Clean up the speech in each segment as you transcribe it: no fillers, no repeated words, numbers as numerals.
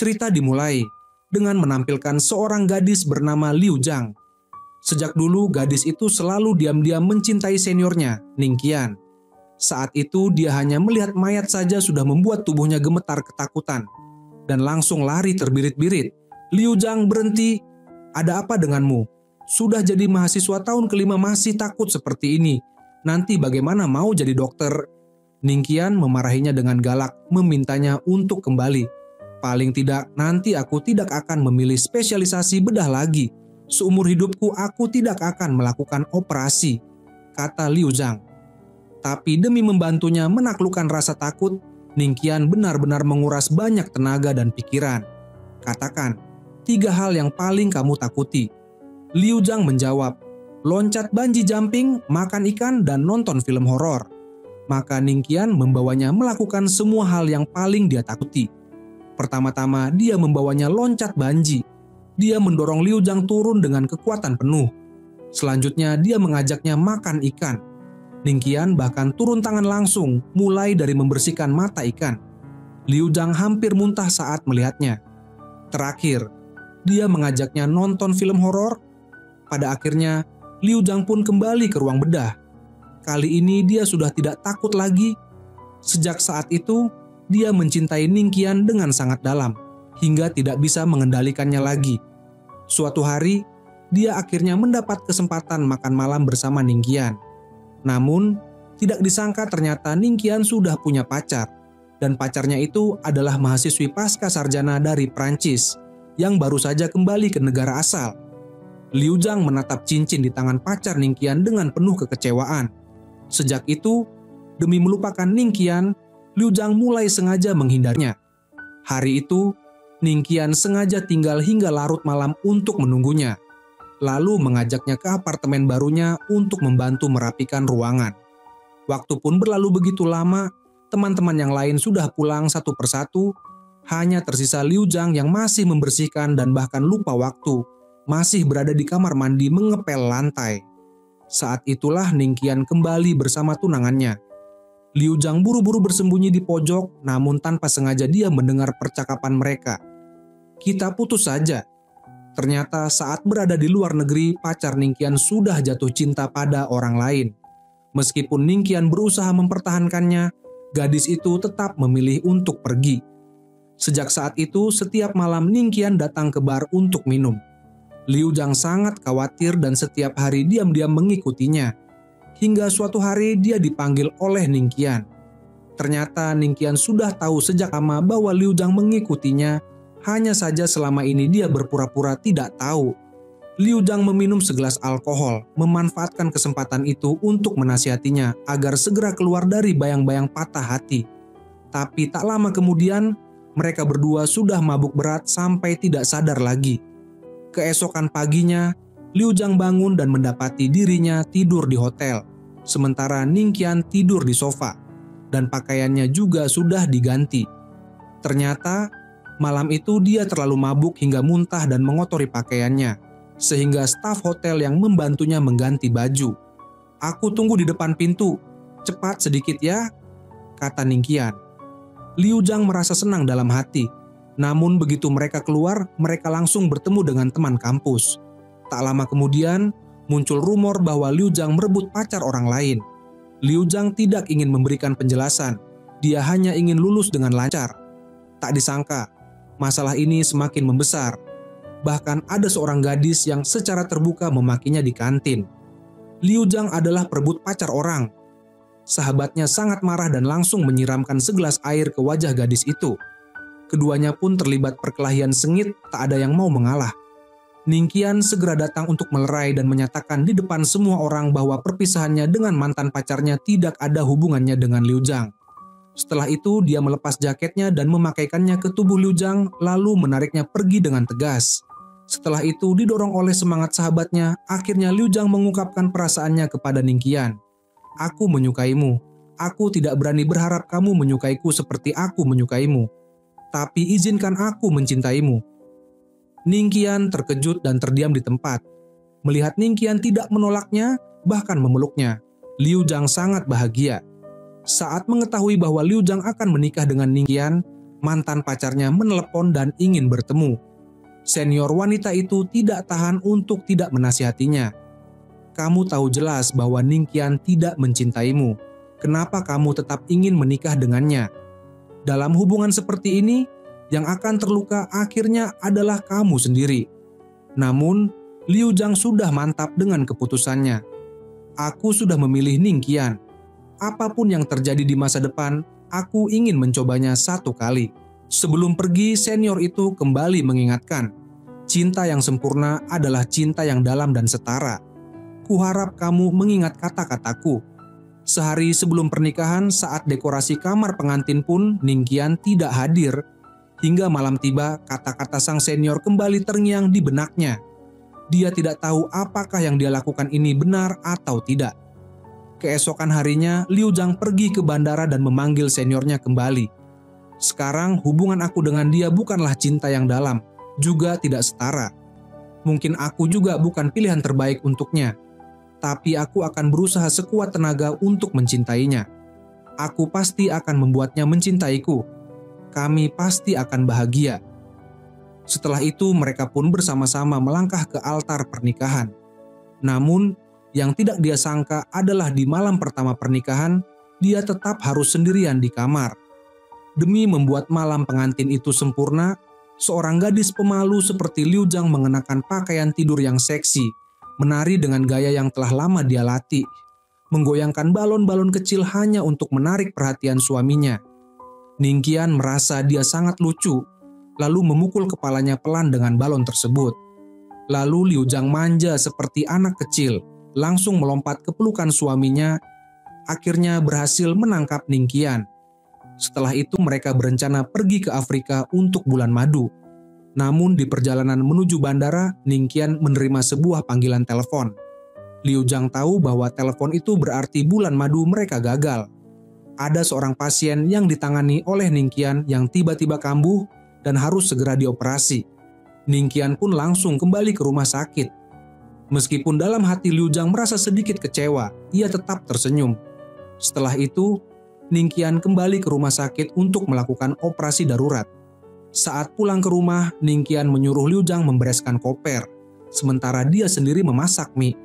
Cerita dimulai dengan menampilkan seorang gadis bernama Liu Zhang. Sejak dulu gadis itu selalu diam-diam mencintai seniornya, Ning Qian. Saat itu dia hanya melihat mayat saja sudah membuat tubuhnya gemetar ketakutan dan langsung lari terbirit-birit. Liu Zhang berhenti. "Ada apa denganmu? Sudah jadi mahasiswa tahun kelima masih takut seperti ini. Nanti bagaimana mau jadi dokter?" Ning Qian memarahinya dengan galak, memintanya untuk kembali. "Paling tidak nanti aku tidak akan memilih spesialisasi bedah lagi. Seumur hidupku aku tidak akan melakukan operasi," kata Liu Zhang. Tapi demi membantunya menaklukkan rasa takut, Ning Qian benar-benar menguras banyak tenaga dan pikiran. "Katakan, 3 hal yang paling kamu takuti." Liu Zhang menjawab, "Loncat bungee jumping, makan ikan, dan nonton film horor." Maka Ning Qian membawanya melakukan semua hal yang paling dia takuti. Pertama-tama dia membawanya loncat bungee. Dia mendorong Liu Zhang turun dengan kekuatan penuh. Selanjutnya dia mengajaknya makan ikan. Ning Qian bahkan turun tangan langsung, mulai dari membersihkan mata ikan. Liu Zhang hampir muntah saat melihatnya. Terakhir, dia mengajaknya nonton film horor. Pada akhirnya, Liu Zhang pun kembali ke ruang bedah. Kali ini dia sudah tidak takut lagi. Sejak saat itu, dia mencintai Ning Qian dengan sangat dalam, hingga tidak bisa mengendalikannya lagi. Suatu hari, dia akhirnya mendapat kesempatan makan malam bersama Ning Qian. Namun, tidak disangka ternyata Ning Qian sudah punya pacar, dan pacarnya itu adalah mahasiswi pasca sarjana dari Prancis yang baru saja kembali ke negara asal. Liu Zhang menatap cincin di tangan pacar Ning Qian dengan penuh kekecewaan. Sejak itu, demi melupakan Ning Qian, Liu Zhang mulai sengaja menghindarinya. Hari itu, Ning Qian sengaja tinggal hingga larut malam untuk menunggunya, lalu mengajaknya ke apartemen barunya untuk membantu merapikan ruangan. Waktu pun berlalu begitu lama, teman-teman yang lain sudah pulang satu persatu, hanya tersisa Liu Zhang yang masih membersihkan dan bahkan lupa waktu, masih berada di kamar mandi mengepel lantai. Saat itulah Ning Qian kembali bersama tunangannya. Liu Zhang buru-buru bersembunyi di pojok, namun tanpa sengaja dia mendengar percakapan mereka. "Kita putus saja." Ternyata saat berada di luar negeri, pacar Ning Qian sudah jatuh cinta pada orang lain. Meskipun Ning Qian berusaha mempertahankannya, gadis itu tetap memilih untuk pergi. Sejak saat itu, setiap malam Ning Qian datang ke bar untuk minum. Liu Zhang sangat khawatir dan setiap hari diam-diam mengikutinya. Hingga suatu hari dia dipanggil oleh Ning Qian. Ternyata Ning Qian sudah tahu sejak lama bahwa Liu Zhang mengikutinya. Hanya saja selama ini dia berpura-pura tidak tahu. Liu Zhang meminum segelas alkohol, memanfaatkan kesempatan itu untuk menasihatinya agar segera keluar dari bayang-bayang patah hati. Tapi tak lama kemudian, mereka berdua sudah mabuk berat sampai tidak sadar lagi. Keesokan paginya, Liu Zhang bangun dan mendapati dirinya tidur di hotel, sementara Ning Qian tidur di sofa, dan pakaiannya juga sudah diganti. Ternyata, malam itu dia terlalu mabuk hingga muntah dan mengotori pakaiannya, sehingga staf hotel yang membantunya mengganti baju. "Aku tunggu di depan pintu, cepat sedikit ya," kata Ning Qian. Liu Zhang merasa senang dalam hati, namun begitu mereka keluar, mereka langsung bertemu dengan teman kampus. Tak lama kemudian, muncul rumor bahwa Liu Zhang merebut pacar orang lain. Liu Zhang tidak ingin memberikan penjelasan, dia hanya ingin lulus dengan lancar. Tak disangka, masalah ini semakin membesar. Bahkan ada seorang gadis yang secara terbuka memakinya di kantin. Liu Zhang adalah perebut pacar orang. Sahabatnya sangat marah dan langsung menyiramkan segelas air ke wajah gadis itu. Keduanya pun terlibat perkelahian sengit, tak ada yang mau mengalah. Ning Qian segera datang untuk melerai dan menyatakan di depan semua orang bahwa perpisahannya dengan mantan pacarnya tidak ada hubungannya dengan Liu Zhang. Setelah itu dia melepas jaketnya dan memakaikannya ke tubuh Liu Zhang lalu menariknya pergi dengan tegas. Setelah itu didorong oleh semangat sahabatnya, akhirnya Liu Zhang mengungkapkan perasaannya kepada Ning Qian. "Aku menyukaimu. Aku tidak berani berharap kamu menyukaiku seperti aku menyukaimu. Tapi izinkan aku mencintaimu." Ning Qian terkejut dan terdiam di tempat. Melihat Ning Qian tidak menolaknya, bahkan memeluknya, Liu Zhang sangat bahagia. Saat mengetahui bahwa Liu Zhang akan menikah dengan Ning Qian, mantan pacarnya menelepon dan ingin bertemu. Senior wanita itu tidak tahan untuk tidak menasihatinya. Kamu tahu jelas bahwa Ningkian tidak mencintaimu. Kenapa kamu tetap ingin menikah dengannya? Dalam hubungan seperti ini, yang akan terluka akhirnya adalah kamu sendiri. Namun, Liu Zhang sudah mantap dengan keputusannya. Aku sudah memilih Ningkian. Apapun yang terjadi di masa depan, aku ingin mencobanya satu kali. Sebelum pergi, senior itu kembali mengingatkan, cinta yang sempurna adalah cinta yang dalam dan setara. Kuharap kamu mengingat kata-kataku. Sehari sebelum pernikahan, saat dekorasi kamar pengantin pun Ningkian tidak hadir. Hingga malam tiba, kata-kata sang senior kembali terngiang di benaknya. Dia tidak tahu apakah yang dia lakukan ini benar atau tidak. Keesokan harinya, Liu Zhang pergi ke bandara dan memanggil seniornya kembali. Sekarang hubungan aku dengan dia bukanlah cinta yang dalam, juga tidak setara. Mungkin aku juga bukan pilihan terbaik untuknya, tapi aku akan berusaha sekuat tenaga untuk mencintainya. Aku pasti akan membuatnya mencintaiku. Kami pasti akan bahagia. Setelah itu mereka pun bersama-sama melangkah ke altar pernikahan. Namun, yang tidak dia sangka adalah di malam pertama pernikahan, dia tetap harus sendirian di kamar. Demi membuat malam pengantin itu sempurna, seorang gadis pemalu seperti Liu Zhang mengenakan pakaian tidur yang seksi, menari dengan gaya yang telah lama dia latih, menggoyangkan balon-balon kecil hanya untuk menarik perhatian suaminya. Ningkian merasa dia sangat lucu, lalu memukul kepalanya pelan dengan balon tersebut. Lalu Liu Zhang manja seperti anak kecil, langsung melompat ke pelukan suaminya, akhirnya berhasil menangkap Ningkian. Setelah itu mereka berencana pergi ke Afrika untuk bulan madu. Namun di perjalanan menuju bandara, Ningkian menerima sebuah panggilan telepon. Liu Zhang tahu bahwa telepon itu berarti bulan madu mereka gagal. Ada seorang pasien yang ditangani oleh Ningkian yang tiba-tiba kambuh dan harus segera dioperasi. Ningkian pun langsung kembali ke rumah sakit. Meskipun dalam hati Liu Zhang merasa sedikit kecewa, ia tetap tersenyum. Setelah itu, Ningkian kembali ke rumah sakit untuk melakukan operasi darurat. Saat pulang ke rumah, Ningkian menyuruh Liu Zhang membereskan koper, sementara dia sendiri memasak mie.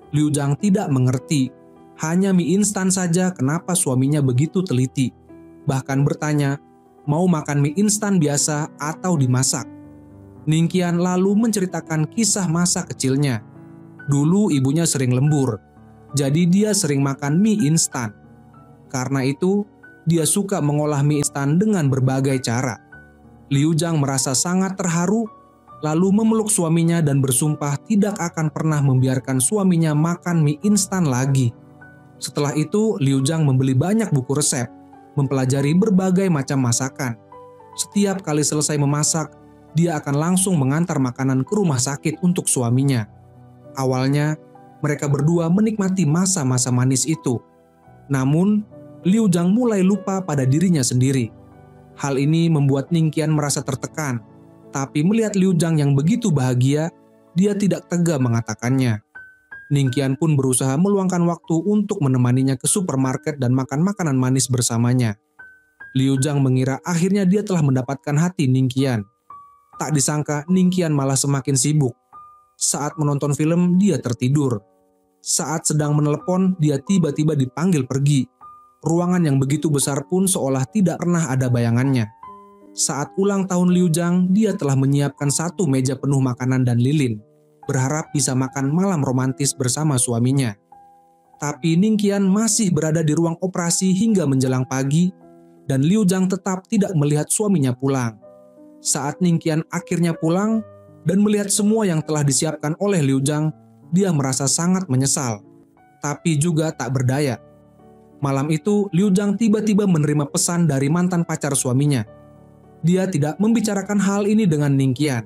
Liu Zhang tidak mengerti. Hanya mie instan saja kenapa suaminya begitu teliti. Bahkan bertanya, mau makan mie instan biasa atau dimasak. Ningkian lalu menceritakan kisah masa kecilnya. Dulu ibunya sering lembur, jadi dia sering makan mie instan. Karena itu, dia suka mengolah mie instan dengan berbagai cara. Liu Zhang merasa sangat terharu, lalu memeluk suaminya dan bersumpah tidak akan pernah membiarkan suaminya makan mie instan lagi. Setelah itu, Liu Zhang membeli banyak buku resep, mempelajari berbagai macam masakan. Setiap kali selesai memasak, dia akan langsung mengantar makanan ke rumah sakit untuk suaminya. Awalnya, mereka berdua menikmati masa-masa manis itu. Namun, Liu Zhang mulai lupa pada dirinya sendiri. Hal ini membuat Ningkian merasa tertekan, tapi melihat Liu Zhang yang begitu bahagia, dia tidak tega mengatakannya. Ningkian pun berusaha meluangkan waktu untuk menemaninya ke supermarket dan makan makanan manis bersamanya. Liu Zhang mengira akhirnya dia telah mendapatkan hati Ningkian. Tak disangka Ningkian malah semakin sibuk. Saat menonton film, dia tertidur. Saat sedang menelepon, dia tiba-tiba dipanggil pergi. Ruangan yang begitu besar pun seolah tidak pernah ada bayangannya. Saat ulang tahun Liu Zhang, dia telah menyiapkan satu meja penuh makanan dan lilin, berharap bisa makan malam romantis bersama suaminya. Tapi Ningkian masih berada di ruang operasi hingga menjelang pagi, dan Liu Zhang tetap tidak melihat suaminya pulang. Saat Ningkian akhirnya pulang dan melihat semua yang telah disiapkan oleh Liu Zhang, dia merasa sangat menyesal, tapi juga tak berdaya. Malam itu, Liu Zhang tiba-tiba menerima pesan dari mantan pacar suaminya. Dia tidak membicarakan hal ini dengan Ningkian,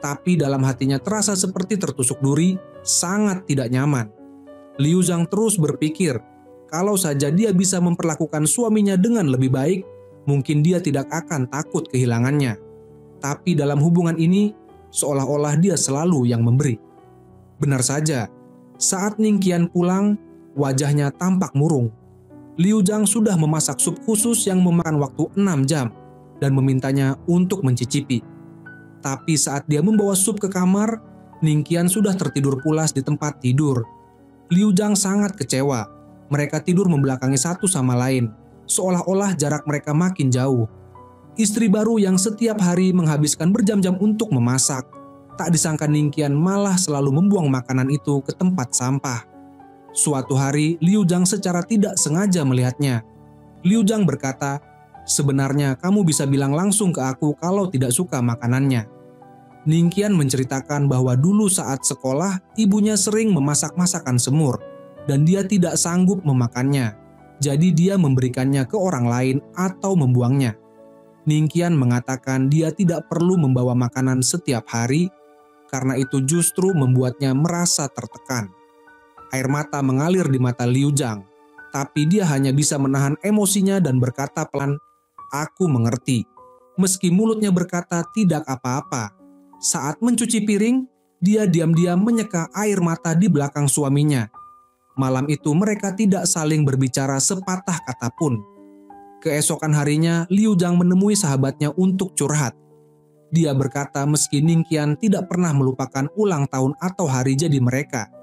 tapi dalam hatinya terasa seperti tertusuk duri, sangat tidak nyaman. Liu Zhang terus berpikir, kalau saja dia bisa memperlakukan suaminya dengan lebih baik, mungkin dia tidak akan takut kehilangannya. Tapi dalam hubungan ini, seolah-olah dia selalu yang memberi. Benar saja, saat Ningkian pulang, wajahnya tampak murung. Liu Zhang sudah memasak sup khusus yang memakan waktu 6 jam. dan memintanya untuk mencicipi. Tapi saat dia membawa sup ke kamar, Ningqian sudah tertidur pulas di tempat tidur. Liu Zhang sangat kecewa. Mereka tidur membelakangi satu sama lain, seolah-olah jarak mereka makin jauh. Istri baru yang setiap hari menghabiskan berjam-jam untuk memasak. Tak disangka Ningqian malah selalu membuang makanan itu ke tempat sampah. Suatu hari, Liu Zhang secara tidak sengaja melihatnya. Liu Zhang berkata, "Sebenarnya kamu bisa bilang langsung ke aku kalau tidak suka makanannya." Ningqian menceritakan bahwa dulu saat sekolah, ibunya sering memasak masakan semur, dan dia tidak sanggup memakannya. Jadi dia memberikannya ke orang lain atau membuangnya. Ningqian mengatakan dia tidak perlu membawa makanan setiap hari, karena itu justru membuatnya merasa tertekan. Air mata mengalir di mata Liu Zhang, tapi dia hanya bisa menahan emosinya dan berkata pelan, "Aku mengerti." Meski mulutnya berkata tidak apa-apa. Saat mencuci piring, dia diam-diam menyeka air mata di belakang suaminya. Malam itu mereka tidak saling berbicara sepatah kata pun. Keesokan harinya, Liu Zhang menemui sahabatnya untuk curhat. Dia berkata meski Ningqian tidak pernah melupakan ulang tahun atau hari jadi mereka,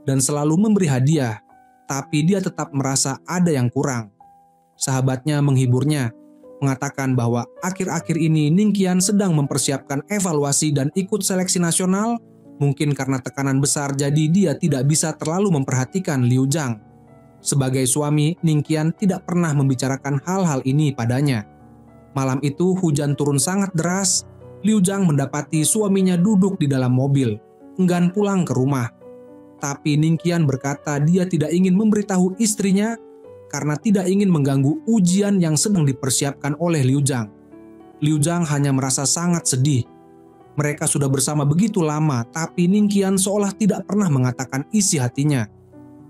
dan selalu memberi hadiah, tapi dia tetap merasa ada yang kurang. Sahabatnya menghiburnya, mengatakan bahwa akhir-akhir ini Ningqian sedang mempersiapkan evaluasi dan ikut seleksi nasional. Mungkin karena tekanan besar jadi dia tidak bisa terlalu memperhatikan Liu Zhang. Sebagai suami, Ningqian tidak pernah membicarakan hal-hal ini padanya. Malam itu hujan turun sangat deras. Liu Zhang mendapati suaminya duduk di dalam mobil, enggan pulang ke rumah. Tapi Ningqian berkata dia tidak ingin memberitahu istrinya karena tidak ingin mengganggu ujian yang sedang dipersiapkan oleh Liu Zhang. Liu Zhang hanya merasa sangat sedih. Mereka sudah bersama begitu lama, tapi Ningqian seolah tidak pernah mengatakan isi hatinya.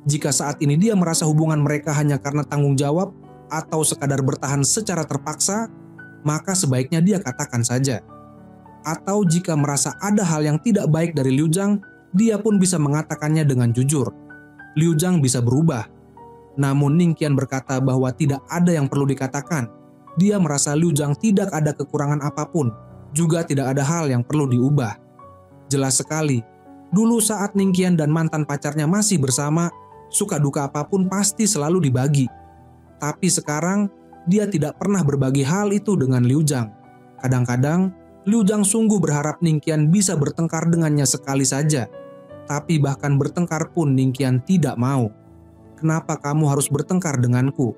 Jika saat ini dia merasa hubungan mereka hanya karena tanggung jawab atau sekadar bertahan secara terpaksa, maka sebaiknya dia katakan saja. Atau jika merasa ada hal yang tidak baik dari Liu Zhang, dia pun bisa mengatakannya dengan jujur. Liu Zhang bisa berubah. Namun Ningqian berkata bahwa tidak ada yang perlu dikatakan. Dia merasa Liu Zhang tidak ada kekurangan apapun, juga tidak ada hal yang perlu diubah. Jelas sekali, dulu saat Ningqian dan mantan pacarnya masih bersama, suka duka apapun pasti selalu dibagi. Tapi sekarang, dia tidak pernah berbagi hal itu dengan Liu Zhang. Kadang-kadang, Liu Zhang sungguh berharap Ningqian bisa bertengkar dengannya sekali saja. Tapi bahkan bertengkar pun Ningqian tidak mau. "Kenapa kamu harus bertengkar denganku?"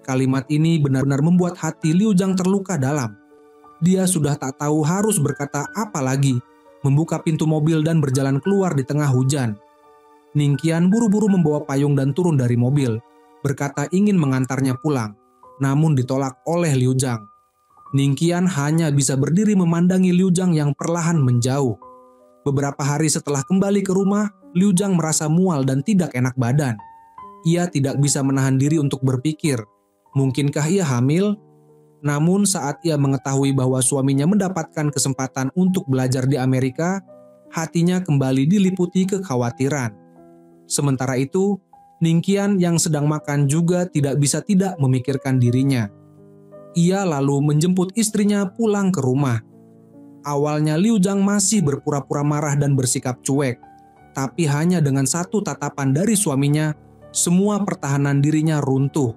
Kalimat ini benar-benar membuat hati Liu Zhang terluka dalam. Dia sudah tak tahu harus berkata apa lagi, membuka pintu mobil dan berjalan keluar di tengah hujan. Ningqian buru-buru membawa payung dan turun dari mobil, berkata ingin mengantarnya pulang, namun ditolak oleh Liu Zhang. Ningqian hanya bisa berdiri memandangi Liu Zhang yang perlahan menjauh. Beberapa hari setelah kembali ke rumah, Liu Zhang merasa mual dan tidak enak badan. Ia tidak bisa menahan diri untuk berpikir, mungkinkah ia hamil? Namun saat ia mengetahui bahwa suaminya mendapatkan kesempatan untuk belajar di Amerika, hatinya kembali diliputi kekhawatiran. Sementara itu, Ningqian yang sedang makan juga tidak bisa tidak memikirkan dirinya. Ia lalu menjemput istrinya pulang ke rumah. Awalnya Liu Zhang masih berpura-pura marah dan bersikap cuek, tapi hanya dengan satu tatapan dari suaminya, semua pertahanan dirinya runtuh.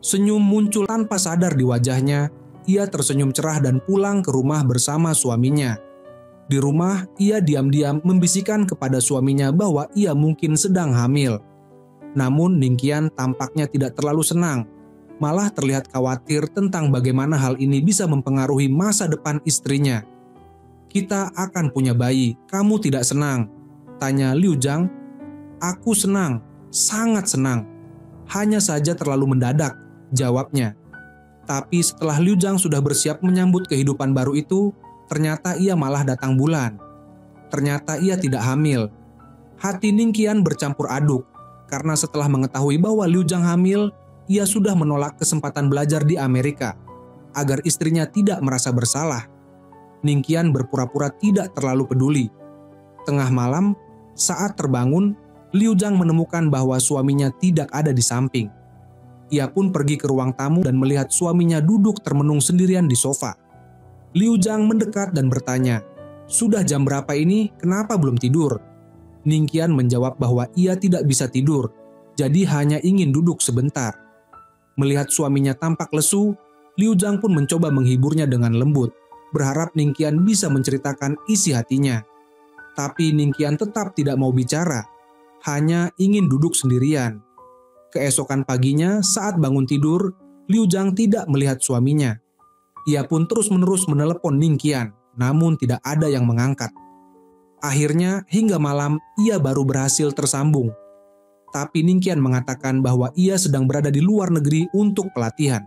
Senyum muncul tanpa sadar di wajahnya. Ia tersenyum cerah dan pulang ke rumah bersama suaminya. Di rumah, ia diam-diam membisikkan kepada suaminya bahwa ia mungkin sedang hamil. Namun Ningqian tampaknya tidak terlalu senang, malah terlihat khawatir tentang bagaimana hal ini bisa mempengaruhi masa depan istrinya. "Kita akan punya bayi, kamu tidak senang?" tanya Liu Zhang. "Aku senang, sangat senang. Hanya saja terlalu mendadak," jawabnya. Tapi setelah Liu Zhang sudah bersiap menyambut kehidupan baru itu, ternyata ia malah datang bulan. Ternyata ia tidak hamil. Hati Ningqian bercampur aduk, karena setelah mengetahui bahwa Liu Zhang hamil, ia sudah menolak kesempatan belajar di Amerika, agar istrinya tidak merasa bersalah. Ningqian berpura-pura tidak terlalu peduli. Tengah malam, saat terbangun, Liu Zhang menemukan bahwa suaminya tidak ada di samping. Ia pun pergi ke ruang tamu dan melihat suaminya duduk termenung sendirian di sofa. Liu Zhang mendekat dan bertanya, "Sudah jam berapa ini? Kenapa belum tidur?" Ningqian menjawab bahwa ia tidak bisa tidur, jadi hanya ingin duduk sebentar. Melihat suaminya tampak lesu, Liu Zhang pun mencoba menghiburnya dengan lembut, berharap Ningqian bisa menceritakan isi hatinya. Tapi Ningqian tetap tidak mau bicara, hanya ingin duduk sendirian. Keesokan paginya, saat bangun tidur, Liu Zhang tidak melihat suaminya. Ia pun terus-menerus menelepon Ningqian, namun tidak ada yang mengangkat. Akhirnya, hingga malam, ia baru berhasil tersambung. Tapi Ningqian mengatakan bahwa ia sedang berada di luar negeri untuk pelatihan.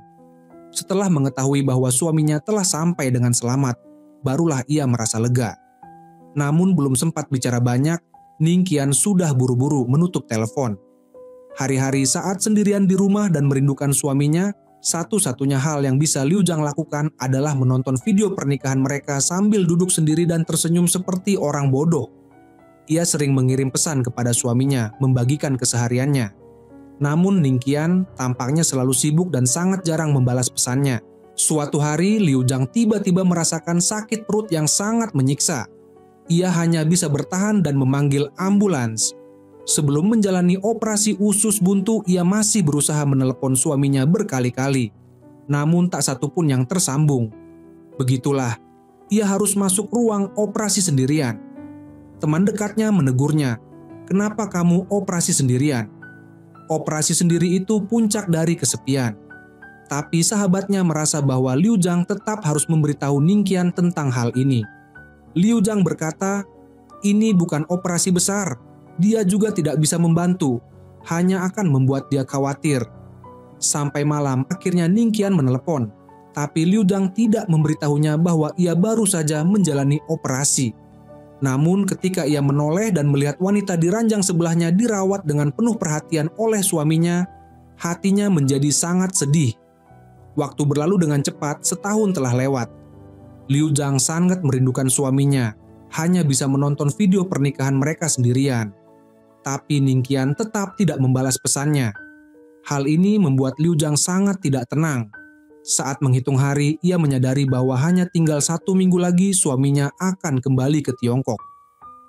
Setelah mengetahui bahwa suaminya telah sampai dengan selamat, barulah ia merasa lega. Namun belum sempat bicara banyak, Ningqian sudah buru-buru menutup telepon. Hari-hari saat sendirian di rumah dan merindukan suaminya, satu-satunya hal yang bisa Liu Zhang lakukan adalah menonton video pernikahan mereka sambil duduk sendiri dan tersenyum seperti orang bodoh. Ia sering mengirim pesan kepada suaminya, membagikan kesehariannya. Namun Ningqian tampaknya selalu sibuk dan sangat jarang membalas pesannya. Suatu hari, Liu Zhang tiba-tiba merasakan sakit perut yang sangat menyiksa. Ia hanya bisa bertahan dan memanggil ambulans. Sebelum menjalani operasi usus buntu, ia masih berusaha menelepon suaminya berkali-kali. Namun tak satu pun yang tersambung. Begitulah, ia harus masuk ruang operasi sendirian. Teman dekatnya menegurnya, "Kenapa kamu operasi sendirian?" Operasi sendiri itu puncak dari kesepian. Tapi sahabatnya merasa bahwa Liu Zhang tetap harus memberitahu Ningqian tentang hal ini. Liu Zhang berkata, "Ini bukan operasi besar. Dia juga tidak bisa membantu, hanya akan membuat dia khawatir." Sampai malam, akhirnya Ningqian menelepon, tapi Liu Zhang tidak memberitahunya bahwa ia baru saja menjalani operasi. Namun ketika ia menoleh dan melihat wanita di ranjang sebelahnya dirawat dengan penuh perhatian oleh suaminya, hatinya menjadi sangat sedih. Waktu berlalu dengan cepat, setahun telah lewat. Liu Zhang sangat merindukan suaminya, hanya bisa menonton video pernikahan mereka sendirian. Tapi Ningqian tetap tidak membalas pesannya. Hal ini membuat Liu Zhang sangat tidak tenang. Saat menghitung hari, ia menyadari bahwa hanya tinggal 1 minggu lagi suaminya akan kembali ke Tiongkok.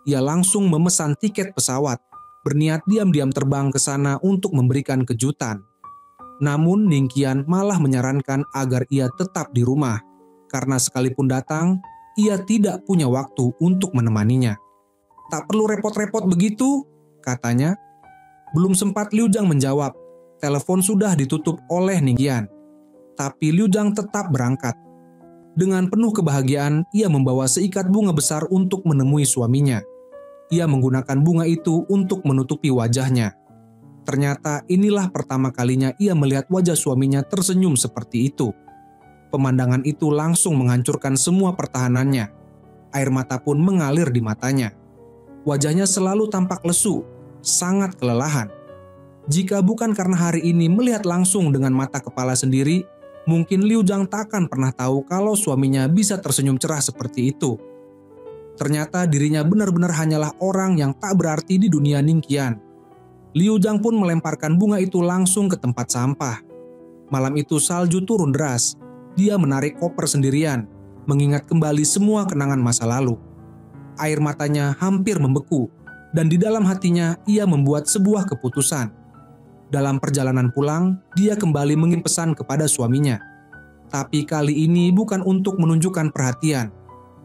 Ia langsung memesan tiket pesawat, berniat diam-diam terbang ke sana untuk memberikan kejutan. Namun Ningqian malah menyarankan agar ia tetap di rumah, karena sekalipun datang, ia tidak punya waktu untuk menemaninya. "Tak perlu repot-repot begitu," katanya. Belum sempat Liu Zhang menjawab, telepon sudah ditutup oleh Ningqian. Tapi Liu Zhang tetap berangkat. Dengan penuh kebahagiaan, ia membawa seikat bunga besar untuk menemui suaminya. Ia menggunakan bunga itu untuk menutupi wajahnya. Ternyata inilah pertama kalinya ia melihat wajah suaminya tersenyum seperti itu. Pemandangan itu langsung menghancurkan semua pertahanannya. Air mata pun mengalir di matanya. Wajahnya selalu tampak lesu, sangat kelelahan. Jika bukan karena hari ini melihat langsung dengan mata kepala sendiri, mungkin Liu Zhang tak akan pernah tahu kalau suaminya bisa tersenyum cerah seperti itu. Ternyata dirinya benar-benar hanyalah orang yang tak berarti di dunia Ningqian. Liu Zhang pun melemparkan bunga itu langsung ke tempat sampah. Malam itu salju turun deras. Dia menarik koper sendirian, mengingat kembali semua kenangan masa lalu. Air matanya hampir membeku, dan di dalam hatinya ia membuat sebuah keputusan. Dalam perjalanan pulang, dia kembali mengirim pesan kepada suaminya. Tapi kali ini bukan untuk menunjukkan perhatian,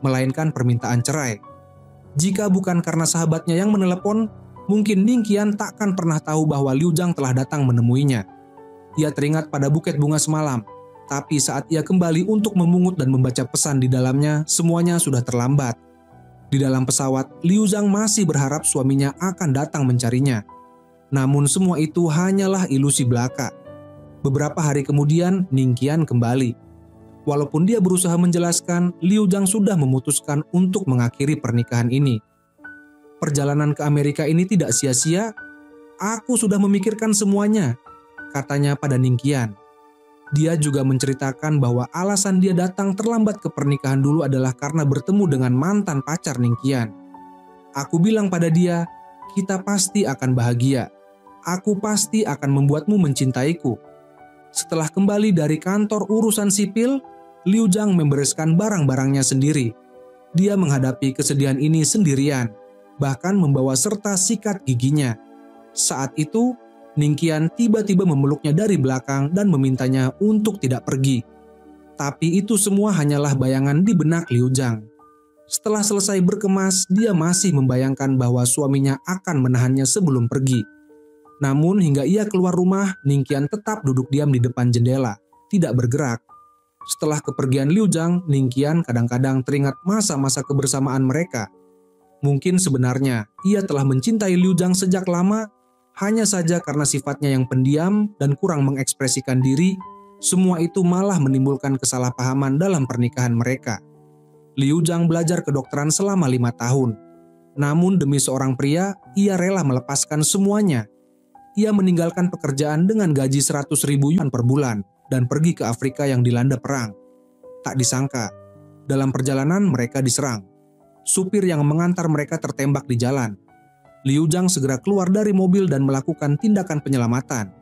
melainkan permintaan cerai. Jika bukan karena sahabatnya yang menelepon, mungkin Ningqian takkan pernah tahu bahwa Liu Zhang telah datang menemuinya. Ia teringat pada buket bunga semalam, tapi saat ia kembali untuk memungut dan membaca pesan di dalamnya, semuanya sudah terlambat. Di dalam pesawat, Liu Zhang masih berharap suaminya akan datang mencarinya. Namun semua itu hanyalah ilusi belaka. Beberapa hari kemudian, Ningqian kembali. Walaupun dia berusaha menjelaskan, Liu Zhang sudah memutuskan untuk mengakhiri pernikahan ini. "Perjalanan ke Amerika ini tidak sia-sia. Aku sudah memikirkan semuanya," katanya pada Ningqian. Dia juga menceritakan bahwa alasan dia datang terlambat ke pernikahan dulu adalah karena bertemu dengan mantan pacar Ningqian. "Aku bilang pada dia, kita pasti akan bahagia. Aku pasti akan membuatmu mencintaiku. Setelah kembali dari kantor urusan sipil, Liu Zhang membereskan barang-barangnya sendiri. Dia menghadapi kesedihan ini sendirian, bahkan membawa serta sikat giginya. Saat itu, Ningqian tiba-tiba memeluknya dari belakang dan memintanya untuk tidak pergi. Tapi itu semua hanyalah bayangan di benak Liu Zhang. Setelah selesai berkemas, dia masih membayangkan bahwa suaminya akan menahannya sebelum pergi. Namun hingga ia keluar rumah, Ningqian tetap duduk diam di depan jendela, tidak bergerak. Setelah kepergian Liu Zhang, Ningqian kadang-kadang teringat masa-masa kebersamaan mereka. Mungkin sebenarnya ia telah mencintai Liu Zhang sejak lama, hanya saja karena sifatnya yang pendiam dan kurang mengekspresikan diri, semua itu malah menimbulkan kesalahpahaman dalam pernikahan mereka. Liu Zhang belajar kedokteran selama 5 tahun. Namun demi seorang pria, ia rela melepaskan semuanya. Ia meninggalkan pekerjaan dengan gaji 100.000 yuan per bulan dan pergi ke Afrika yang dilanda perang. Tak disangka, dalam perjalanan mereka diserang. Supir yang mengantar mereka tertembak di jalan. Liu Zhang segera keluar dari mobil dan melakukan tindakan penyelamatan.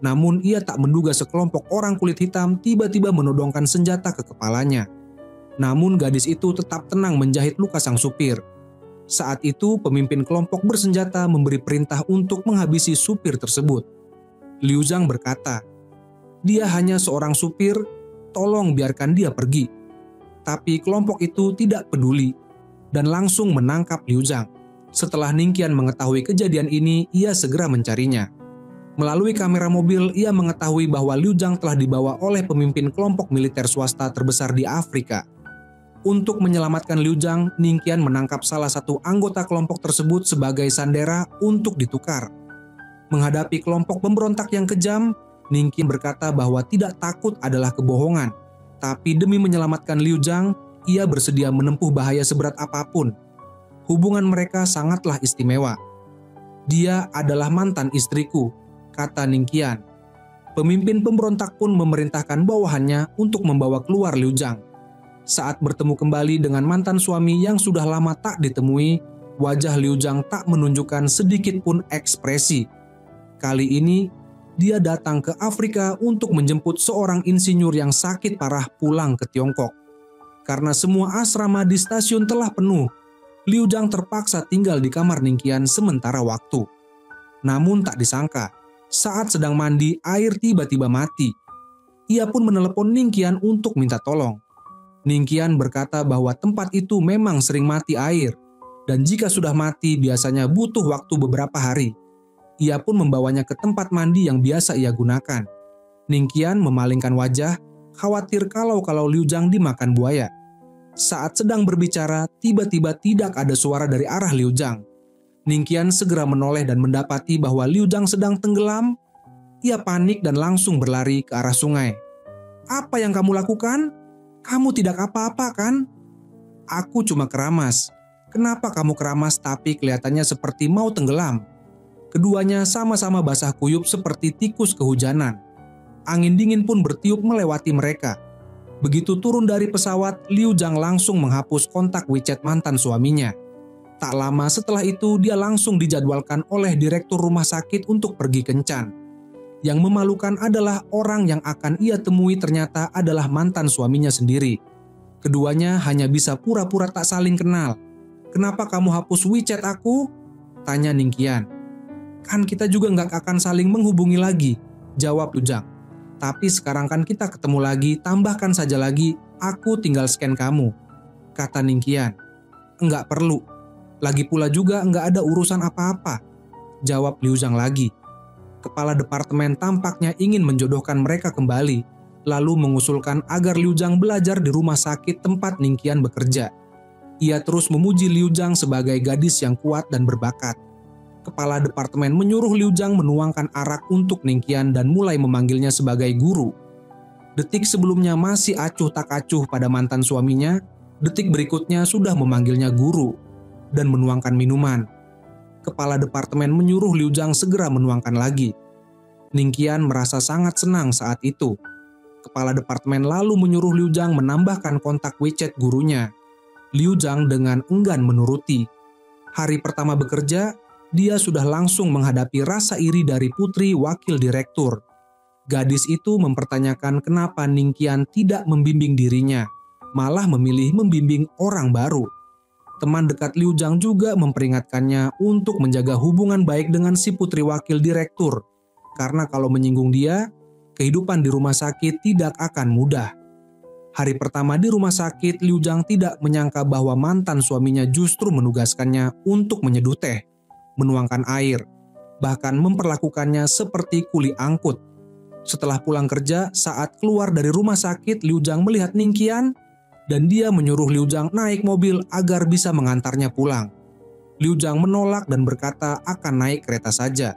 Namun ia tak menduga sekelompok orang kulit hitam tiba-tiba menodongkan senjata ke kepalanya. Namun gadis itu tetap tenang menjahit luka sang supir. Saat itu pemimpin kelompok bersenjata memberi perintah untuk menghabisi supir tersebut. Liu Zhang berkata, "Dia hanya seorang supir, tolong biarkan dia pergi." Tapi kelompok itu tidak peduli dan langsung menangkap Liu Zhang. Setelah Ningqian mengetahui kejadian ini, ia segera mencarinya. Melalui kamera mobil, ia mengetahui bahwa Liu Zhang telah dibawa oleh pemimpin kelompok militer swasta terbesar di Afrika. Untuk menyelamatkan Liu Zhang, Ningqian menangkap salah satu anggota kelompok tersebut sebagai sandera untuk ditukar. Menghadapi kelompok pemberontak yang kejam, Ningqian berkata bahwa tidak takut adalah kebohongan. Tapi demi menyelamatkan Liu Zhang, ia bersedia menempuh bahaya seberat apapun. Hubungan mereka sangatlah istimewa. "Dia adalah mantan istriku," kata Ningqian. Pemimpin pemberontak pun memerintahkan bawahannya untuk membawa keluar Liu Zhang. Saat bertemu kembali dengan mantan suami yang sudah lama tak ditemui, wajah Liu Zhang tak menunjukkan sedikit pun ekspresi. Kali ini, dia datang ke Afrika untuk menjemput seorang insinyur yang sakit parah pulang ke Tiongkok. Karena semua asrama di stasiun telah penuh, Liu Zhang terpaksa tinggal di kamar Ningqian sementara waktu. Namun tak disangka, saat sedang mandi, air tiba-tiba mati. Ia pun menelepon Ningqian untuk minta tolong. Ningqian berkata bahwa tempat itu memang sering mati air, dan jika sudah mati biasanya butuh waktu beberapa hari. Ia pun membawanya ke tempat mandi yang biasa ia gunakan. Ningqian memalingkan wajah, khawatir kalau Liu Zhang dimakan buaya. Saat sedang berbicara, tiba-tiba tidak ada suara dari arah Liu Zhang. Ningqian segera menoleh dan mendapati bahwa Liu Zhang sedang tenggelam. Ia panik dan langsung berlari ke arah sungai. "Apa yang kamu lakukan? Kamu tidak apa-apa kan?" "Aku cuma keramas." "Kenapa kamu keramas tapi kelihatannya seperti mau tenggelam?" Keduanya sama-sama basah kuyup seperti tikus kehujanan. Angin dingin pun bertiup melewati mereka. Begitu turun dari pesawat, Liu Zhang langsung menghapus kontak WeChat mantan suaminya. Tak lama setelah itu, dia langsung dijadwalkan oleh direktur rumah sakit untuk pergi kencan. Yang memalukan adalah orang yang akan ia temui ternyata adalah mantan suaminya sendiri. Keduanya hanya bisa pura-pura tak saling kenal. "Kenapa kamu hapus WeChat aku?" tanya Ningqian. "Kan kita juga nggak akan saling menghubungi lagi," jawab Liu Zhang. "Tapi sekarang kan kita ketemu lagi, tambahkan saja lagi, aku tinggal scan kamu," kata Ningqian. "Nggak perlu. Lagi pula juga nggak ada urusan apa-apa," jawab Liu Zhang lagi. Kepala departemen tampaknya ingin menjodohkan mereka kembali, lalu mengusulkan agar Liu Zhang belajar di rumah sakit tempat Ningqian bekerja. Ia terus memuji Liu Zhang sebagai gadis yang kuat dan berbakat. Kepala departemen menyuruh Liu Zhang menuangkan arak untuk Ningqian dan mulai memanggilnya sebagai guru. Detik sebelumnya masih acuh tak acuh pada mantan suaminya, detik berikutnya sudah memanggilnya guru dan menuangkan minuman. Kepala departemen menyuruh Liu Zhang segera menuangkan lagi. Ningqian merasa sangat senang saat itu. Kepala departemen lalu menyuruh Liu Zhang menambahkan kontak WeChat gurunya. Liu Zhang dengan enggan menuruti. Hari pertama bekerja, dia sudah langsung menghadapi rasa iri dari putri wakil direktur. Gadis itu mempertanyakan kenapa Ningkian tidak membimbing dirinya, malah memilih membimbing orang baru. Teman dekat Liu Zhang juga memperingatkannya untuk menjaga hubungan baik dengan si putri wakil direktur, karena kalau menyinggung dia, kehidupan di rumah sakit tidak akan mudah. Hari pertama di rumah sakit, Liu Zhang tidak menyangka bahwa mantan suaminya justru menugaskannya untuk menyeduh teh, menuangkan air, bahkan memperlakukannya seperti kuli angkut. Setelah pulang kerja, saat keluar dari rumah sakit, Liu Zhang melihat Ningqian dan dia menyuruh Liu Zhang naik mobil agar bisa mengantarnya pulang. Liu Zhang menolak dan berkata akan naik kereta saja.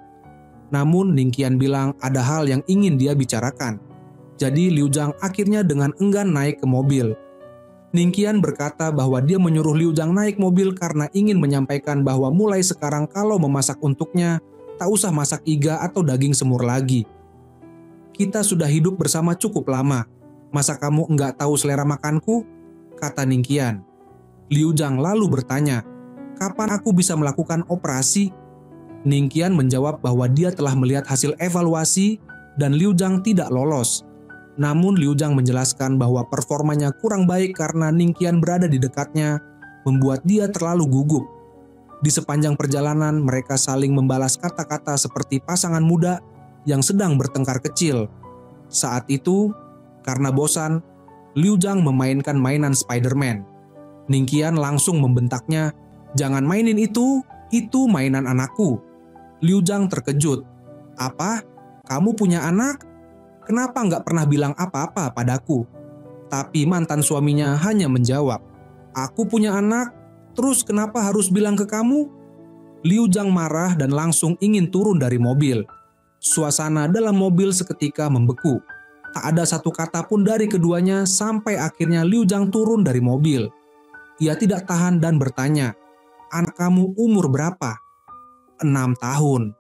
Namun Ningqian bilang ada hal yang ingin dia bicarakan. Jadi Liu Zhang akhirnya dengan enggan naik ke mobil. Ningqian berkata bahwa dia menyuruh Liu Zhang naik mobil karena ingin menyampaikan bahwa mulai sekarang kalau memasak untuknya, tak usah masak iga atau daging semur lagi. Kita sudah hidup bersama cukup lama. Masa kamu enggak tahu selera makanku? Kata Ningqian. Liu Zhang lalu bertanya, kapan aku bisa melakukan operasi? Ningqian menjawab bahwa dia telah melihat hasil evaluasi dan Liu Zhang tidak lolos. Namun Liu Zhang menjelaskan bahwa performanya kurang baik karena Ningqian berada di dekatnya, membuat dia terlalu gugup. Di sepanjang perjalanan mereka saling membalas kata-kata seperti pasangan muda yang sedang bertengkar kecil. Saat itu, karena bosan, Liu Zhang memainkan mainan Spider-Man. Ningqian langsung membentaknya, "Jangan mainin itu mainan anakku." Liu Zhang terkejut. "Apa? Kamu punya anak? Kenapa nggak pernah bilang apa-apa padaku?" Tapi mantan suaminya hanya menjawab, "Aku punya anak, terus kenapa harus bilang ke kamu?" Liu Zhang marah dan langsung ingin turun dari mobil. Suasana dalam mobil seketika membeku. Tak ada satu kata pun dari keduanya sampai akhirnya Liu Zhang turun dari mobil. Ia tidak tahan dan bertanya, "Anak kamu umur berapa?" 6 tahun.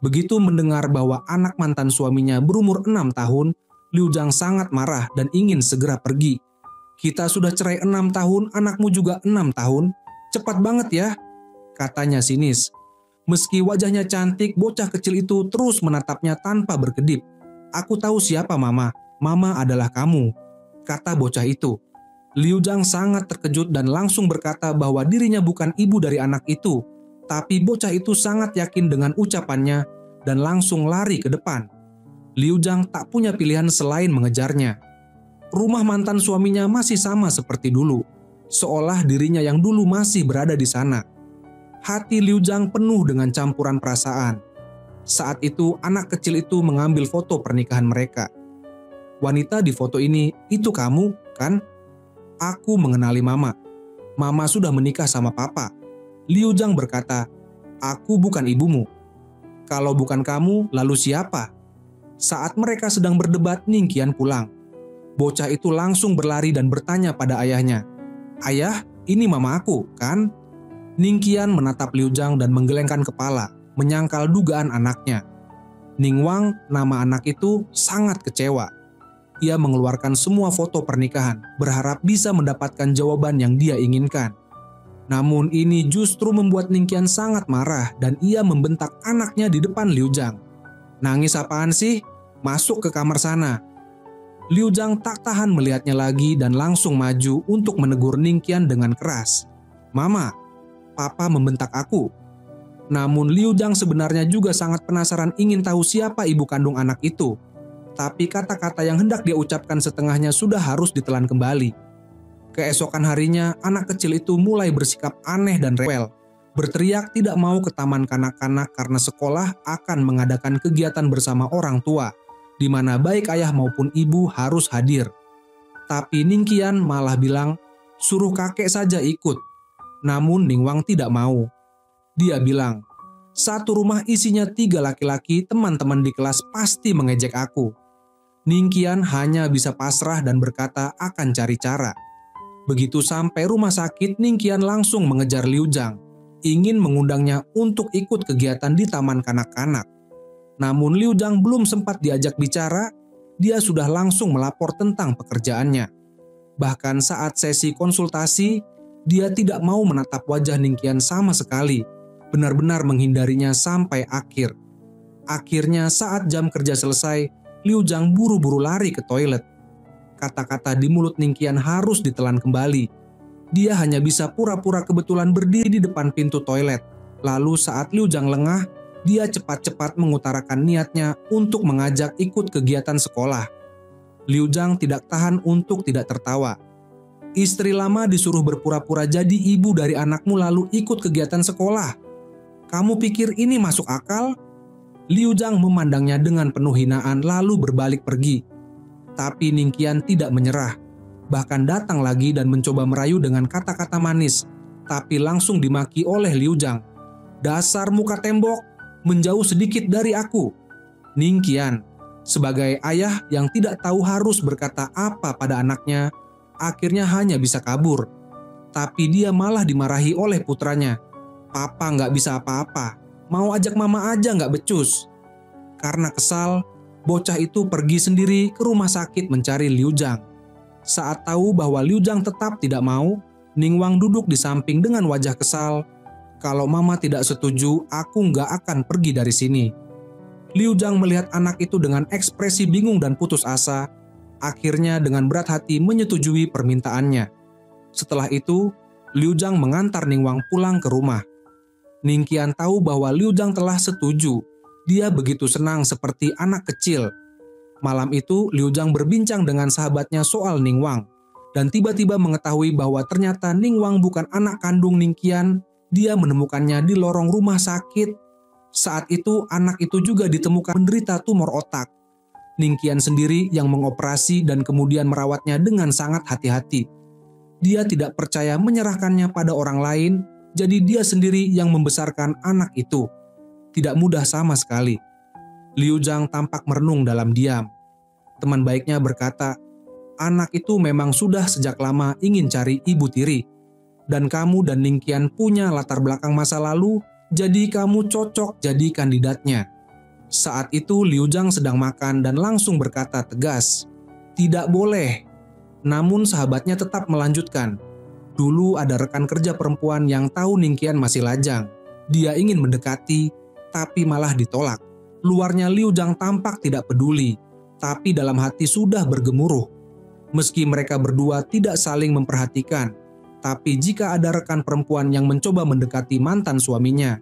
Begitu mendengar bahwa anak mantan suaminya berumur 6 tahun, Liu Zhang sangat marah dan ingin segera pergi. "Kita sudah cerai 6 tahun, anakmu juga 6 tahun. Cepat banget ya," katanya sinis. Meski wajahnya cantik, bocah kecil itu terus menatapnya tanpa berkedip. "Aku tahu siapa mama. Mama adalah kamu," kata bocah itu. Liu Zhang sangat terkejut dan langsung berkata bahwa dirinya bukan ibu dari anak itu. Tapi bocah itu sangat yakin dengan ucapannya dan langsung lari ke depan. Liu Zhang tak punya pilihan selain mengejarnya. Rumah mantan suaminya masih sama seperti dulu, seolah dirinya yang dulu masih berada di sana. Hati Liu Zhang penuh dengan campuran perasaan. Saat itu anak kecil itu mengambil foto pernikahan mereka. "Wanita di foto ini, itu kamu, kan?" "Aku mengenali mama. Mama sudah menikah sama papa." Liu Zhang berkata, "Aku bukan ibumu." "Kalau bukan kamu, lalu siapa?" Saat mereka sedang berdebat, Ningqian pulang. Bocah itu langsung berlari dan bertanya pada ayahnya, "Ayah, ini mama aku, kan?" Ningqian menatap Liu Zhang dan menggelengkan kepala, menyangkal dugaan anaknya. Ningwang, nama anak itu, sangat kecewa. Ia mengeluarkan semua foto pernikahan, berharap bisa mendapatkan jawaban yang dia inginkan. Namun ini justru membuat Ningqian sangat marah dan ia membentak anaknya di depan Liu Zhang. "Nangis apaan sih? Masuk ke kamar sana." Liu Zhang tak tahan melihatnya lagi dan langsung maju untuk menegur Ningqian dengan keras. "Mama, papa membentak aku." Namun Liu Zhang sebenarnya juga sangat penasaran ingin tahu siapa ibu kandung anak itu. Tapi kata-kata yang hendak dia ucapkan setengahnya sudah harus ditelan kembali. Keesokan harinya, anak kecil itu mulai bersikap aneh dan rewel. Berteriak tidak mau ke taman kanak-kanak karena sekolah akan mengadakan kegiatan bersama orang tua, di mana baik ayah maupun ibu harus hadir. Tapi Ningqian malah bilang, "Suruh kakek saja ikut." Namun Ningwang tidak mau. Dia bilang, "Satu rumah isinya 3 laki-laki, teman-teman di kelas pasti mengejek aku." Ningqian hanya bisa pasrah dan berkata akan cari cara. Begitu sampai rumah sakit, Ningqian langsung mengejar Liu Zhang, ingin mengundangnya untuk ikut kegiatan di taman kanak-kanak. Namun Liu Zhang belum sempat diajak bicara, dia sudah langsung melapor tentang pekerjaannya. Bahkan saat sesi konsultasi, dia tidak mau menatap wajah Ningqian sama sekali, benar-benar menghindarinya sampai akhir. Akhirnya saat jam kerja selesai, Liu Zhang buru-buru lari ke toilet. Kata-kata di mulut Ningqian harus ditelan kembali. Dia hanya bisa pura-pura kebetulan berdiri di depan pintu toilet. Lalu saat Liu Zhang lengah, dia cepat-cepat mengutarakan niatnya untuk mengajak ikut kegiatan sekolah. Liu Zhang tidak tahan untuk tidak tertawa. Istri lama disuruh berpura-pura jadi ibu dari anakmu lalu ikut kegiatan sekolah. Kamu pikir ini masuk akal? Liu Zhang memandangnya dengan penuh hinaan lalu berbalik pergi. Tapi Ningqian tidak menyerah. Bahkan datang lagi dan mencoba merayu dengan kata-kata manis. Tapi langsung dimaki oleh Liu Zhang. Dasar muka tembok, menjauh sedikit dari aku. Ningqian, sebagai ayah yang tidak tahu harus berkata apa pada anaknya, akhirnya hanya bisa kabur. Tapi dia malah dimarahi oleh putranya. Papa nggak bisa apa-apa, mau ajak mama aja nggak becus. Karena kesal, bocah itu pergi sendiri ke rumah sakit mencari Liu Zhang. Saat tahu bahwa Liu Zhang tetap tidak mau, Ningwang duduk di samping dengan wajah kesal. Kalau mama tidak setuju, aku nggak akan pergi dari sini. Liu Zhang melihat anak itu dengan ekspresi bingung dan putus asa. Akhirnya dengan berat hati menyetujui permintaannya. Setelah itu, Liu Zhang mengantar Ningwang pulang ke rumah. Ningqian tahu bahwa Liu Zhang telah setuju. Dia begitu senang seperti anak kecil. Malam itu, Liu Zhang berbincang dengan sahabatnya soal Ningwang. Dan tiba-tiba mengetahui bahwa ternyata Ningwang bukan anak kandung Ningqian. Dia menemukannya di lorong rumah sakit. Saat itu, anak itu juga ditemukan menderita tumor otak. Ningqian sendiri yang mengoperasi dan kemudian merawatnya dengan sangat hati-hati. Dia tidak percaya menyerahkannya pada orang lain, jadi dia sendiri yang membesarkan anak itu. Tidak mudah sama sekali. Liu Zhang tampak merenung dalam diam. Teman baiknya berkata, anak itu memang sudah sejak lama ingin cari ibu tiri. Dan kamu dan Ningqian punya latar belakang masa lalu, jadi kamu cocok jadi kandidatnya. Saat itu Liu Zhang sedang makan dan langsung berkata tegas, tidak boleh. Namun sahabatnya tetap melanjutkan. Dulu ada rekan kerja perempuan yang tahu Ningqian masih lajang. Dia ingin mendekati, tapi malah ditolak. Luarnya Liu Zhang tampak tidak peduli, tapi dalam hati sudah bergemuruh. Meski mereka berdua tidak saling memperhatikan, tapi jika ada rekan perempuan yang mencoba mendekati mantan suaminya,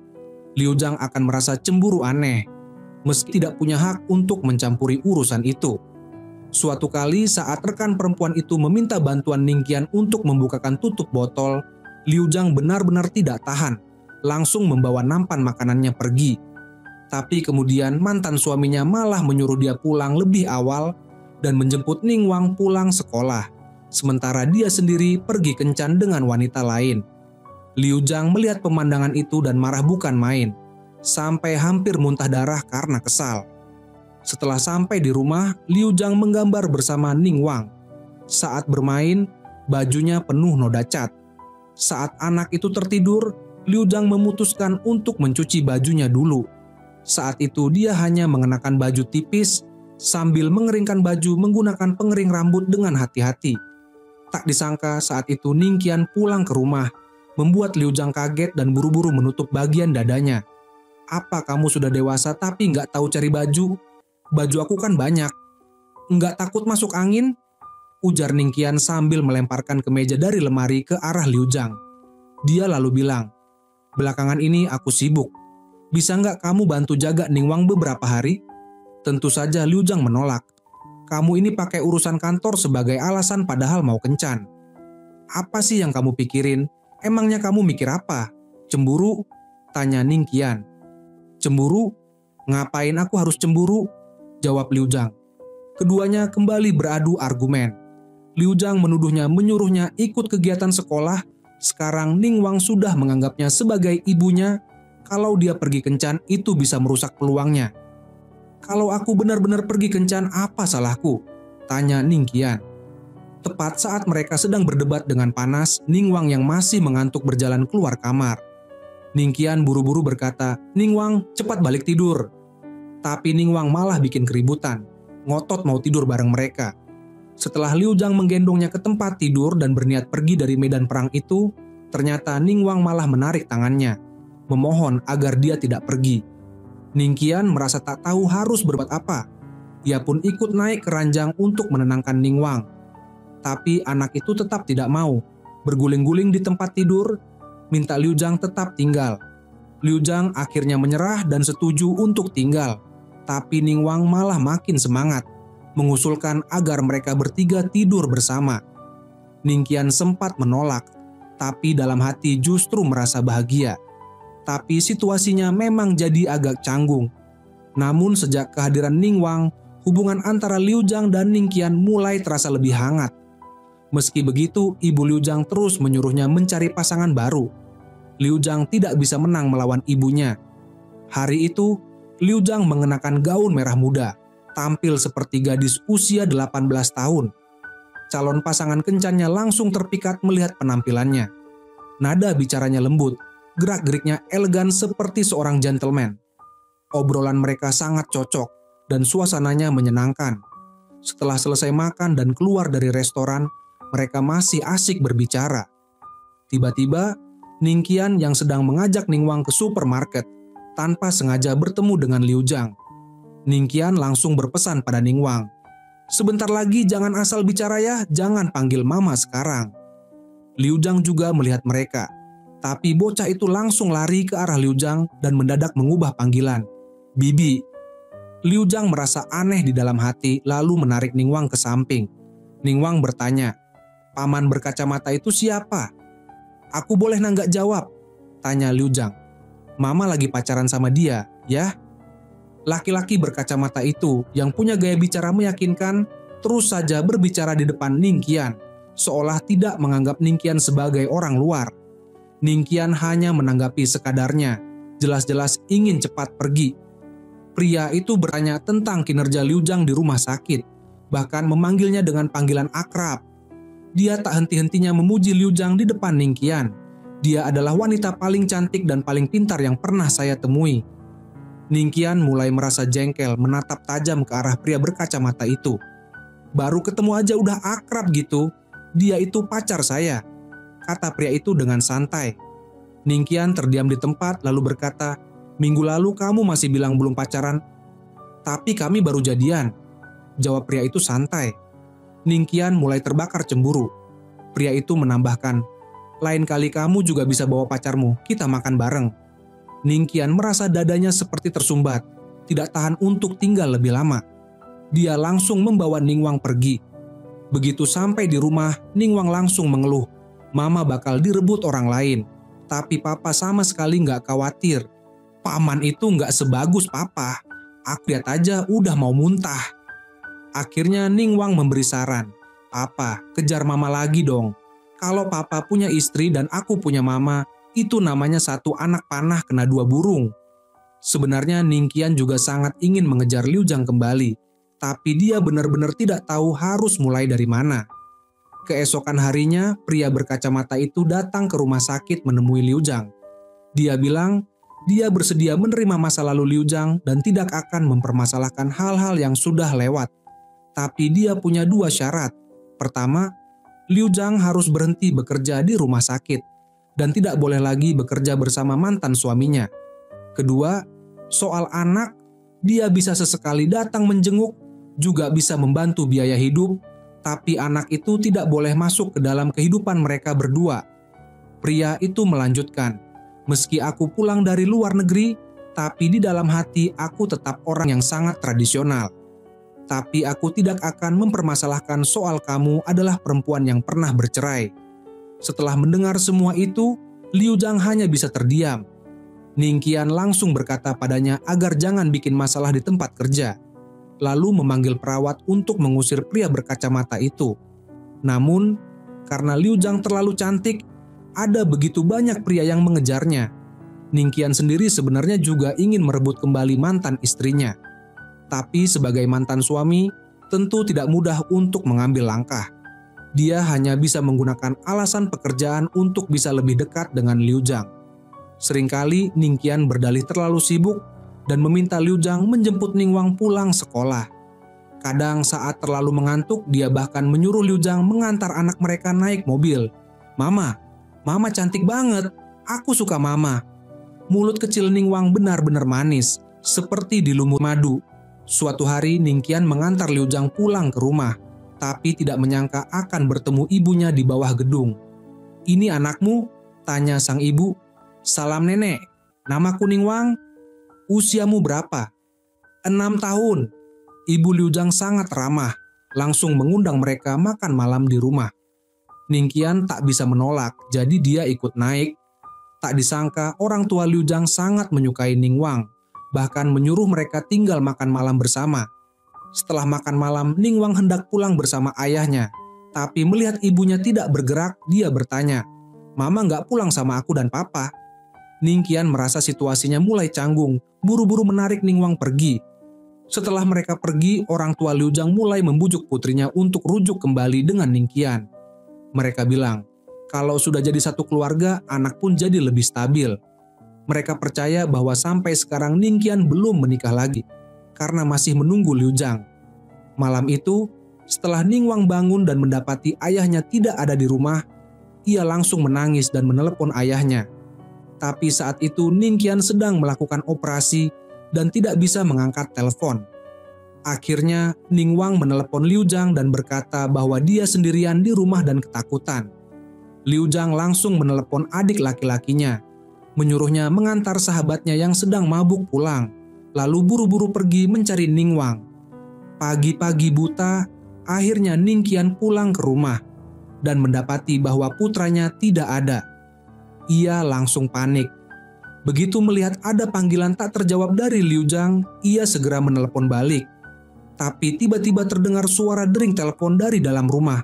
Liu Zhang akan merasa cemburu aneh, meski tidak punya hak untuk mencampuri urusan itu. Suatu kali saat rekan perempuan itu meminta bantuan Ningqian untuk membukakan tutup botol, Liu Zhang benar-benar tidak tahan, langsung membawa nampan makanannya pergi. Tapi kemudian mantan suaminya malah menyuruh dia pulang lebih awal dan menjemput Ningwang pulang sekolah. Sementara dia sendiri pergi kencan dengan wanita lain. Liu Zhang melihat pemandangan itu dan marah bukan main. Sampai hampir muntah darah karena kesal. Setelah sampai di rumah, Liu Zhang menggambar bersama Ningwang. Saat bermain, bajunya penuh noda cat. Saat anak itu tertidur, Liu Zhang memutuskan untuk mencuci bajunya dulu. Saat itu dia hanya mengenakan baju tipis sambil mengeringkan baju menggunakan pengering rambut dengan hati-hati. Tak disangka saat itu Ningqian pulang ke rumah, membuat Liu Zhang kaget dan buru-buru menutup bagian dadanya. Apa kamu sudah dewasa tapi nggak tahu cari baju? Baju aku kan banyak. Nggak takut masuk angin? Ujar Ningqian sambil melemparkan kemeja dari lemari ke arah Liu Zhang. Dia lalu bilang, belakangan ini aku sibuk. Bisa nggak kamu bantu jaga Ningwang beberapa hari? Tentu saja Liu Zhang menolak. Kamu ini pakai urusan kantor sebagai alasan padahal mau kencan. Apa sih yang kamu pikirin? Emangnya kamu mikir apa? Cemburu? Tanya Ningqian. Cemburu? Ngapain aku harus cemburu? Jawab Liu Zhang. Keduanya kembali beradu argumen. Liu Zhang menuduhnya menyuruhnya ikut kegiatan sekolah. Sekarang Ningwang sudah menganggapnya sebagai ibunya. Kalau dia pergi kencan itu bisa merusak peluangnya. Kalau aku benar-benar pergi kencan, apa salahku? Tanya Ningqian. Tepat saat mereka sedang berdebat dengan panas, Ningwang yang masih mengantuk berjalan keluar kamar. Ningqian buru-buru berkata, Ningwang cepat balik tidur. Tapi Ningwang malah bikin keributan, ngotot mau tidur bareng mereka. Setelah Liu Zhang menggendongnya ke tempat tidur dan berniat pergi dari medan perang itu, ternyata Ningwang malah menarik tangannya, memohon agar dia tidak pergi. Ningqian merasa tak tahu harus berbuat apa. Ia pun ikut naik ke ranjang untuk menenangkan Ningwang. Tapi anak itu tetap tidak mau. Berguling-guling di tempat tidur, minta Liu Zhang tetap tinggal. Liu Zhang akhirnya menyerah dan setuju untuk tinggal. Tapi Ningwang malah makin semangat, mengusulkan agar mereka bertiga tidur bersama. Ningqian sempat menolak, tapi dalam hati justru merasa bahagia. Tapi situasinya memang jadi agak canggung. Namun sejak kehadiran Ningwang, hubungan antara Liu Zhang dan Ningqian mulai terasa lebih hangat. Meski begitu, ibu Liu Zhang terus menyuruhnya mencari pasangan baru. Liu Zhang tidak bisa menang melawan ibunya. Hari itu, Liu Zhang mengenakan gaun merah muda, tampil seperti gadis usia 18 tahun. Calon pasangan kencannya langsung terpikat melihat penampilannya. Nada bicaranya lembut, gerak-geriknya elegan seperti seorang gentleman. Obrolan mereka sangat cocok dan suasananya menyenangkan. Setelah selesai makan dan keluar dari restoran, mereka masih asik berbicara. Tiba-tiba, Ningqian yang sedang mengajak Ningwang ke supermarket tanpa sengaja bertemu dengan Liu Zhang. Ningqian langsung berpesan pada Ningwang, "Sebentar lagi jangan asal bicara ya, jangan panggil mama sekarang." Liu Zhang juga melihat mereka, tapi bocah itu langsung lari ke arah Liu Zhang dan mendadak mengubah panggilan, "Bibi." Liu Zhang merasa aneh di dalam hati lalu menarik Ningwang ke samping. Ningwang bertanya, "Paman berkacamata itu siapa?" "Aku boleh nanggak jawab?" tanya Liu Zhang. "Mama lagi pacaran sama dia, ya?" Laki-laki berkacamata itu yang punya gaya bicara meyakinkan terus saja berbicara di depan Ningqian, seolah tidak menganggap Ningqian sebagai orang luar. Ningqian hanya menanggapi sekadarnya, jelas-jelas ingin cepat pergi. Pria itu bertanya tentang kinerja Liu Zhang di rumah sakit, bahkan memanggilnya dengan panggilan akrab. Dia tak henti-hentinya memuji Liu Zhang di depan Ningqian. Dia adalah wanita paling cantik dan paling pintar yang pernah saya temui. Ningqian mulai merasa jengkel menatap tajam ke arah pria berkacamata itu. "Baru ketemu aja udah akrab gitu. Dia itu pacar saya," kata pria itu dengan santai. Ningqian terdiam di tempat lalu berkata, "Minggu lalu kamu masih bilang belum pacaran." "Tapi kami baru jadian," jawab pria itu santai. Ningqian mulai terbakar cemburu. Pria itu menambahkan, "Lain kali kamu juga bisa bawa pacarmu, kita makan bareng." Ningqian merasa dadanya seperti tersumbat, tidak tahan untuk tinggal lebih lama. Dia langsung membawa Ningwang pergi. Begitu sampai di rumah, Ningwang langsung mengeluh, "Mama bakal direbut orang lain." Tapi papa sama sekali nggak khawatir. "Paman itu nggak sebagus papa. Aku lihat aja udah mau muntah." Akhirnya Ningwang memberi saran, "Papa, kejar mama lagi dong. Kalau papa punya istri dan aku punya mama, itu namanya satu anak panah kena dua burung." Sebenarnya Ningqian juga sangat ingin mengejar Liu Zhang kembali, tapi dia benar-benar tidak tahu harus mulai dari mana. Keesokan harinya, pria berkacamata itu datang ke rumah sakit menemui Liu Zhang. Dia bilang, dia bersedia menerima masa lalu Liu Zhang dan tidak akan mempermasalahkan hal-hal yang sudah lewat. Tapi dia punya dua syarat. Pertama, Liu Zhang harus berhenti bekerja di rumah sakit dan tidak boleh lagi bekerja bersama mantan suaminya. Kedua, soal anak, dia bisa sesekali datang menjenguk, juga bisa membantu biaya hidup, tapi anak itu tidak boleh masuk ke dalam kehidupan mereka berdua. Pria itu melanjutkan, "Meski aku pulang dari luar negeri, tapi di dalam hati aku tetap orang yang sangat tradisional. Tapi aku tidak akan mempermasalahkan soal kamu adalah perempuan yang pernah bercerai." Setelah mendengar semua itu, Liu Zhang hanya bisa terdiam. Ningqian langsung berkata padanya agar jangan bikin masalah di tempat kerja, lalu memanggil perawat untuk mengusir pria berkacamata itu. Namun, karena Liu Zhang terlalu cantik, ada begitu banyak pria yang mengejarnya. Ningqian sendiri sebenarnya juga ingin merebut kembali mantan istrinya. Tapi sebagai mantan suami, tentu tidak mudah untuk mengambil langkah. Dia hanya bisa menggunakan alasan pekerjaan untuk bisa lebih dekat dengan Liu Zhang. Seringkali Ningqian berdalih terlalu sibuk dan meminta Liu Zhang menjemput Ningwang pulang sekolah. Kadang saat terlalu mengantuk, dia bahkan menyuruh Liu Zhang mengantar anak mereka naik mobil. Mama cantik banget, aku suka mama." Mulut kecil Ningwang benar-benar manis, seperti dilumuri madu. Suatu hari Ningqian mengantar Liu Zhang pulang ke rumah, tapi tidak menyangka akan bertemu ibunya di bawah gedung. "Ini anakmu?" tanya sang ibu. "Salam nenek, namaku Ningwang." "Usiamu berapa?" "6 tahun." Ibu Liu Zhang sangat ramah, langsung mengundang mereka makan malam di rumah. Ningqian tak bisa menolak, jadi dia ikut naik. Tak disangka orang tua Liu Zhang sangat menyukai Ningwang, bahkan menyuruh mereka tinggal makan malam bersama. Setelah makan malam, Ningwang hendak pulang bersama ayahnya, tapi melihat ibunya tidak bergerak, dia bertanya, "Mama nggak pulang sama aku dan papa?" Ningqian merasa situasinya mulai canggung, buru-buru menarik Ningwang pergi. Setelah mereka pergi, orang tua Liu Zhang mulai membujuk putrinya untuk rujuk kembali dengan Ningqian. Mereka bilang, kalau sudah jadi satu keluarga, anak pun jadi lebih stabil. Mereka percaya bahwa sampai sekarang Ningqian belum menikah lagi, karena masih menunggu Liu Zhang. Malam itu, setelah Ningwang bangun dan mendapati ayahnya tidak ada di rumah, ia langsung menangis dan menelepon ayahnya. Tapi saat itu Ningqian sedang melakukan operasi dan tidak bisa mengangkat telepon. Akhirnya, Ningwang menelepon Liu Zhang dan berkata bahwa dia sendirian di rumah dan ketakutan. Liu Zhang langsung menelepon adik laki-lakinya, menyuruhnya mengantar sahabatnya yang sedang mabuk pulang, lalu buru-buru pergi mencari Ningwang. Pagi-pagi buta, akhirnya Ningqian pulang ke rumah dan mendapati bahwa putranya tidak ada. Ia langsung panik. Begitu melihat ada panggilan tak terjawab dari Liu Zhang, ia segera menelepon balik. Tapi tiba-tiba terdengar suara dering telepon dari dalam rumah.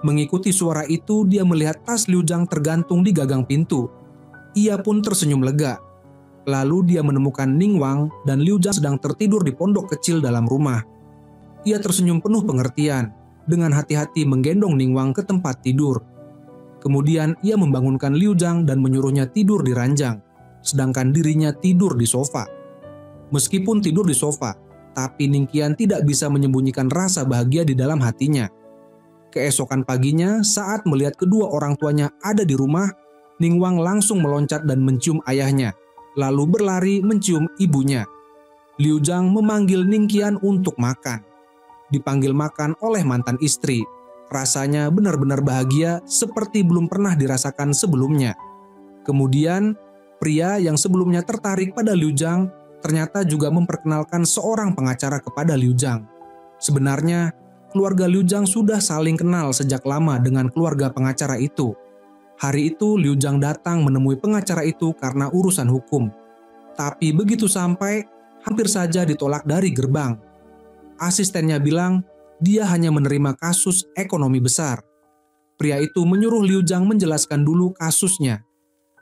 Mengikuti suara itu, dia melihat tas Liu Zhang tergantung di gagang pintu. Ia pun tersenyum lega. Lalu dia menemukan Ningwang dan Liu Zhang sedang tertidur di pondok kecil dalam rumah. Ia tersenyum penuh pengertian, dengan hati-hati menggendong Ningwang ke tempat tidur. Kemudian ia membangunkan Liu Zhang dan menyuruhnya tidur di ranjang, sedangkan dirinya tidur di sofa. Meskipun tidur di sofa, tapi Ningqian tidak bisa menyembunyikan rasa bahagia di dalam hatinya. Keesokan paginya, saat melihat kedua orang tuanya ada di rumah, Ningwang langsung meloncat dan mencium ayahnya, lalu berlari mencium ibunya. Liu Zhang memanggil Ningqian untuk makan. Dipanggil makan oleh mantan istri. Rasanya benar-benar bahagia seperti belum pernah dirasakan sebelumnya. Kemudian, pria yang sebelumnya tertarik pada Liu Zhang ternyata juga memperkenalkan seorang pengacara kepada Liu Zhang. Sebenarnya, keluarga Liu Zhang sudah saling kenal sejak lama dengan keluarga pengacara itu. Hari itu Liu Zhang datang menemui pengacara itu karena urusan hukum. Tapi begitu sampai, hampir saja ditolak dari gerbang. Asistennya bilang, dia hanya menerima kasus ekonomi besar. Pria itu menyuruh Liu Zhang menjelaskan dulu kasusnya.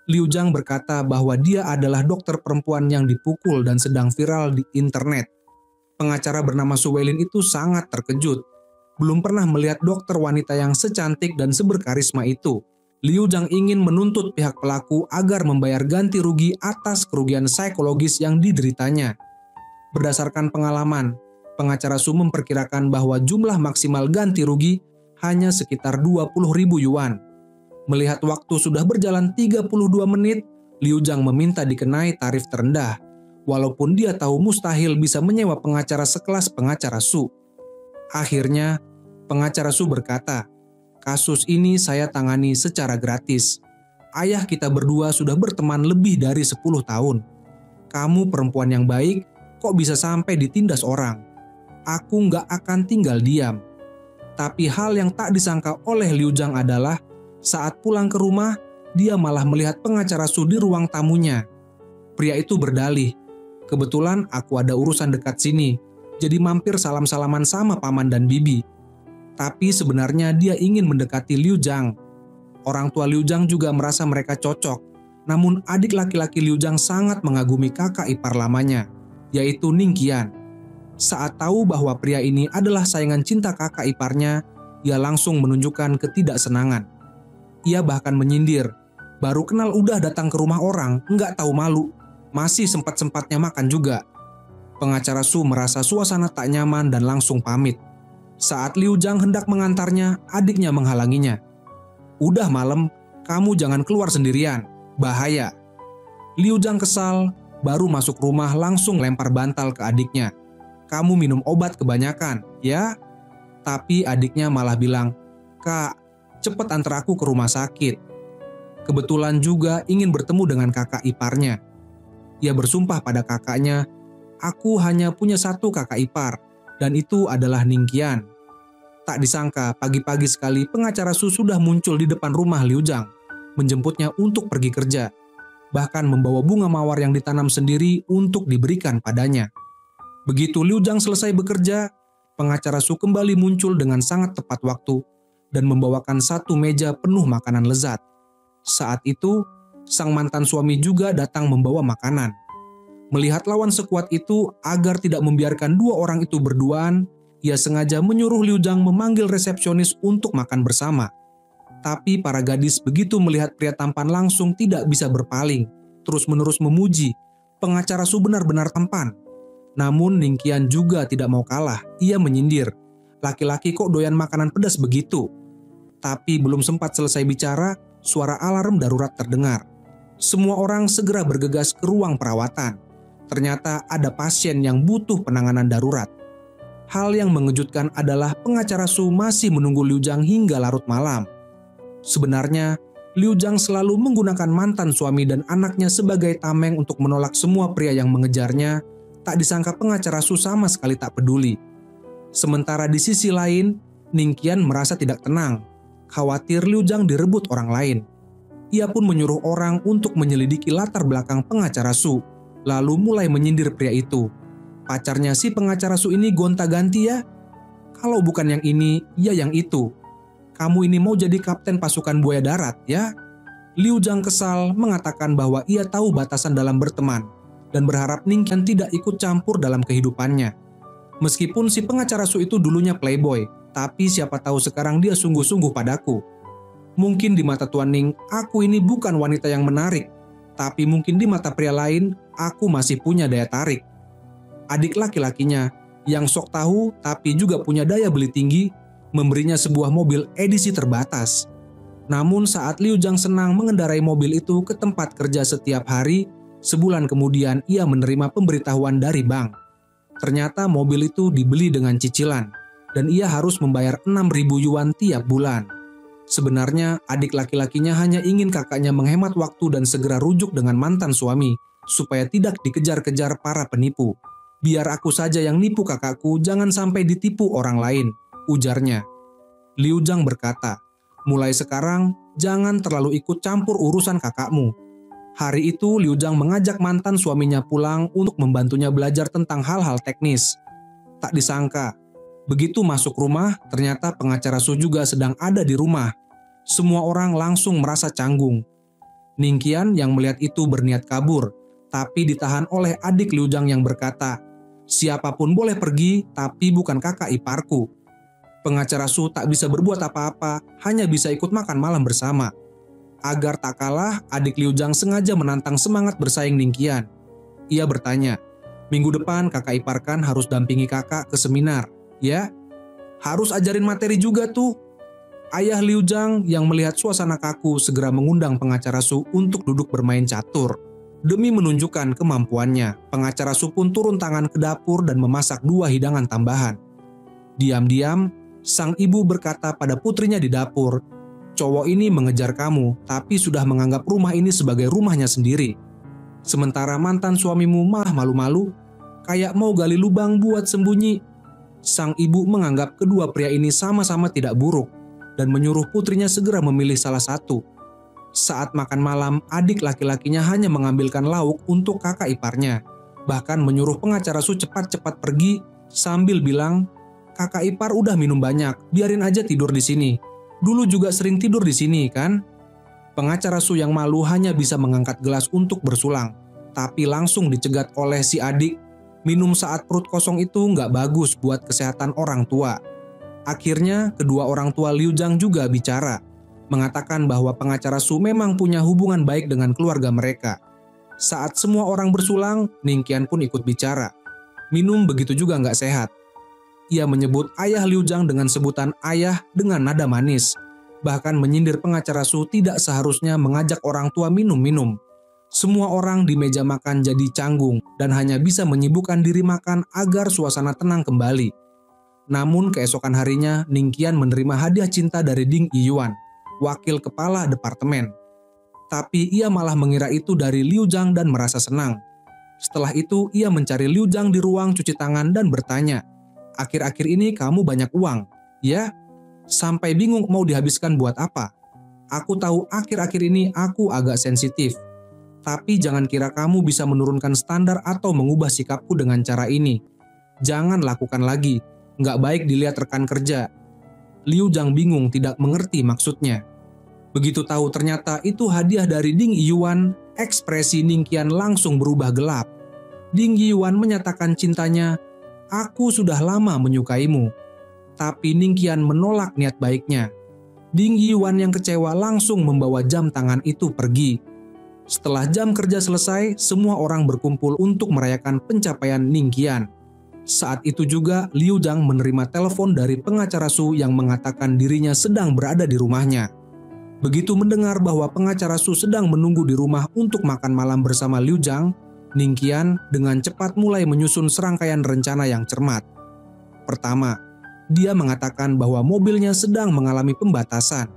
Liu Zhang berkata bahwa dia adalah dokter perempuan yang dipukul dan sedang viral di internet. Pengacara bernama Su Weilin itu sangat terkejut. Belum pernah melihat dokter wanita yang secantik dan seberkarisma itu. Liu Zhang ingin menuntut pihak pelaku agar membayar ganti rugi atas kerugian psikologis yang dideritanya. Berdasarkan pengalaman, pengacara Su memperkirakan bahwa jumlah maksimal ganti rugi hanya sekitar 20.000 yuan. Melihat waktu sudah berjalan 32 menit, Liu Zhang meminta dikenai tarif terendah, walaupun dia tahu mustahil bisa menyewa pengacara sekelas pengacara Su. Akhirnya, pengacara Su berkata, "Kasus ini saya tangani secara gratis. Ayah kita berdua sudah berteman lebih dari 10 tahun. Kamu perempuan yang baik, kok bisa sampai ditindas orang? Aku nggak akan tinggal diam." Tapi hal yang tak disangka oleh Liu Zhang adalah saat pulang ke rumah, dia malah melihat pengacara Su di ruang tamunya. Pria itu berdalih, "Kebetulan aku ada urusan dekat sini, jadi mampir salam-salaman sama paman dan bibi." Tapi sebenarnya dia ingin mendekati Liu Zhang. Orang tua Liu Zhang juga merasa mereka cocok, namun adik laki-laki Liu Zhang sangat mengagumi kakak ipar lamanya, yaitu Ningqian. Saat tahu bahwa pria ini adalah saingan cinta kakak iparnya, ia langsung menunjukkan ketidaksenangan. Ia bahkan menyindir, "Baru kenal udah datang ke rumah orang, nggak tahu malu, masih sempat-sempatnya makan juga." Pengacara Su merasa suasana tak nyaman dan langsung pamit. Saat Liu Zhang hendak mengantarnya, adiknya menghalanginya. "Udah malam, kamu jangan keluar sendirian, bahaya." Liu Zhang kesal, baru masuk rumah langsung lempar bantal ke adiknya. kamu minum obat kebanyakan, ya?" Tapi adiknya malah bilang, "Kak, cepet antar aku ke rumah sakit." Kebetulan juga ingin bertemu dengan kakak iparnya. Ia bersumpah pada kakaknya, "Aku hanya punya satu kakak ipar, dan itu adalah Ningkian." Tak disangka pagi-pagi sekali pengacara Su sudah muncul di depan rumah Liu Zhang, menjemputnya untuk pergi kerja, bahkan membawa bunga mawar yang ditanam sendiri untuk diberikan padanya. Begitu Liu Zhang selesai bekerja, pengacara Su kembali muncul dengan sangat tepat waktu dan membawakan satu meja penuh makanan lezat. Saat itu, sang mantan suami juga datang membawa makanan. Melihat lawan sekuat itu, agar tidak membiarkan dua orang itu berduaan, ia sengaja menyuruh Liu Zhang memanggil resepsionis untuk makan bersama. Tapi para gadis begitu melihat pria tampan langsung tidak bisa berpaling, terus-menerus memuji, pengacara Su benar-benar tampan. Namun Ningkian juga tidak mau kalah, ia menyindir, "Laki-laki kok doyan makanan pedas begitu?" Tapi belum sempat selesai bicara, suara alarm darurat terdengar. Semua orang segera bergegas ke ruang perawatan. Ternyata ada pasien yang butuh penanganan darurat. Hal yang mengejutkan adalah pengacara Su masih menunggu Liu Zhang hingga larut malam. Sebenarnya, Liu Zhang selalu menggunakan mantan suami dan anaknya sebagai tameng untuk menolak semua pria yang mengejarnya. Tak disangka pengacara Su sama sekali tak peduli. Sementara di sisi lain, Ningkian merasa tidak tenang, khawatir Liu Zhang direbut orang lain. Ia pun menyuruh orang untuk menyelidiki latar belakang pengacara Su, lalu mulai menyindir pria itu. "Pacarnya si pengacara Su ini gonta-ganti ya? Kalau bukan yang ini, ya yang itu. Kamu ini mau jadi kapten pasukan buaya darat ya?" Liu Zhang kesal mengatakan bahwa ia tahu batasan dalam berteman dan berharap Ningkian tidak ikut campur dalam kehidupannya. Meskipun si pengacara Su itu dulunya playboy, tapi siapa tahu sekarang dia sungguh-sungguh padaku. Mungkin di mata Tuan Ning, aku ini bukan wanita yang menarik, tapi mungkin di mata pria lain, aku masih punya daya tarik. Adik laki-lakinya, yang sok tahu tapi juga punya daya beli tinggi, memberinya sebuah mobil edisi terbatas. Namun saat Liu Zhang senang mengendarai mobil itu ke tempat kerja setiap hari, sebulan kemudian ia menerima pemberitahuan dari bank. Ternyata mobil itu dibeli dengan cicilan, dan ia harus membayar 6.000 yuan tiap bulan. Sebenarnya adik laki-lakinya hanya ingin kakaknya menghemat waktu dan segera rujuk dengan mantan suami, supaya tidak dikejar-kejar para penipu. "Biar aku saja yang nipu kakakku, jangan sampai ditipu orang lain," ujarnya. Liu Zhang berkata, "Mulai sekarang, jangan terlalu ikut campur urusan kakakmu." Hari itu Liu Zhang mengajak mantan suaminya pulang untuk membantunya belajar tentang hal-hal teknis. Tak disangka, begitu masuk rumah, ternyata pengacara Su juga sedang ada di rumah. Semua orang langsung merasa canggung. Ningkian yang melihat itu berniat kabur, tapi ditahan oleh adik Liu Zhang yang berkata, "Siapapun boleh pergi, tapi bukan kakak iparku." Pengacara Su tak bisa berbuat apa-apa, hanya bisa ikut makan malam bersama. Agar tak kalah, adik Liu Zhang sengaja menantang semangat bersaing Ningkian. Ia bertanya, "Minggu depan kakak ipar kan harus dampingi kakak ke seminar, ya? Harus ajarin materi juga tuh." Ayah Liu Zhang yang melihat suasana kaku segera mengundang pengacara Su untuk duduk bermain catur. Demi menunjukkan kemampuannya, pengacara Su pun turun tangan ke dapur dan memasak 2 hidangan tambahan. Diam-diam, sang ibu berkata pada putrinya di dapur, "Cowok ini mengejar kamu, tapi sudah menganggap rumah ini sebagai rumahnya sendiri. Sementara mantan suamimu mah malu-malu, kayak mau gali lubang buat sembunyi." Sang ibu menganggap kedua pria ini sama-sama tidak buruk dan menyuruh putrinya segera memilih salah satu. Saat makan malam, adik laki-lakinya hanya mengambilkan lauk untuk kakak iparnya, bahkan menyuruh pengacara Su cepat-cepat pergi sambil bilang, "Kakak ipar udah minum banyak, biarin aja tidur di sini. Dulu juga sering tidur di sini kan?" Pengacara Su yang malu hanya bisa mengangkat gelas untuk bersulang, tapi langsung dicegat oleh si adik. Minum saat perut kosong itu nggak bagus buat kesehatan orang tua. Akhirnya kedua orang tua Liu Zhang juga bicara, mengatakan bahwa pengacara Su memang punya hubungan baik dengan keluarga mereka. Saat semua orang bersulang, Ningkian pun ikut bicara. Minum begitu juga nggak sehat. Ia menyebut ayah Liu Zhang dengan sebutan ayah dengan nada manis, bahkan menyindir pengacara Su tidak seharusnya mengajak orang tua minum-minum. Semua orang di meja makan jadi canggung dan hanya bisa menyibukkan diri makan agar suasana tenang kembali. Namun keesokan harinya, Ningqian menerima hadiah cinta dari Ding Yiyuan, wakil kepala departemen. Tapi ia malah mengira itu dari Liu Zhang dan merasa senang. Setelah itu, ia mencari Liu Zhang di ruang cuci tangan dan bertanya, "Akhir-akhir ini kamu banyak uang, ya? Sampai bingung mau dihabiskan buat apa? Aku tahu akhir-akhir ini aku agak sensitif. Tapi jangan kira kamu bisa menurunkan standar atau mengubah sikapku dengan cara ini. Jangan lakukan lagi, nggak baik dilihat rekan kerja." Liu Zhang bingung tidak mengerti maksudnya. Begitu tahu ternyata itu hadiah dari Ding Yiyuan, ekspresi Ningqian langsung berubah gelap. Ding Yiyuan menyatakan cintanya, "Aku sudah lama menyukaimu." Tapi Ningqian menolak niat baiknya. Ding Yiyuan yang kecewa langsung membawa jam tangan itu pergi. Setelah jam kerja selesai, semua orang berkumpul untuk merayakan pencapaian Ningqian. Saat itu juga Liu Zhang menerima telepon dari pengacara Su yang mengatakan dirinya sedang berada di rumahnya. Begitu mendengar bahwa pengacara Su sedang menunggu di rumah untuk makan malam bersama Liu Zhang, Ningqian dengan cepat mulai menyusun serangkaian rencana yang cermat. Pertama, dia mengatakan bahwa mobilnya sedang mengalami pembatasan,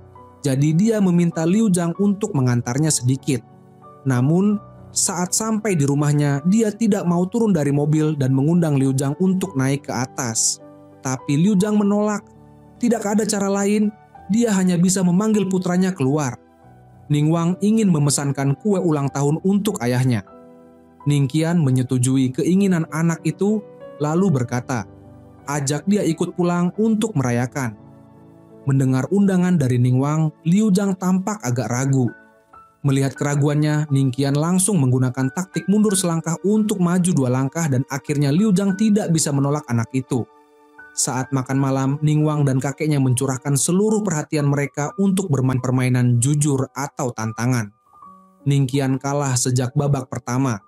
jadi dia meminta Liu Zhang untuk mengantarnya sedikit. Namun, saat sampai di rumahnya, dia tidak mau turun dari mobil dan mengundang Liu Zhang untuk naik ke atas. Tapi Liu Zhang menolak. Tidak ada cara lain, dia hanya bisa memanggil putranya keluar. Ningwang ingin memesankan kue ulang tahun untuk ayahnya. Ningqian menyetujui keinginan anak itu, lalu berkata, ajak dia ikut pulang untuk merayakan. Mendengar undangan dari Ningwang, Liu Zhang tampak agak ragu. Melihat keraguannya, Ningqian langsung menggunakan taktik mundur selangkah untuk maju 2 langkah dan akhirnya Liu Zhang tidak bisa menolak anak itu. Saat makan malam, Ningwang dan kakeknya mencurahkan seluruh perhatian mereka untuk bermain permainan jujur atau tantangan. Ningqian kalah sejak babak pertama.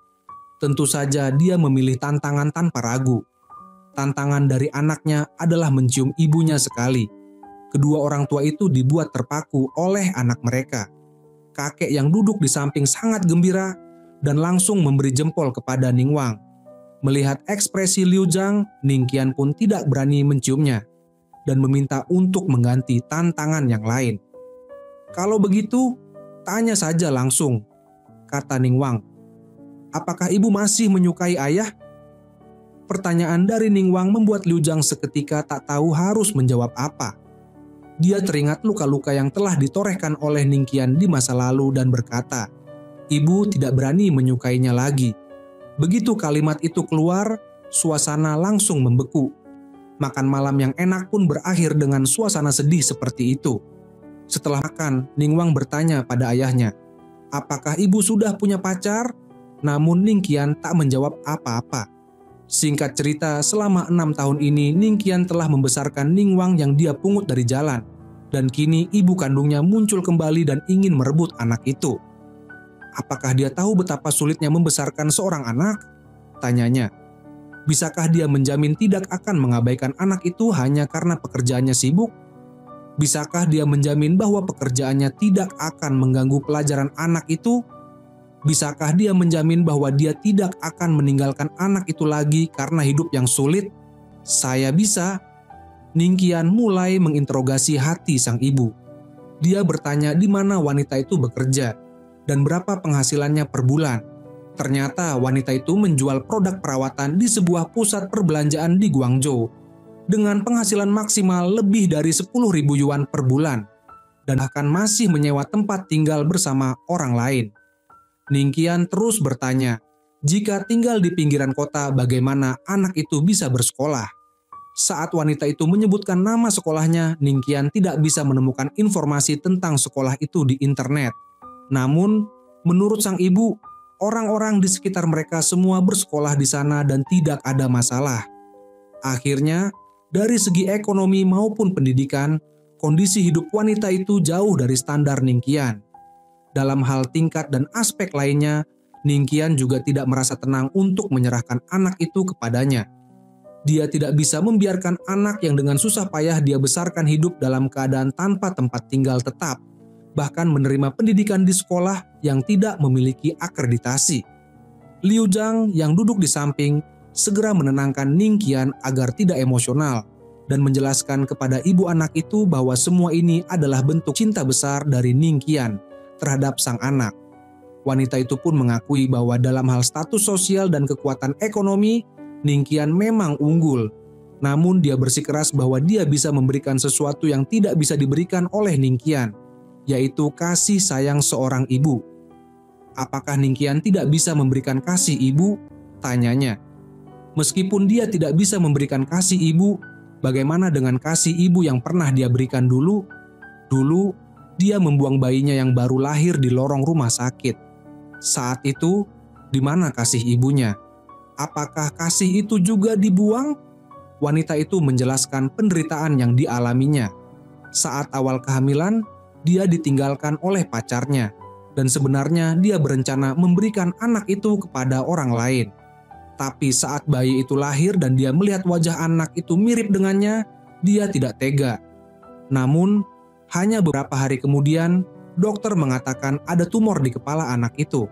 Tentu saja dia memilih tantangan tanpa ragu. Tantangan dari anaknya adalah mencium ibunya sekali. Kedua orang tua itu dibuat terpaku oleh anak mereka. Kakek yang duduk di samping sangat gembira dan langsung memberi jempol kepada Ningwang. Melihat ekspresi Liu Zhang, Ningqian pun tidak berani menciumnya dan meminta untuk mengganti tantangan yang lain. "Kalau begitu, tanya saja langsung," kata Ningwang. "Apakah ibu masih menyukai ayah?" Pertanyaan dari Ningwang membuat Liu Zhang seketika tak tahu harus menjawab apa. Dia teringat luka-luka yang telah ditorehkan oleh Ningqian di masa lalu dan berkata, ibu tidak berani menyukainya lagi. Begitu kalimat itu keluar, suasana langsung membeku. Makan malam yang enak pun berakhir dengan suasana sedih seperti itu. Setelah makan, Ningwang bertanya pada ayahnya, apakah ibu sudah punya pacar? Namun Ningqian tak menjawab apa-apa. Singkat cerita, selama 6 tahun ini Ningqian telah membesarkan Ningwang yang dia pungut dari jalan. Dan kini ibu kandungnya muncul kembali dan ingin merebut anak itu. Apakah dia tahu betapa sulitnya membesarkan seorang anak? Tanyanya. Bisakah dia menjamin tidak akan mengabaikan anak itu hanya karena pekerjaannya sibuk? Bisakah dia menjamin bahwa pekerjaannya tidak akan mengganggu pelajaran anak itu? Bisakah dia menjamin bahwa dia tidak akan meninggalkan anak itu lagi karena hidup yang sulit? Saya bisa. Ningqian mulai menginterogasi hati sang ibu. Dia bertanya di mana wanita itu bekerja dan berapa penghasilannya per bulan. Ternyata wanita itu menjual produk perawatan di sebuah pusat perbelanjaan di Guangzhou dengan penghasilan maksimal lebih dari 10.000 yuan per bulan dan bahkan masih menyewa tempat tinggal bersama orang lain. Ningqian terus bertanya, jika tinggal di pinggiran kota bagaimana anak itu bisa bersekolah? Saat wanita itu menyebutkan nama sekolahnya, Ningqian tidak bisa menemukan informasi tentang sekolah itu di internet. Namun, menurut sang ibu, orang-orang di sekitar mereka semua bersekolah di sana dan tidak ada masalah. Akhirnya, dari segi ekonomi maupun pendidikan, kondisi hidup wanita itu jauh dari standar Ningqian. Dalam hal tingkat dan aspek lainnya, Ningqian juga tidak merasa tenang untuk menyerahkan anak itu kepadanya. Dia tidak bisa membiarkan anak yang dengan susah payah dia besarkan hidup dalam keadaan tanpa tempat tinggal tetap. bahkan menerima pendidikan di sekolah yang tidak memiliki akreditasi. Liu Zhang yang duduk di samping segera menenangkan Ning Qian agar tidak emosional dan menjelaskan kepada ibu anak itu bahwa semua ini adalah bentuk cinta besar dari Ning Qian terhadap sang anak. Wanita itu pun mengakui bahwa dalam hal status sosial dan kekuatan ekonomi, Ning Qian memang unggul. Namun dia bersikeras bahwa dia bisa memberikan sesuatu yang tidak bisa diberikan oleh Ning Qian, yaitu kasih sayang seorang ibu. Apakah Ning Qian tidak bisa memberikan kasih ibu? Tanyanya. Meskipun dia tidak bisa memberikan kasih ibu, bagaimana dengan kasih ibu yang pernah dia berikan dulu? Dulu, dia membuang bayinya yang baru lahir di lorong rumah sakit. Saat itu, di mana kasih ibunya? Apakah kasih itu juga dibuang? Wanita itu menjelaskan penderitaan yang dialaminya. Saat awal kehamilan, dia ditinggalkan oleh pacarnya, dan sebenarnya dia berencana memberikan anak itu kepada orang lain. Tapi saat bayi itu lahir dan dia melihat wajah anak itu mirip dengannya, dia tidak tega. Namun, hanya beberapa hari kemudian, dokter mengatakan ada tumor di kepala anak itu.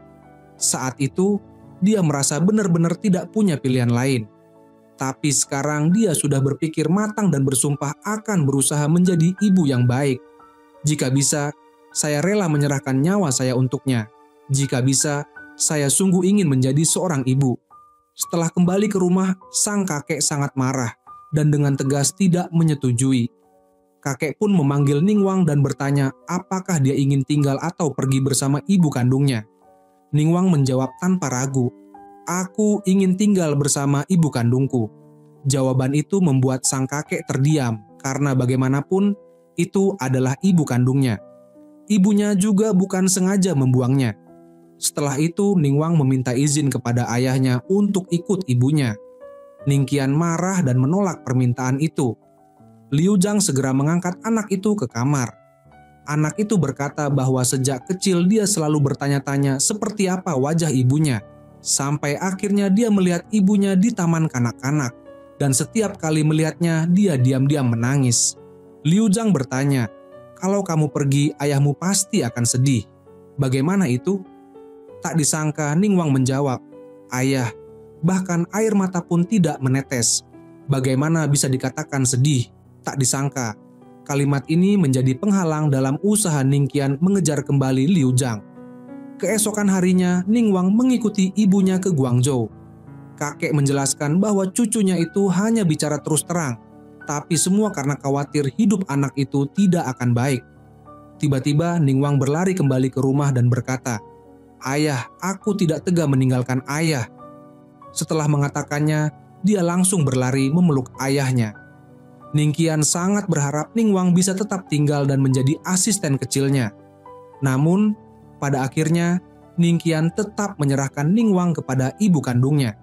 Saat itu, dia merasa benar-benar tidak punya pilihan lain. Tapi sekarang dia sudah berpikir matang dan bersumpah akan berusaha menjadi ibu yang baik. Jika bisa, saya rela menyerahkan nyawa saya untuknya. Jika bisa, saya sungguh ingin menjadi seorang ibu. Setelah kembali ke rumah, sang kakek sangat marah dan dengan tegas tidak menyetujui. Kakek pun memanggil Ningwang dan bertanya apakah dia ingin tinggal atau pergi bersama ibu kandungnya. Ningwang menjawab tanpa ragu, "Aku ingin tinggal bersama ibu kandungku." Jawaban itu membuat sang kakek terdiam karena bagaimanapun itu adalah ibu kandungnya. Ibunya juga bukan sengaja membuangnya. Setelah itu Ningwang meminta izin kepada ayahnya untuk ikut ibunya. Ning Qian marah dan menolak permintaan itu. Liu Zhang segera mengangkat anak itu ke kamar. Anak itu berkata bahwa sejak kecil dia selalu bertanya-tanya seperti apa wajah ibunya. Sampai akhirnya dia melihat ibunya di taman kanak-kanak. Dan setiap kali melihatnya dia diam-diam menangis. Liu Zhang bertanya, "Kalau kamu pergi ayahmu pasti akan sedih. Bagaimana itu?" Tak disangka Ningwang menjawab, "Ayah, bahkan air mata pun tidak menetes. Bagaimana bisa dikatakan sedih?" Tak disangka, kalimat ini menjadi penghalang dalam usaha Ning Qian mengejar kembali Liu Zhang. Keesokan harinya, Ningwang mengikuti ibunya ke Guangzhou. Kakek menjelaskan bahwa cucunya itu hanya bicara terus terang, tapi semua karena khawatir hidup anak itu tidak akan baik. Tiba-tiba Ningwang berlari kembali ke rumah dan berkata, "Ayah, aku tidak tega meninggalkan ayah." Setelah mengatakannya, dia langsung berlari memeluk ayahnya. Ning Qian sangat berharap Ningwang bisa tetap tinggal dan menjadi asisten kecilnya. Namun, pada akhirnya Ning Qian tetap menyerahkan Ningwang kepada ibu kandungnya.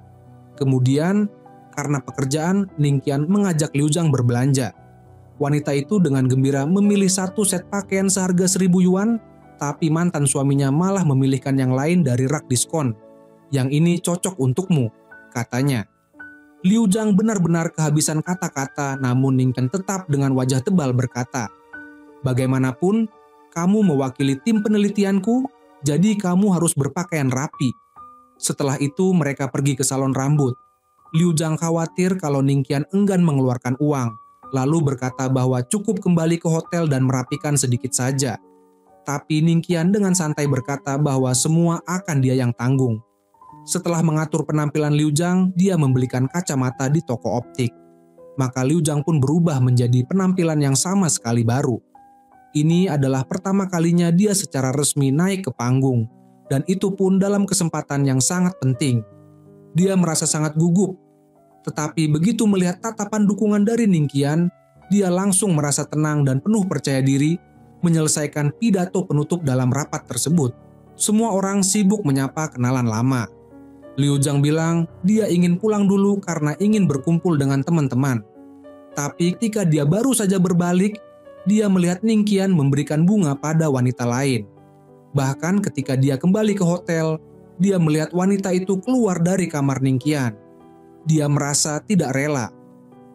Kemudian, karena pekerjaan, Ning Qian mengajak Liu Zhang berbelanja. Wanita itu dengan gembira memilih satu set pakaian seharga 1.000 yuan, tapi mantan suaminya malah memilihkan yang lain dari rak diskon. "Yang ini cocok untukmu," katanya. Liu Zhang benar-benar kehabisan kata-kata, namun Ning Qian tetap dengan wajah tebal berkata, "Bagaimanapun, kamu mewakili tim penelitianku, jadi kamu harus berpakaian rapi." Setelah itu mereka pergi ke salon rambut. Liu Zhang khawatir kalau Ning Qian enggan mengeluarkan uang, lalu berkata bahwa cukup kembali ke hotel dan merapikan sedikit saja. Tapi Ning Qian dengan santai berkata bahwa semua akan dia yang tanggung. Setelah mengatur penampilan Liu Zhang, dia membelikan kacamata di toko optik. Maka Liu Zhang pun berubah menjadi penampilan yang sama sekali baru. Ini adalah pertama kalinya dia secara resmi naik ke panggung, dan itu pun dalam kesempatan yang sangat penting. Dia merasa sangat gugup, tetapi begitu melihat tatapan dukungan dari Ning Qian, dia langsung merasa tenang dan penuh percaya diri menyelesaikan pidato penutup dalam rapat tersebut. Semua orang sibuk menyapa kenalan lama. Liu Zhang bilang dia ingin pulang dulu karena ingin berkumpul dengan teman-teman. Tapi ketika dia baru saja berbalik, dia melihat Ning Qian memberikan bunga pada wanita lain. Bahkan ketika dia kembali ke hotel, dia melihat wanita itu keluar dari kamar Ning Qian. Dia merasa tidak rela.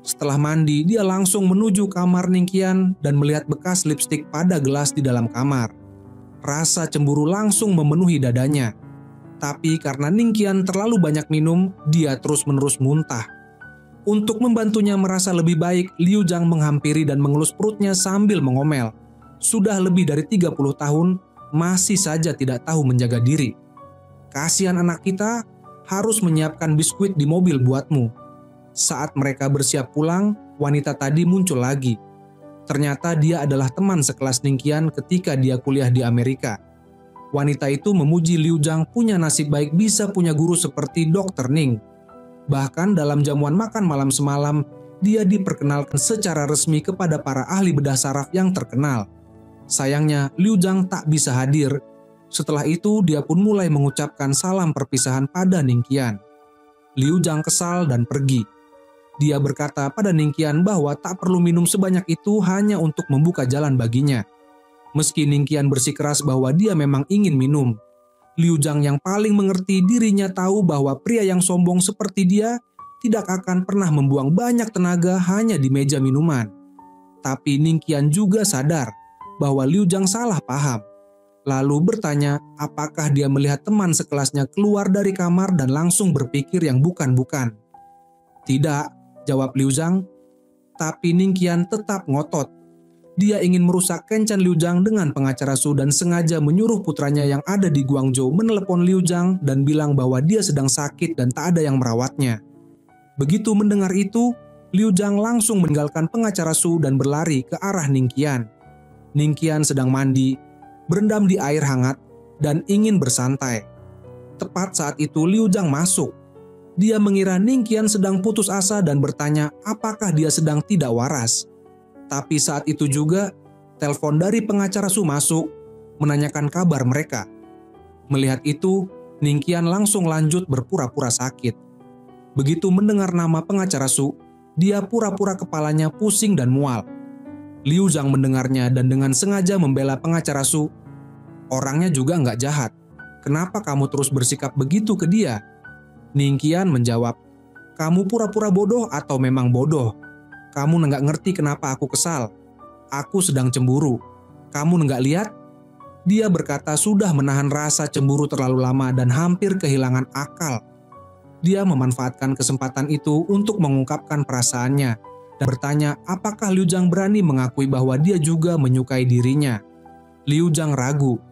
Setelah mandi, dia langsung menuju kamar Ning Qian dan melihat bekas lipstik pada gelas di dalam kamar. Rasa cemburu langsung memenuhi dadanya. Tapi karena Ningqian terlalu banyak minum, dia terus-menerus muntah. Untuk membantunya merasa lebih baik, Liu Zhang menghampiri dan mengelus perutnya sambil mengomel. Sudah lebih dari 30 tahun, masih saja tidak tahu menjaga diri. Kasihan anak kita, harus menyiapkan biskuit di mobil buatmu. Saat mereka bersiap pulang, wanita tadi muncul lagi. Ternyata dia adalah teman sekelas Ningqian ketika dia kuliah di Amerika. Wanita itu memuji Liu Zhang punya nasib baik bisa punya guru seperti Dr. Ning. Bahkan dalam jamuan makan malam semalam, dia diperkenalkan secara resmi kepada para ahli bedah saraf yang terkenal. Sayangnya, Liu Zhang tak bisa hadir. Setelah itu, dia pun mulai mengucapkan salam perpisahan pada Ningqian. Liu Zhang kesal dan pergi. Dia berkata pada Ningqian bahwa tak perlu minum sebanyak itu hanya untuk membuka jalan baginya. Meski Ningqian bersikeras bahwa dia memang ingin minum, Liu Zhang yang paling mengerti dirinya tahu bahwa pria yang sombong seperti dia tidak akan pernah membuang banyak tenaga hanya di meja minuman. Tapi Ningqian juga sadar bahwa Liu Zhang salah paham. Lalu bertanya apakah dia melihat teman sekelasnya keluar dari kamar dan langsung berpikir yang bukan-bukan. Tidak, jawab Liu Zhang. Tapi Ningqian tetap ngotot. Dia ingin merusak kencan Liu Zhang dengan pengacara Su dan sengaja menyuruh putranya yang ada di Guangzhou menelepon Liu Zhang dan bilang bahwa dia sedang sakit dan tak ada yang merawatnya. Begitu mendengar itu, Liu Zhang langsung meninggalkan pengacara Su dan berlari ke arah Ningqian. Ningqian sedang mandi, berendam di air hangat, dan ingin bersantai. Tepat saat itu Liu Zhang masuk. Dia mengira Ningqian sedang putus asa dan bertanya apakah dia sedang tidak waras. Tapi saat itu juga, telepon dari pengacara Su masuk, menanyakan kabar mereka. Melihat itu, Ningqian langsung lanjut berpura-pura sakit. Begitu mendengar nama pengacara Su, dia pura-pura kepalanya pusing dan mual. Liu Zhang mendengarnya dan dengan sengaja membela pengacara Su. Orangnya juga nggak jahat. Kenapa kamu terus bersikap begitu ke dia? Ningqian menjawab, kamu pura-pura bodoh atau memang bodoh? Kamu nggak ngerti kenapa aku kesal. Aku sedang cemburu. Kamu nggak lihat? Dia berkata sudah menahan rasa cemburu terlalu lama dan hampir kehilangan akal. Dia memanfaatkan kesempatan itu untuk mengungkapkan perasaannya dan bertanya apakah Liu Zhang berani mengakui bahwa dia juga menyukai dirinya. Liu Zhang ragu.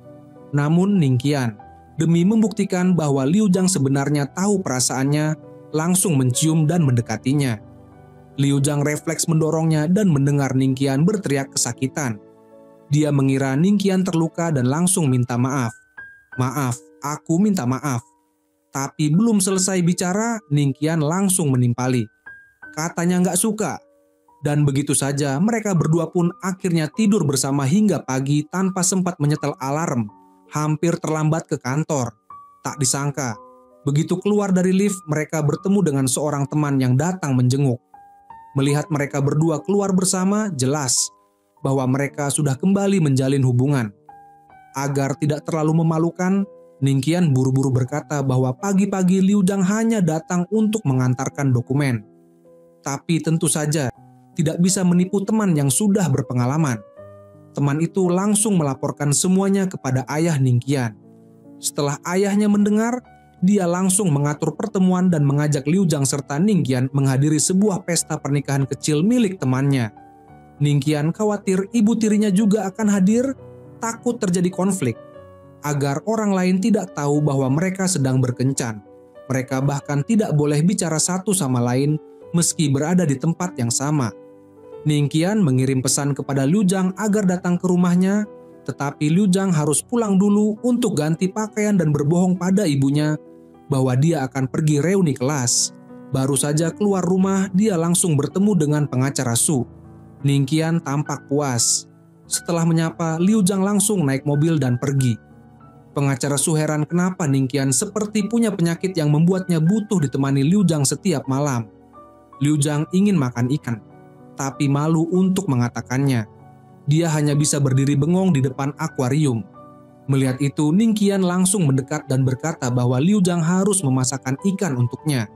Namun Ningqian, demi membuktikan bahwa Liu Zhang sebenarnya tahu perasaannya, langsung mencium dan mendekatinya. Liu Zhang refleks mendorongnya dan mendengar Ningqian berteriak kesakitan. Dia mengira Ningqian terluka dan langsung minta maaf. Maaf, aku minta maaf. Tapi belum selesai bicara, Ningqian langsung menimpali. Katanya nggak suka. Dan begitu saja mereka berdua pun akhirnya tidur bersama hingga pagi tanpa sempat menyetel alarm. Hampir terlambat ke kantor. Tak disangka, begitu keluar dari lift mereka bertemu dengan seorang teman yang datang menjenguk. Melihat mereka berdua keluar bersama, jelas bahwa mereka sudah kembali menjalin hubungan. Agar tidak terlalu memalukan, Ningqian buru-buru berkata bahwa pagi-pagi Liu Zhang hanya datang untuk mengantarkan dokumen. Tapi tentu saja tidak bisa menipu teman yang sudah berpengalaman. Teman itu langsung melaporkan semuanya kepada ayah Ningqian. Setelah ayahnya mendengar, dia langsung mengatur pertemuan dan mengajak Liu Zhang serta Ningqian menghadiri sebuah pesta pernikahan kecil milik temannya. Ningqian khawatir ibu tirinya juga akan hadir, takut terjadi konflik. Agar orang lain tidak tahu bahwa mereka sedang berkencan. Mereka bahkan tidak boleh bicara satu sama lain meski berada di tempat yang sama. Ningqian mengirim pesan kepada Liu Zhang agar datang ke rumahnya, tetapi Liu Zhang harus pulang dulu untuk ganti pakaian dan berbohong pada ibunya bahwa dia akan pergi reuni kelas. Baru saja keluar rumah, dia langsung bertemu dengan pengacara Su. Ningqian tampak puas. Setelah menyapa, Liu Zhang langsung naik mobil dan pergi. Pengacara Su heran kenapa Ningqian seperti punya penyakit yang membuatnya butuh ditemani Liu Zhang setiap malam. Liu Zhang ingin makan ikan, tapi malu untuk mengatakannya. Dia hanya bisa berdiri bengong di depan akuarium. Melihat itu, Ningqian langsung mendekat dan berkata bahwa Liu Zhang harus memasakkan ikan untuknya.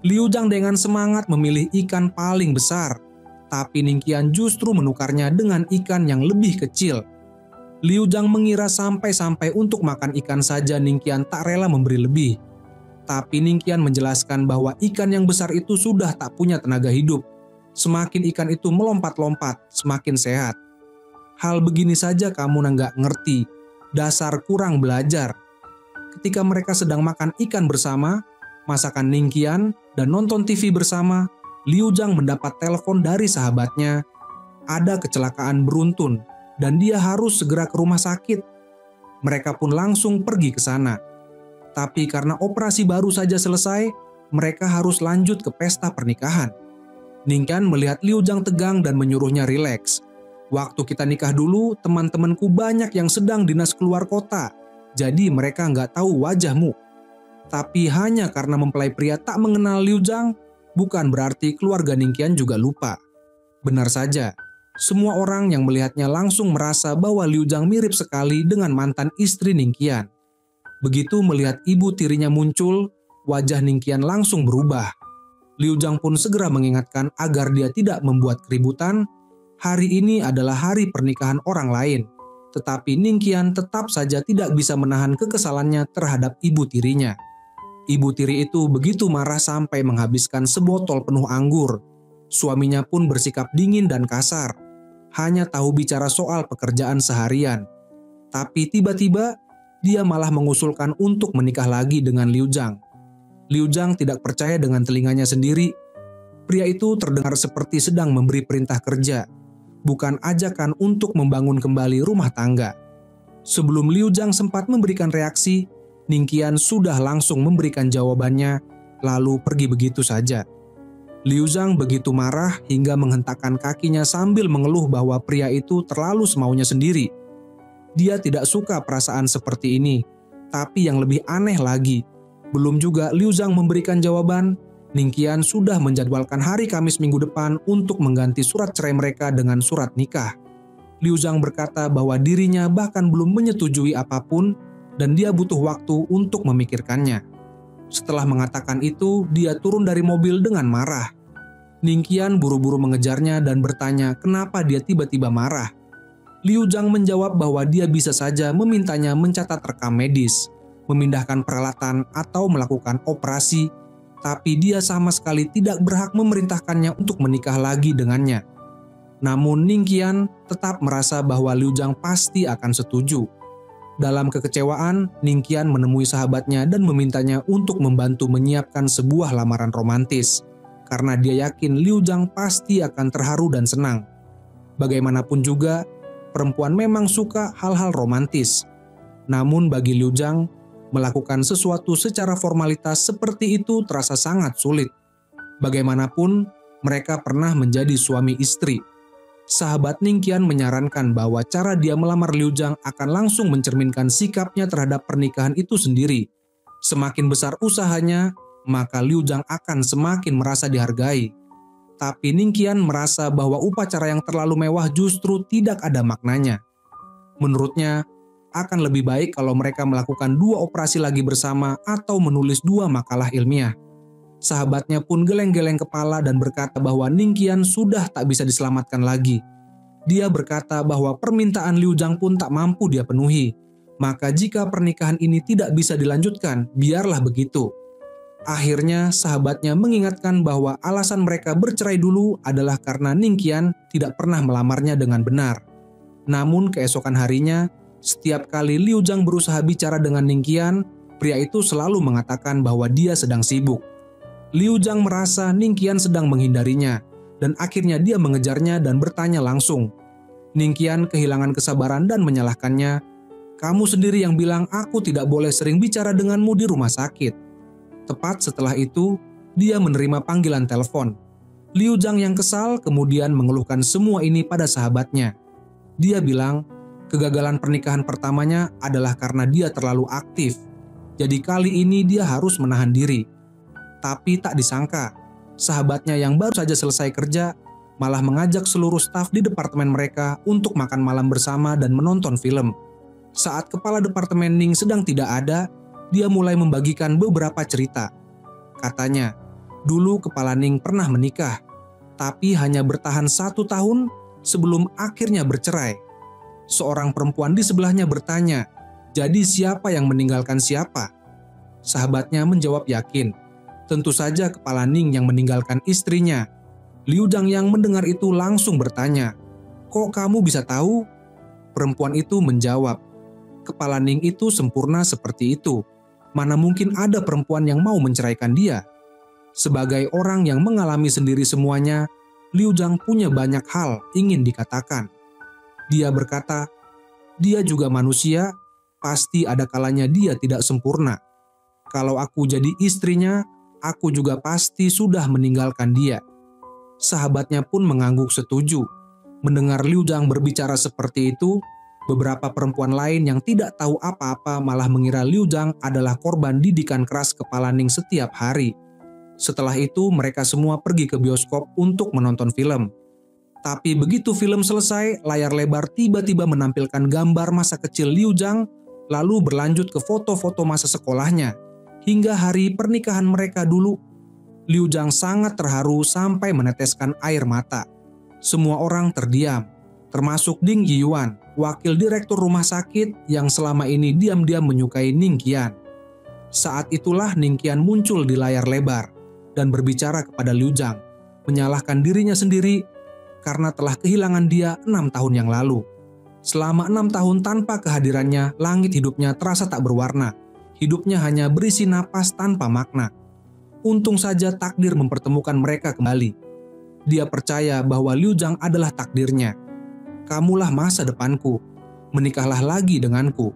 Liu Zhang dengan semangat memilih ikan paling besar, tapi Ningqian justru menukarnya dengan ikan yang lebih kecil. Liu Zhang mengira sampai-sampai untuk makan ikan saja Ningqian tak rela memberi lebih. Tapi Ningqian menjelaskan bahwa ikan yang besar itu sudah tak punya tenaga hidup. Semakin ikan itu melompat-lompat, semakin sehat. Hal begini saja kamu nggak ngerti, dasar kurang belajar. Ketika mereka sedang makan ikan bersama, masakan Ningqian, dan nonton TV bersama, Liu Zhang mendapat telepon dari sahabatnya. Ada kecelakaan beruntun dan dia harus segera ke rumah sakit. Mereka pun langsung pergi ke sana. Tapi karena operasi baru saja selesai, mereka harus lanjut ke pesta pernikahan. Ningqian melihat Liu Zhang tegang dan menyuruhnya rileks. Waktu kita nikah dulu, teman-temanku banyak yang sedang dinas keluar kota. Jadi mereka nggak tahu wajahmu. Tapi hanya karena mempelai pria tak mengenal Liu Zhang, bukan berarti keluarga Ningqian juga lupa. Benar saja, semua orang yang melihatnya langsung merasa bahwa Liu Zhang mirip sekali dengan mantan istri Ningqian. Begitu melihat ibu tirinya muncul, wajah Ningqian langsung berubah. Liu Zhang pun segera mengingatkan agar dia tidak membuat keributan. Hari ini adalah hari pernikahan orang lain. Tetapi Ningqian tetap saja tidak bisa menahan kekesalannya terhadap ibu tirinya. Ibu tiri itu begitu marah sampai menghabiskan sebotol penuh anggur. Suaminya pun bersikap dingin dan kasar. Hanya tahu bicara soal pekerjaan seharian. Tapi tiba-tiba dia malah mengusulkan untuk menikah lagi dengan Liu Zhang. Liu Zhang tidak percaya dengan telinganya sendiri. Pria itu terdengar seperti sedang memberi perintah kerja, bukan ajakan untuk membangun kembali rumah tangga. Sebelum Liu Zhang sempat memberikan reaksi, Ningqian sudah langsung memberikan jawabannya, lalu pergi begitu saja. Liu Zhang begitu marah hingga menghentakkan kakinya sambil mengeluh bahwa pria itu terlalu semaunya sendiri. Dia tidak suka perasaan seperti ini, tapi yang lebih aneh lagi, belum juga Liu Zhang memberikan jawaban, Ningqian sudah menjadwalkan hari Kamis minggu depan untuk mengganti surat cerai mereka dengan surat nikah. Liu Zhang berkata bahwa dirinya bahkan belum menyetujui apapun dan dia butuh waktu untuk memikirkannya. Setelah mengatakan itu, dia turun dari mobil dengan marah. Ningqian buru-buru mengejarnya dan bertanya kenapa dia tiba-tiba marah. Liu Zhang menjawab bahwa dia bisa saja memintanya mencatat rekam medis, memindahkan peralatan atau melakukan operasi, tapi dia sama sekali tidak berhak memerintahkannya untuk menikah lagi dengannya. Namun Ningqian tetap merasa bahwa Liu Zhang pasti akan setuju. Dalam kekecewaan, Ningqian menemui sahabatnya dan memintanya untuk membantu menyiapkan sebuah lamaran romantis, karena dia yakin Liu Zhang pasti akan terharu dan senang. Bagaimanapun juga, perempuan memang suka hal-hal romantis. Namun bagi Liu Zhang, melakukan sesuatu secara formalitas seperti itu terasa sangat sulit. Bagaimanapun, mereka pernah menjadi suami istri. Sahabat Ningqian menyarankan bahwa cara dia melamar Liu Zhang akan langsung mencerminkan sikapnya terhadap pernikahan itu sendiri. Semakin besar usahanya, maka Liu Zhang akan semakin merasa dihargai. Tapi Ningqian merasa bahwa upacara yang terlalu mewah justru tidak ada maknanya. Menurutnya, akan lebih baik kalau mereka melakukan 2 operasi lagi bersama atau menulis 2 makalah ilmiah. Sahabatnya pun geleng-geleng kepala dan berkata bahwa Ningqian sudah tak bisa diselamatkan lagi. Dia berkata bahwa permintaan Liu Zhang pun tak mampu dia penuhi. Maka jika pernikahan ini tidak bisa dilanjutkan, biarlah begitu. Akhirnya sahabatnya mengingatkan bahwa alasan mereka bercerai dulu adalah karena Ningqian tidak pernah melamarnya dengan benar. Namun keesokan harinya, setiap kali Liu Zhang berusaha bicara dengan Ningqian, pria itu selalu mengatakan bahwa dia sedang sibuk. Liu Zhang merasa Ningqian sedang menghindarinya, dan akhirnya dia mengejarnya dan bertanya langsung. Ningqian kehilangan kesabaran dan menyalahkannya. Kamu sendiri yang bilang aku tidak boleh sering bicara denganmu di rumah sakit. Tepat setelah itu, dia menerima panggilan telepon. Liu Zhang yang kesal kemudian mengeluhkan semua ini pada sahabatnya. Dia bilang, kegagalan pernikahan pertamanya adalah karena dia terlalu aktif. Jadi kali ini dia harus menahan diri. Tapi tak disangka, sahabatnya yang baru saja selesai kerja malah mengajak seluruh staf di departemen mereka untuk makan malam bersama dan menonton film. Saat kepala departemen Ning sedang tidak ada, dia mulai membagikan beberapa cerita. Katanya, dulu kepala Ning pernah menikah, tapi hanya bertahan 1 tahun sebelum akhirnya bercerai. Seorang perempuan di sebelahnya bertanya, "Jadi siapa yang meninggalkan siapa?" Sahabatnya menjawab yakin, "Tentu saja Kepala Ning yang meninggalkan istrinya." Liu Zhang yang mendengar itu langsung bertanya, "Kok kamu bisa tahu?" Perempuan itu menjawab, "Kepala Ning itu sempurna seperti itu. Mana mungkin ada perempuan yang mau menceraikan dia?" Sebagai orang yang mengalami sendiri semuanya, Liu Zhang punya banyak hal ingin dikatakan. Dia berkata, "Dia juga manusia, pasti ada kalanya dia tidak sempurna. Kalau aku jadi istrinya, aku juga pasti sudah meninggalkan dia." Sahabatnya pun mengangguk setuju. Mendengar Liu Zhang berbicara seperti itu, beberapa perempuan lain yang tidak tahu apa-apa malah mengira Liu Zhang adalah korban didikan keras Kepala Ning setiap hari. Setelah itu mereka semua pergi ke bioskop untuk menonton film. Tapi begitu film selesai, layar lebar tiba-tiba menampilkan gambar masa kecil Liu Zhang, lalu berlanjut ke foto-foto masa sekolahnya, hingga hari pernikahan mereka dulu. Liu Zhang sangat terharu sampai meneteskan air mata. Semua orang terdiam, termasuk Ding Yiyuan, wakil direktur rumah sakit yang selama ini diam-diam menyukai Ning Qian. Saat itulah Ning Qian muncul di layar lebar dan berbicara kepada Liu Zhang, menyalahkan dirinya sendiri karena telah kehilangan dia 6 tahun yang lalu. Selama 6 tahun tanpa kehadirannya, langit hidupnya terasa tak berwarna. Hidupnya hanya berisi napas tanpa makna. Untung saja takdir mempertemukan mereka kembali. Dia percaya bahwa Liu Zhang adalah takdirnya. "Kamulah masa depanku, menikahlah lagi denganku."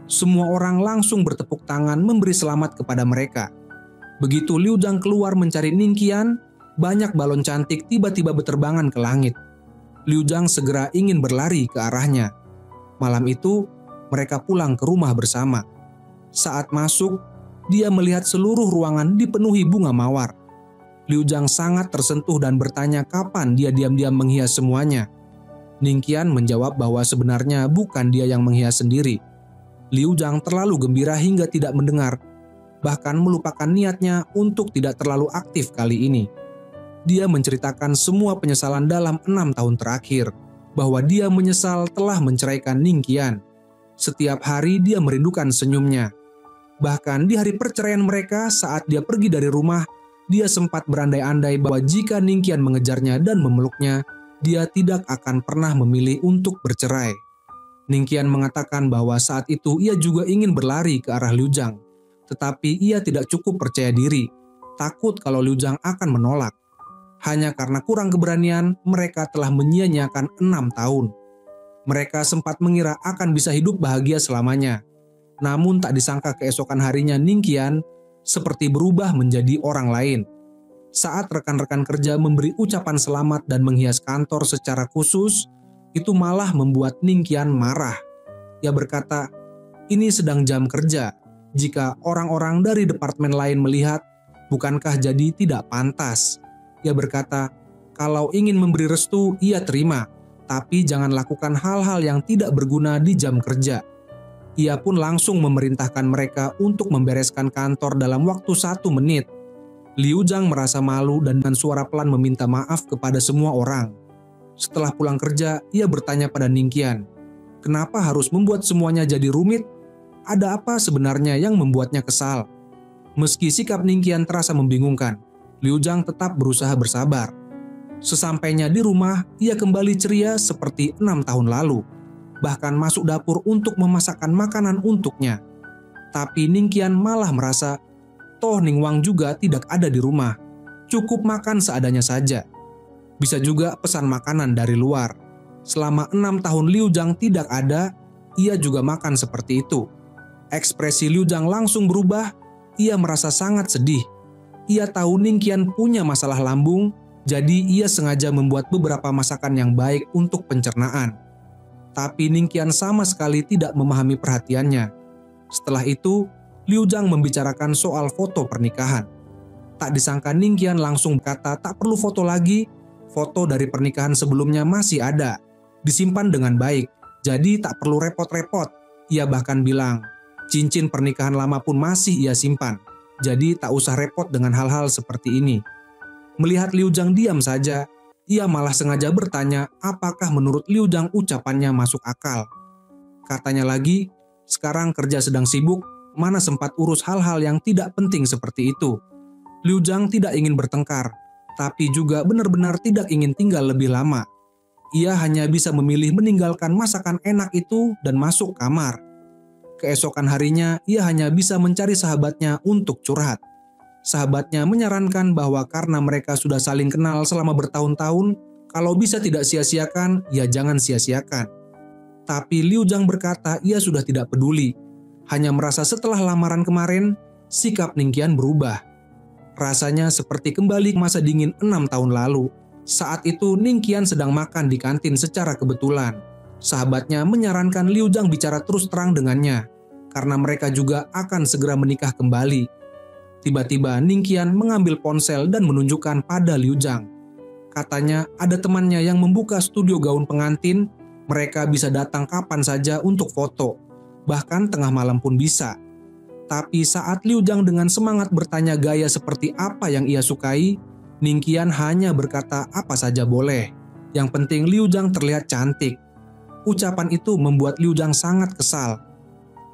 Semua orang langsung bertepuk tangan memberi selamat kepada mereka. Begitu Liu Zhang keluar mencari Ning Qian, banyak balon cantik tiba-tiba berterbangan ke langit. Liu Zhang segera ingin berlari ke arahnya. Malam itu, mereka pulang ke rumah bersama. Saat masuk, dia melihat seluruh ruangan dipenuhi bunga mawar. Liu Zhang sangat tersentuh dan bertanya kapan dia diam-diam menghias semuanya. Ning Qian menjawab bahwa sebenarnya bukan dia yang menghias sendiri. Liu Zhang terlalu gembira hingga tidak mendengar, bahkan melupakan niatnya untuk tidak terlalu aktif kali ini. Dia menceritakan semua penyesalan dalam 6 tahun terakhir, bahwa dia menyesal telah menceraikan Ning Qian. Setiap hari dia merindukan senyumnya. Bahkan di hari perceraian mereka saat dia pergi dari rumah, dia sempat berandai-andai bahwa jika Ning Qian mengejarnya dan memeluknya, dia tidak akan pernah memilih untuk bercerai. Ning Qian mengatakan bahwa saat itu ia juga ingin berlari ke arah Liu Zhang, tetapi ia tidak cukup percaya diri, takut kalau Liu Zhang akan menolak. Hanya karena kurang keberanian, mereka telah menyia-nyiakan 6 tahun. Mereka sempat mengira akan bisa hidup bahagia selamanya. Namun tak disangka keesokan harinya Ning Qian seperti berubah menjadi orang lain. Saat rekan-rekan kerja memberi ucapan selamat dan menghias kantor secara khusus, itu malah membuat Ning Qian marah. Ia berkata, "Ini sedang jam kerja. Jika orang-orang dari departemen lain melihat, bukankah jadi tidak pantas?" Ia berkata, "Kalau ingin memberi restu, ia terima, tapi jangan lakukan hal-hal yang tidak berguna di jam kerja." Ia pun langsung memerintahkan mereka untuk membereskan kantor dalam waktu 1 menit. Liu Zhang merasa malu dan dengan suara pelan meminta maaf kepada semua orang. Setelah pulang kerja, ia bertanya pada Ning Qian, "Kenapa harus membuat semuanya jadi rumit? Ada apa sebenarnya yang membuatnya kesal?" Meski sikap Ning Qian terasa membingungkan, Liu Zhang tetap berusaha bersabar. Sesampainya di rumah, ia kembali ceria seperti 6 tahun lalu. Bahkan masuk dapur untuk memasakkan makanan untuknya. Tapi Ning Qian malah merasa, toh Ning Wang juga tidak ada di rumah. Cukup makan seadanya saja. Bisa juga pesan makanan dari luar. Selama 6 tahun Liu Zhang tidak ada, ia juga makan seperti itu. Ekspresi Liu Zhang langsung berubah, ia merasa sangat sedih. Ia tahu Ning Qian punya masalah lambung, jadi ia sengaja membuat beberapa masakan yang baik untuk pencernaan. Tapi Ning Qian sama sekali tidak memahami perhatiannya. Setelah itu, Liu Zhang membicarakan soal foto pernikahan. Tak disangka Ning Qian langsung berkata tak perlu foto lagi, foto dari pernikahan sebelumnya masih ada, disimpan dengan baik, jadi tak perlu repot-repot. Ia bahkan bilang, cincin pernikahan lama pun masih ia simpan. Jadi tak usah repot dengan hal-hal seperti ini. Melihat Liu Zhang diam saja, ia malah sengaja bertanya apakah menurut Liu Zhang ucapannya masuk akal. Katanya lagi, sekarang kerja sedang sibuk, mana sempat urus hal-hal yang tidak penting seperti itu. Liu Zhang tidak ingin bertengkar, tapi juga benar-benar tidak ingin tinggal lebih lama. Ia hanya bisa memilih meninggalkan masakan enak itu dan masuk kamar. Keesokan harinya, ia hanya bisa mencari sahabatnya untuk curhat. Sahabatnya menyarankan bahwa karena mereka sudah saling kenal selama bertahun-tahun, kalau bisa tidak sia-siakan, ya jangan sia-siakan. Tapi Liu Zhang berkata ia sudah tidak peduli. Hanya merasa setelah lamaran kemarin, sikap Ningqian berubah. Rasanya seperti kembali ke masa dingin 6 tahun lalu. Saat itu Ningqian sedang makan di kantin secara kebetulan. Sahabatnya menyarankan Liu Zhang bicara terus terang dengannya, karena mereka juga akan segera menikah kembali. Tiba-tiba Ningqian mengambil ponsel dan menunjukkan pada Liu Zhang. Katanya ada temannya yang membuka studio gaun pengantin, mereka bisa datang kapan saja untuk foto, bahkan tengah malam pun bisa. Tapi saat Liu Zhang dengan semangat bertanya gaya seperti apa yang ia sukai, Ningqian hanya berkata apa saja boleh. Yang penting Liu Zhang terlihat cantik. Ucapan itu membuat Liu Zhang sangat kesal.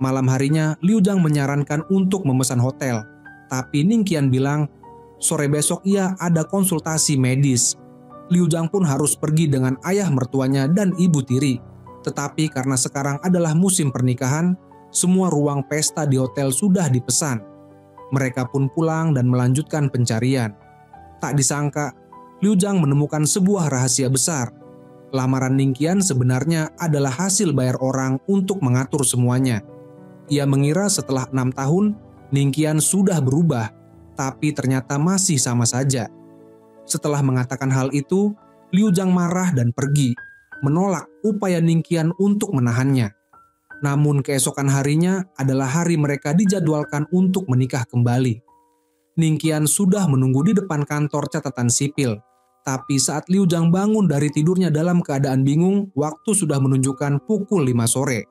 Malam harinya Liu Zhang menyarankan untuk memesan hotel. Tapi Ningqian bilang, sore besok ia ada konsultasi medis. Liu Zhang pun harus pergi dengan ayah mertuanya dan ibu tiri. Tetapi karena sekarang adalah musim pernikahan, semua ruang pesta di hotel sudah dipesan. Mereka pun pulang dan melanjutkan pencarian. Tak disangka, Liu Zhang menemukan sebuah rahasia besar. Lamaran Ningqian sebenarnya adalah hasil bayar orang untuk mengatur semuanya. Ia mengira setelah 6 tahun, Ningqian sudah berubah, tapi ternyata masih sama saja. Setelah mengatakan hal itu, Liu Zhang marah dan pergi, menolak upaya Ningqian untuk menahannya. Namun keesokan harinya adalah hari mereka dijadwalkan untuk menikah kembali. Ningqian sudah menunggu di depan kantor catatan sipil, tapi saat Liu Zhang bangun dari tidurnya dalam keadaan bingung, waktu sudah menunjukkan pukul 5 sore.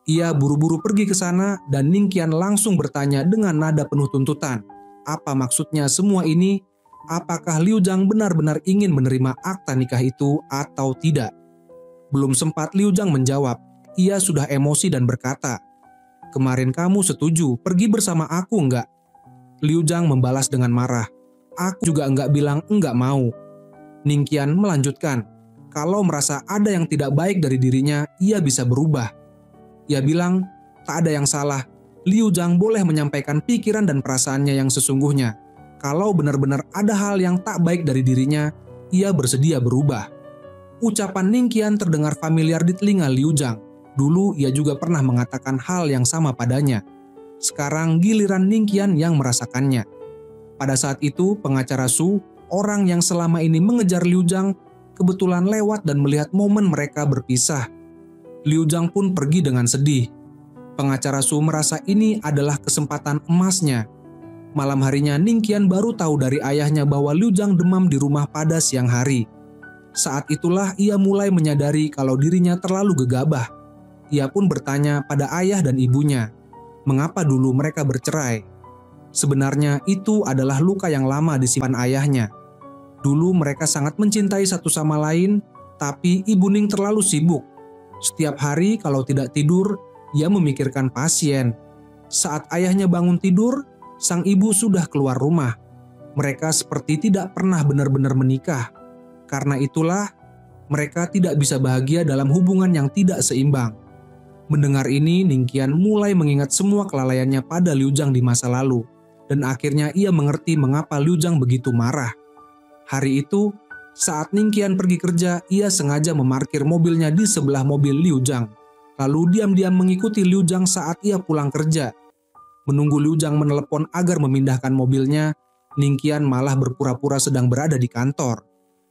Ia buru-buru pergi ke sana dan Ningqian langsung bertanya dengan nada penuh tuntutan. Apa maksudnya semua ini? Apakah Liu Zhang benar-benar ingin menerima akta nikah itu atau tidak? Belum sempat Liu Zhang menjawab, ia sudah emosi dan berkata, "Kemarin kamu setuju pergi bersama aku enggak?" Liu Zhang membalas dengan marah, "Aku juga enggak bilang enggak mau." Ningqian melanjutkan, kalau merasa ada yang tidak baik dari dirinya, ia bisa berubah. Ia bilang, tak ada yang salah, Liu Zhang boleh menyampaikan pikiran dan perasaannya yang sesungguhnya. Kalau benar-benar ada hal yang tak baik dari dirinya, ia bersedia berubah. Ucapan Ningqian terdengar familiar di telinga Liu Zhang. Dulu ia juga pernah mengatakan hal yang sama padanya. Sekarang giliran Ningqian yang merasakannya. Pada saat itu pengacara Su, orang yang selama ini mengejar Liu Zhang, kebetulan lewat dan melihat momen mereka berpisah. Liu Zhang pun pergi dengan sedih. Pengacara Su merasa ini adalah kesempatan emasnya. Malam harinya Ningqian baru tahu dari ayahnya bahwa Liu Zhang demam di rumah pada siang hari. Saat itulah ia mulai menyadari kalau dirinya terlalu gegabah. Ia pun bertanya pada ayah dan ibunya, mengapa dulu mereka bercerai? Sebenarnya itu adalah luka yang lama disimpan ayahnya. Dulu mereka sangat mencintai satu sama lain, tapi Ibu Ning terlalu sibuk. Setiap hari kalau tidak tidur, ia memikirkan pasien. Saat ayahnya bangun tidur, sang ibu sudah keluar rumah. Mereka seperti tidak pernah benar-benar menikah. Karena itulah, mereka tidak bisa bahagia dalam hubungan yang tidak seimbang. Mendengar ini, Ningqian mulai mengingat semua kelalaiannya pada Liu Zhang di masa lalu. Dan akhirnya ia mengerti mengapa Liu Zhang begitu marah. Hari itu, saat Ningqian pergi kerja, ia sengaja memarkir mobilnya di sebelah mobil Liu Zhang. Lalu diam-diam mengikuti Liu Zhang saat ia pulang kerja. Menunggu Liu Zhang menelepon agar memindahkan mobilnya, Ningqian malah berpura-pura sedang berada di kantor.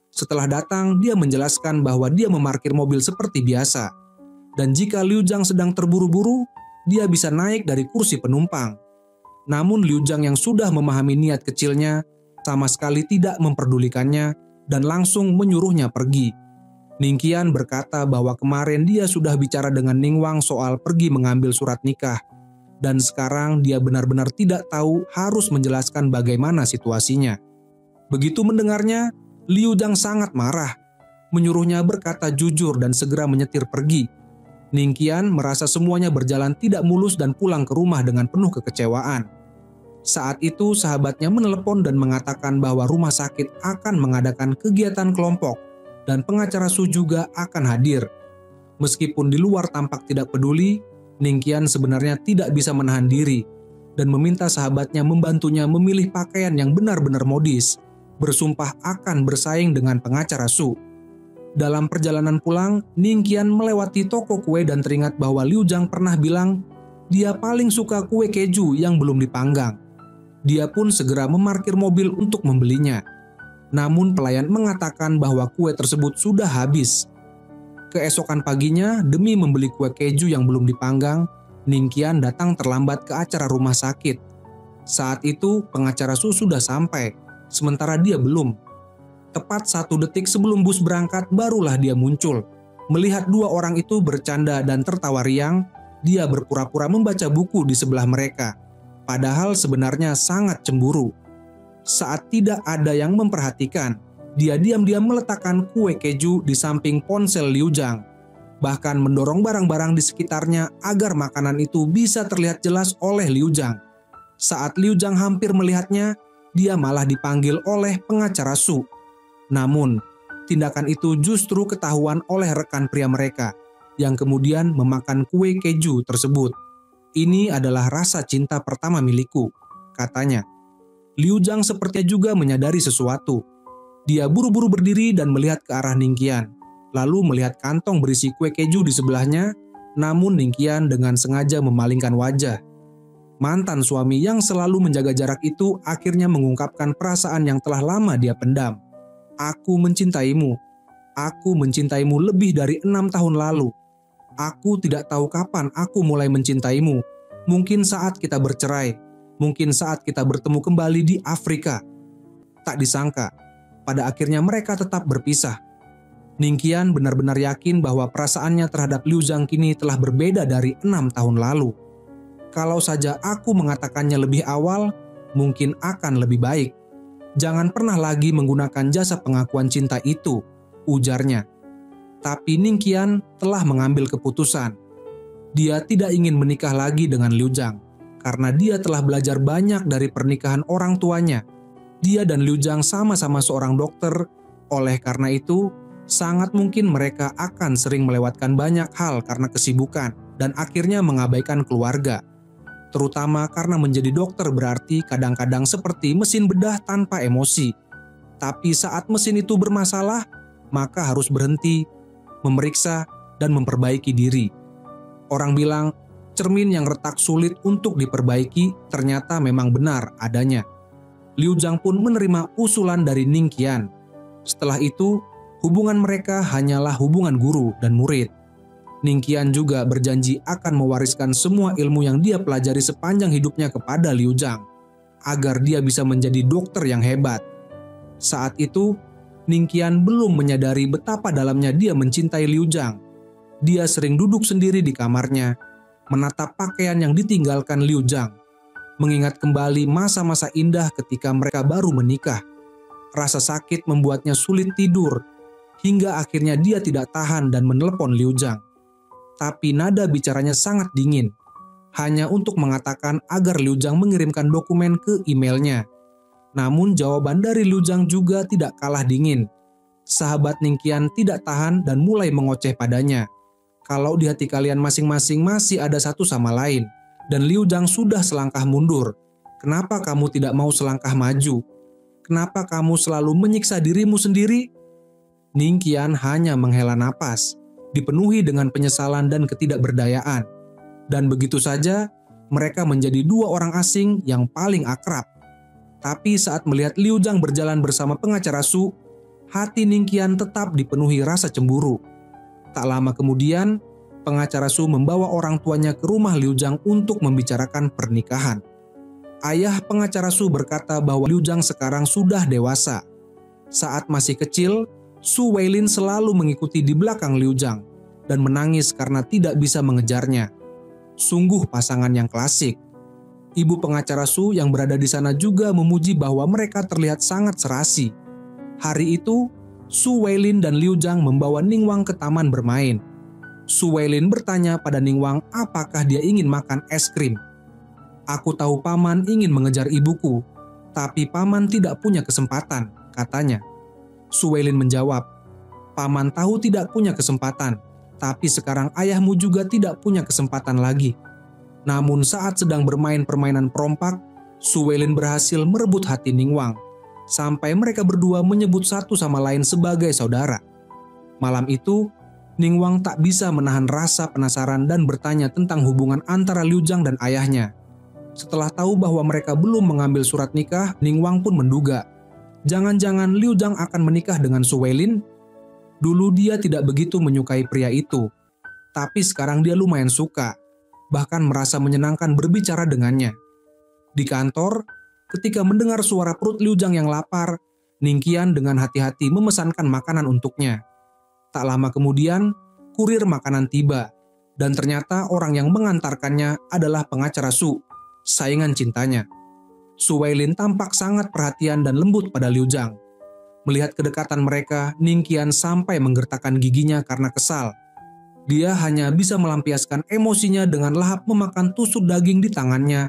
Setelah datang, dia menjelaskan bahwa dia memarkir mobil seperti biasa. Dan jika Liu Zhang sedang terburu-buru, dia bisa naik dari kursi penumpang. Namun Liu Zhang yang sudah memahami niat kecilnya, sama sekali tidak memperdulikannya dan langsung menyuruhnya pergi. Ningqian berkata bahwa kemarin dia sudah bicara dengan Ning Wang soal pergi mengambil surat nikah. Dan sekarang dia benar-benar tidak tahu harus menjelaskan bagaimana situasinya. Begitu mendengarnya, Liu Zhang sangat marah, menyuruhnya berkata jujur dan segera menyetir pergi. Ningqian merasa semuanya berjalan tidak mulus dan pulang ke rumah dengan penuh kekecewaan. Saat itu sahabatnya menelepon dan mengatakan bahwa rumah sakit akan mengadakan kegiatan kelompok dan pengacara Su juga akan hadir. Meskipun di luar tampak tidak peduli, Ningqian sebenarnya tidak bisa menahan diri dan meminta sahabatnya membantunya memilih pakaian yang benar-benar modis, bersumpah akan bersaing dengan pengacara Su. Dalam perjalanan pulang, Ningqian melewati toko kue dan teringat bahwa Liu Zhang pernah bilang dia paling suka kue keju yang belum dipanggang. Dia pun segera memarkir mobil untuk membelinya. Namun pelayan mengatakan bahwa kue tersebut sudah habis. Keesokan paginya, demi membeli kue keju yang belum dipanggang, Ningqian datang terlambat ke acara rumah sakit. Saat itu pengacara Su sudah sampai, sementara dia belum. Tepat 1 detik sebelum bus berangkat barulah dia muncul. Melihat 2 orang itu bercanda dan tertawa riang, dia berpura-pura membaca buku di sebelah mereka. Padahal sebenarnya sangat cemburu. Saat tidak ada yang memperhatikan, dia diam-diam meletakkan kue keju di samping ponsel Liu Zhang. Bahkan mendorong barang-barang di sekitarnya agar makanan itu bisa terlihat jelas oleh Liu Zhang. Saat Liu Zhang hampir melihatnya, dia malah dipanggil oleh pengacara Su. Namun, tindakan itu justru ketahuan oleh rekan pria mereka, yang kemudian memakan kue keju tersebut. Ini adalah rasa cinta pertama milikku, katanya. Liu Zhang sepertinya juga menyadari sesuatu. Dia buru-buru berdiri dan melihat ke arah Ningqian, lalu melihat kantong berisi kue keju di sebelahnya, namun Ningqian dengan sengaja memalingkan wajah. Mantan suami yang selalu menjaga jarak itu akhirnya mengungkapkan perasaan yang telah lama dia pendam. Aku mencintaimu. Aku mencintaimu lebih dari 6 tahun lalu. Aku tidak tahu kapan aku mulai mencintaimu. Mungkin saat kita bercerai. Mungkin saat kita bertemu kembali di Afrika. Tak disangka, pada akhirnya mereka tetap berpisah. Ningqian benar-benar yakin bahwa perasaannya terhadap Liu Zhang kini telah berbeda dari 6 tahun lalu. Kalau saja aku mengatakannya lebih awal, mungkin akan lebih baik. Jangan pernah lagi menggunakan jasa pengakuan cinta itu, ujarnya. Tapi Ningqian telah mengambil keputusan. Dia tidak ingin menikah lagi dengan Liu Zhang, karena dia telah belajar banyak dari pernikahan orang tuanya. Dia dan Liu Zhang sama-sama seorang dokter, oleh karena itu, sangat mungkin mereka akan sering melewatkan banyak hal karena kesibukan dan akhirnya mengabaikan keluarga. Terutama karena menjadi dokter berarti kadang-kadang seperti mesin bedah tanpa emosi. Tapi saat mesin itu bermasalah, maka harus berhenti, memeriksa, dan memperbaiki diri. Orang bilang, cermin yang retak sulit untuk diperbaiki ternyata memang benar adanya. Liu Zhang pun menerima usulan dari Ningqian. Setelah itu, hubungan mereka hanyalah hubungan guru dan murid. Ningqian juga berjanji akan mewariskan semua ilmu yang dia pelajari sepanjang hidupnya kepada Liu Zhang, agar dia bisa menjadi dokter yang hebat. Saat itu, Ningqian belum menyadari betapa dalamnya dia mencintai Liu Zhang. Dia sering duduk sendiri di kamarnya, menatap pakaian yang ditinggalkan Liu Zhang, mengingat kembali masa-masa indah ketika mereka baru menikah. Rasa sakit membuatnya sulit tidur, hingga akhirnya dia tidak tahan dan menelepon Liu Zhang. Tapi nada bicaranya sangat dingin, hanya untuk mengatakan agar Liu Zhang mengirimkan dokumen ke emailnya. Namun jawaban dari Liu Zhang juga tidak kalah dingin. Sahabat Ningqian tidak tahan dan mulai mengoceh padanya. Kalau di hati kalian masing-masing masih ada satu sama lain, dan Liu Zhang sudah selangkah mundur, kenapa kamu tidak mau selangkah maju? Kenapa kamu selalu menyiksa dirimu sendiri? Ningqian hanya menghela napas, dipenuhi dengan penyesalan dan ketidakberdayaan. Dan begitu saja, mereka menjadi 2 orang asing yang paling akrab. Tapi saat melihat Liu Zhang berjalan bersama pengacara Su, hati Ningqian tetap dipenuhi rasa cemburu. Tak lama kemudian, pengacara Su membawa orang tuanya ke rumah Liu Zhang untuk membicarakan pernikahan. Ayah pengacara Su berkata bahwa Liu Zhang sekarang sudah dewasa. Saat masih kecil, Su Weilin selalu mengikuti di belakang Liu Zhang dan menangis karena tidak bisa mengejarnya. Sungguh pasangan yang klasik. Ibu pengacara Su yang berada di sana juga memuji bahwa mereka terlihat sangat serasi. Hari itu, Su Weilin dan Liu Zhang membawa Ningwang ke taman bermain. Su Weilin bertanya pada Ningwang apakah dia ingin makan es krim. "Aku tahu paman ingin mengejar ibuku, tapi paman tidak punya kesempatan," katanya. Su Weilin menjawab, "Paman tahu tidak punya kesempatan, tapi sekarang ayahmu juga tidak punya kesempatan lagi." Namun saat sedang bermain permainan perompak, Su Weilin berhasil merebut hati Ningwang, sampai mereka berdua menyebut satu sama lain sebagai saudara. Malam itu, Ningwang tak bisa menahan rasa penasaran dan bertanya tentang hubungan antara Liu Zhang dan ayahnya. Setelah tahu bahwa mereka belum mengambil surat nikah, Ningwang pun menduga, jangan-jangan Liu Zhang akan menikah dengan Su Weilin. Dulu dia tidak begitu menyukai pria itu, tapi sekarang dia lumayan suka, bahkan merasa menyenangkan berbicara dengannya. Di kantor, ketika mendengar suara perut Liu Zhang yang lapar, Ningqian dengan hati-hati memesankan makanan untuknya. Tak lama kemudian, kurir makanan tiba, dan ternyata orang yang mengantarkannya adalah pengacara Su, saingan cintanya. Su Weilin tampak sangat perhatian dan lembut pada Liu Zhang. Melihat kedekatan mereka, Ningqian sampai menggertakkan giginya karena kesal. Dia hanya bisa melampiaskan emosinya dengan lahap memakan tusuk daging di tangannya,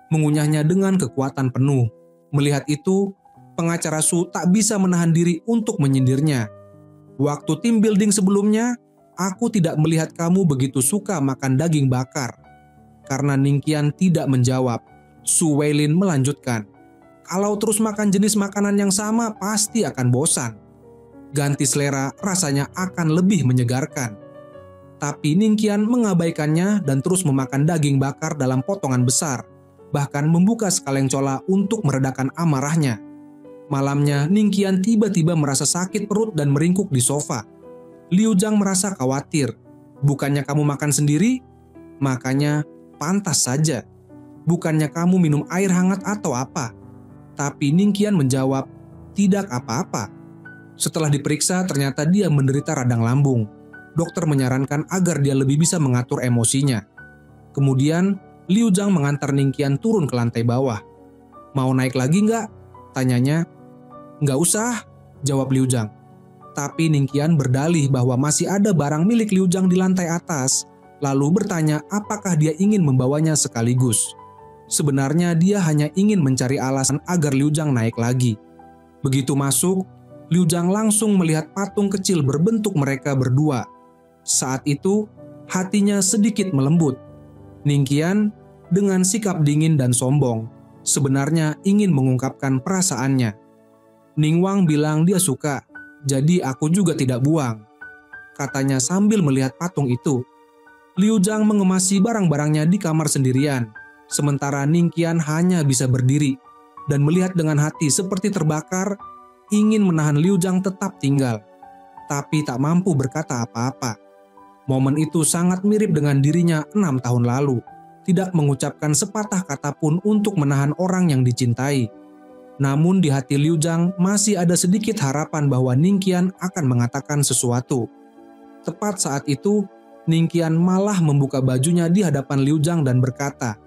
mengunyahnya dengan kekuatan penuh. Melihat itu, pengacara Su tak bisa menahan diri untuk menyindirnya. "Waktu tim building sebelumnya, aku tidak melihat kamu begitu suka makan daging bakar." Karena Ningqian tidak menjawab, Su Weilin melanjutkan, "Kalau terus makan jenis makanan yang sama pasti akan bosan. Ganti selera rasanya akan lebih menyegarkan." Tapi Ningqian mengabaikannya dan terus memakan daging bakar dalam potongan besar, bahkan membuka sekaleng cola untuk meredakan amarahnya. Malamnya, Ningqian tiba-tiba merasa sakit perut dan meringkuk di sofa. Liu Zhang merasa khawatir. "Bukannya kamu makan sendiri?" "Makanya, pantas saja. Bukannya kamu minum air hangat atau apa?" Tapi Ningqian menjawab, "Tidak apa-apa." Setelah diperiksa, ternyata dia menderita radang lambung. Dokter menyarankan agar dia lebih bisa mengatur emosinya. Kemudian, Liu Zhang mengantar Ningqian turun ke lantai bawah. "Mau naik lagi nggak?" tanyanya. "Nggak usah," jawab Liu Zhang. Tapi Ningqian berdalih bahwa masih ada barang milik Liu Zhang di lantai atas, lalu bertanya apakah dia ingin membawanya sekaligus. Sebenarnya dia hanya ingin mencari alasan agar Liu Zhang naik lagi. Begitu masuk, Liu Zhang langsung melihat patung kecil berbentuk mereka berdua. Saat itu, hatinya sedikit melembut. Ningqian dengan sikap dingin dan sombong sebenarnya ingin mengungkapkan perasaannya. "Ningwang bilang dia suka, jadi aku juga tidak buang," katanya sambil melihat patung itu. Liu Zhang mengemasi barang-barangnya di kamar sendirian, sementara Ningqian hanya bisa berdiri dan melihat dengan hati seperti terbakar, ingin menahan Liu Zhang tetap tinggal, tapi tak mampu berkata apa-apa. Momen itu sangat mirip dengan dirinya 6 tahun lalu, tidak mengucapkan sepatah kata pun untuk menahan orang yang dicintai. Namun di hati Liu Zhang masih ada sedikit harapan bahwa Ningqian akan mengatakan sesuatu. Tepat saat itu, Ningqian malah membuka bajunya di hadapan Liu Zhang dan berkata,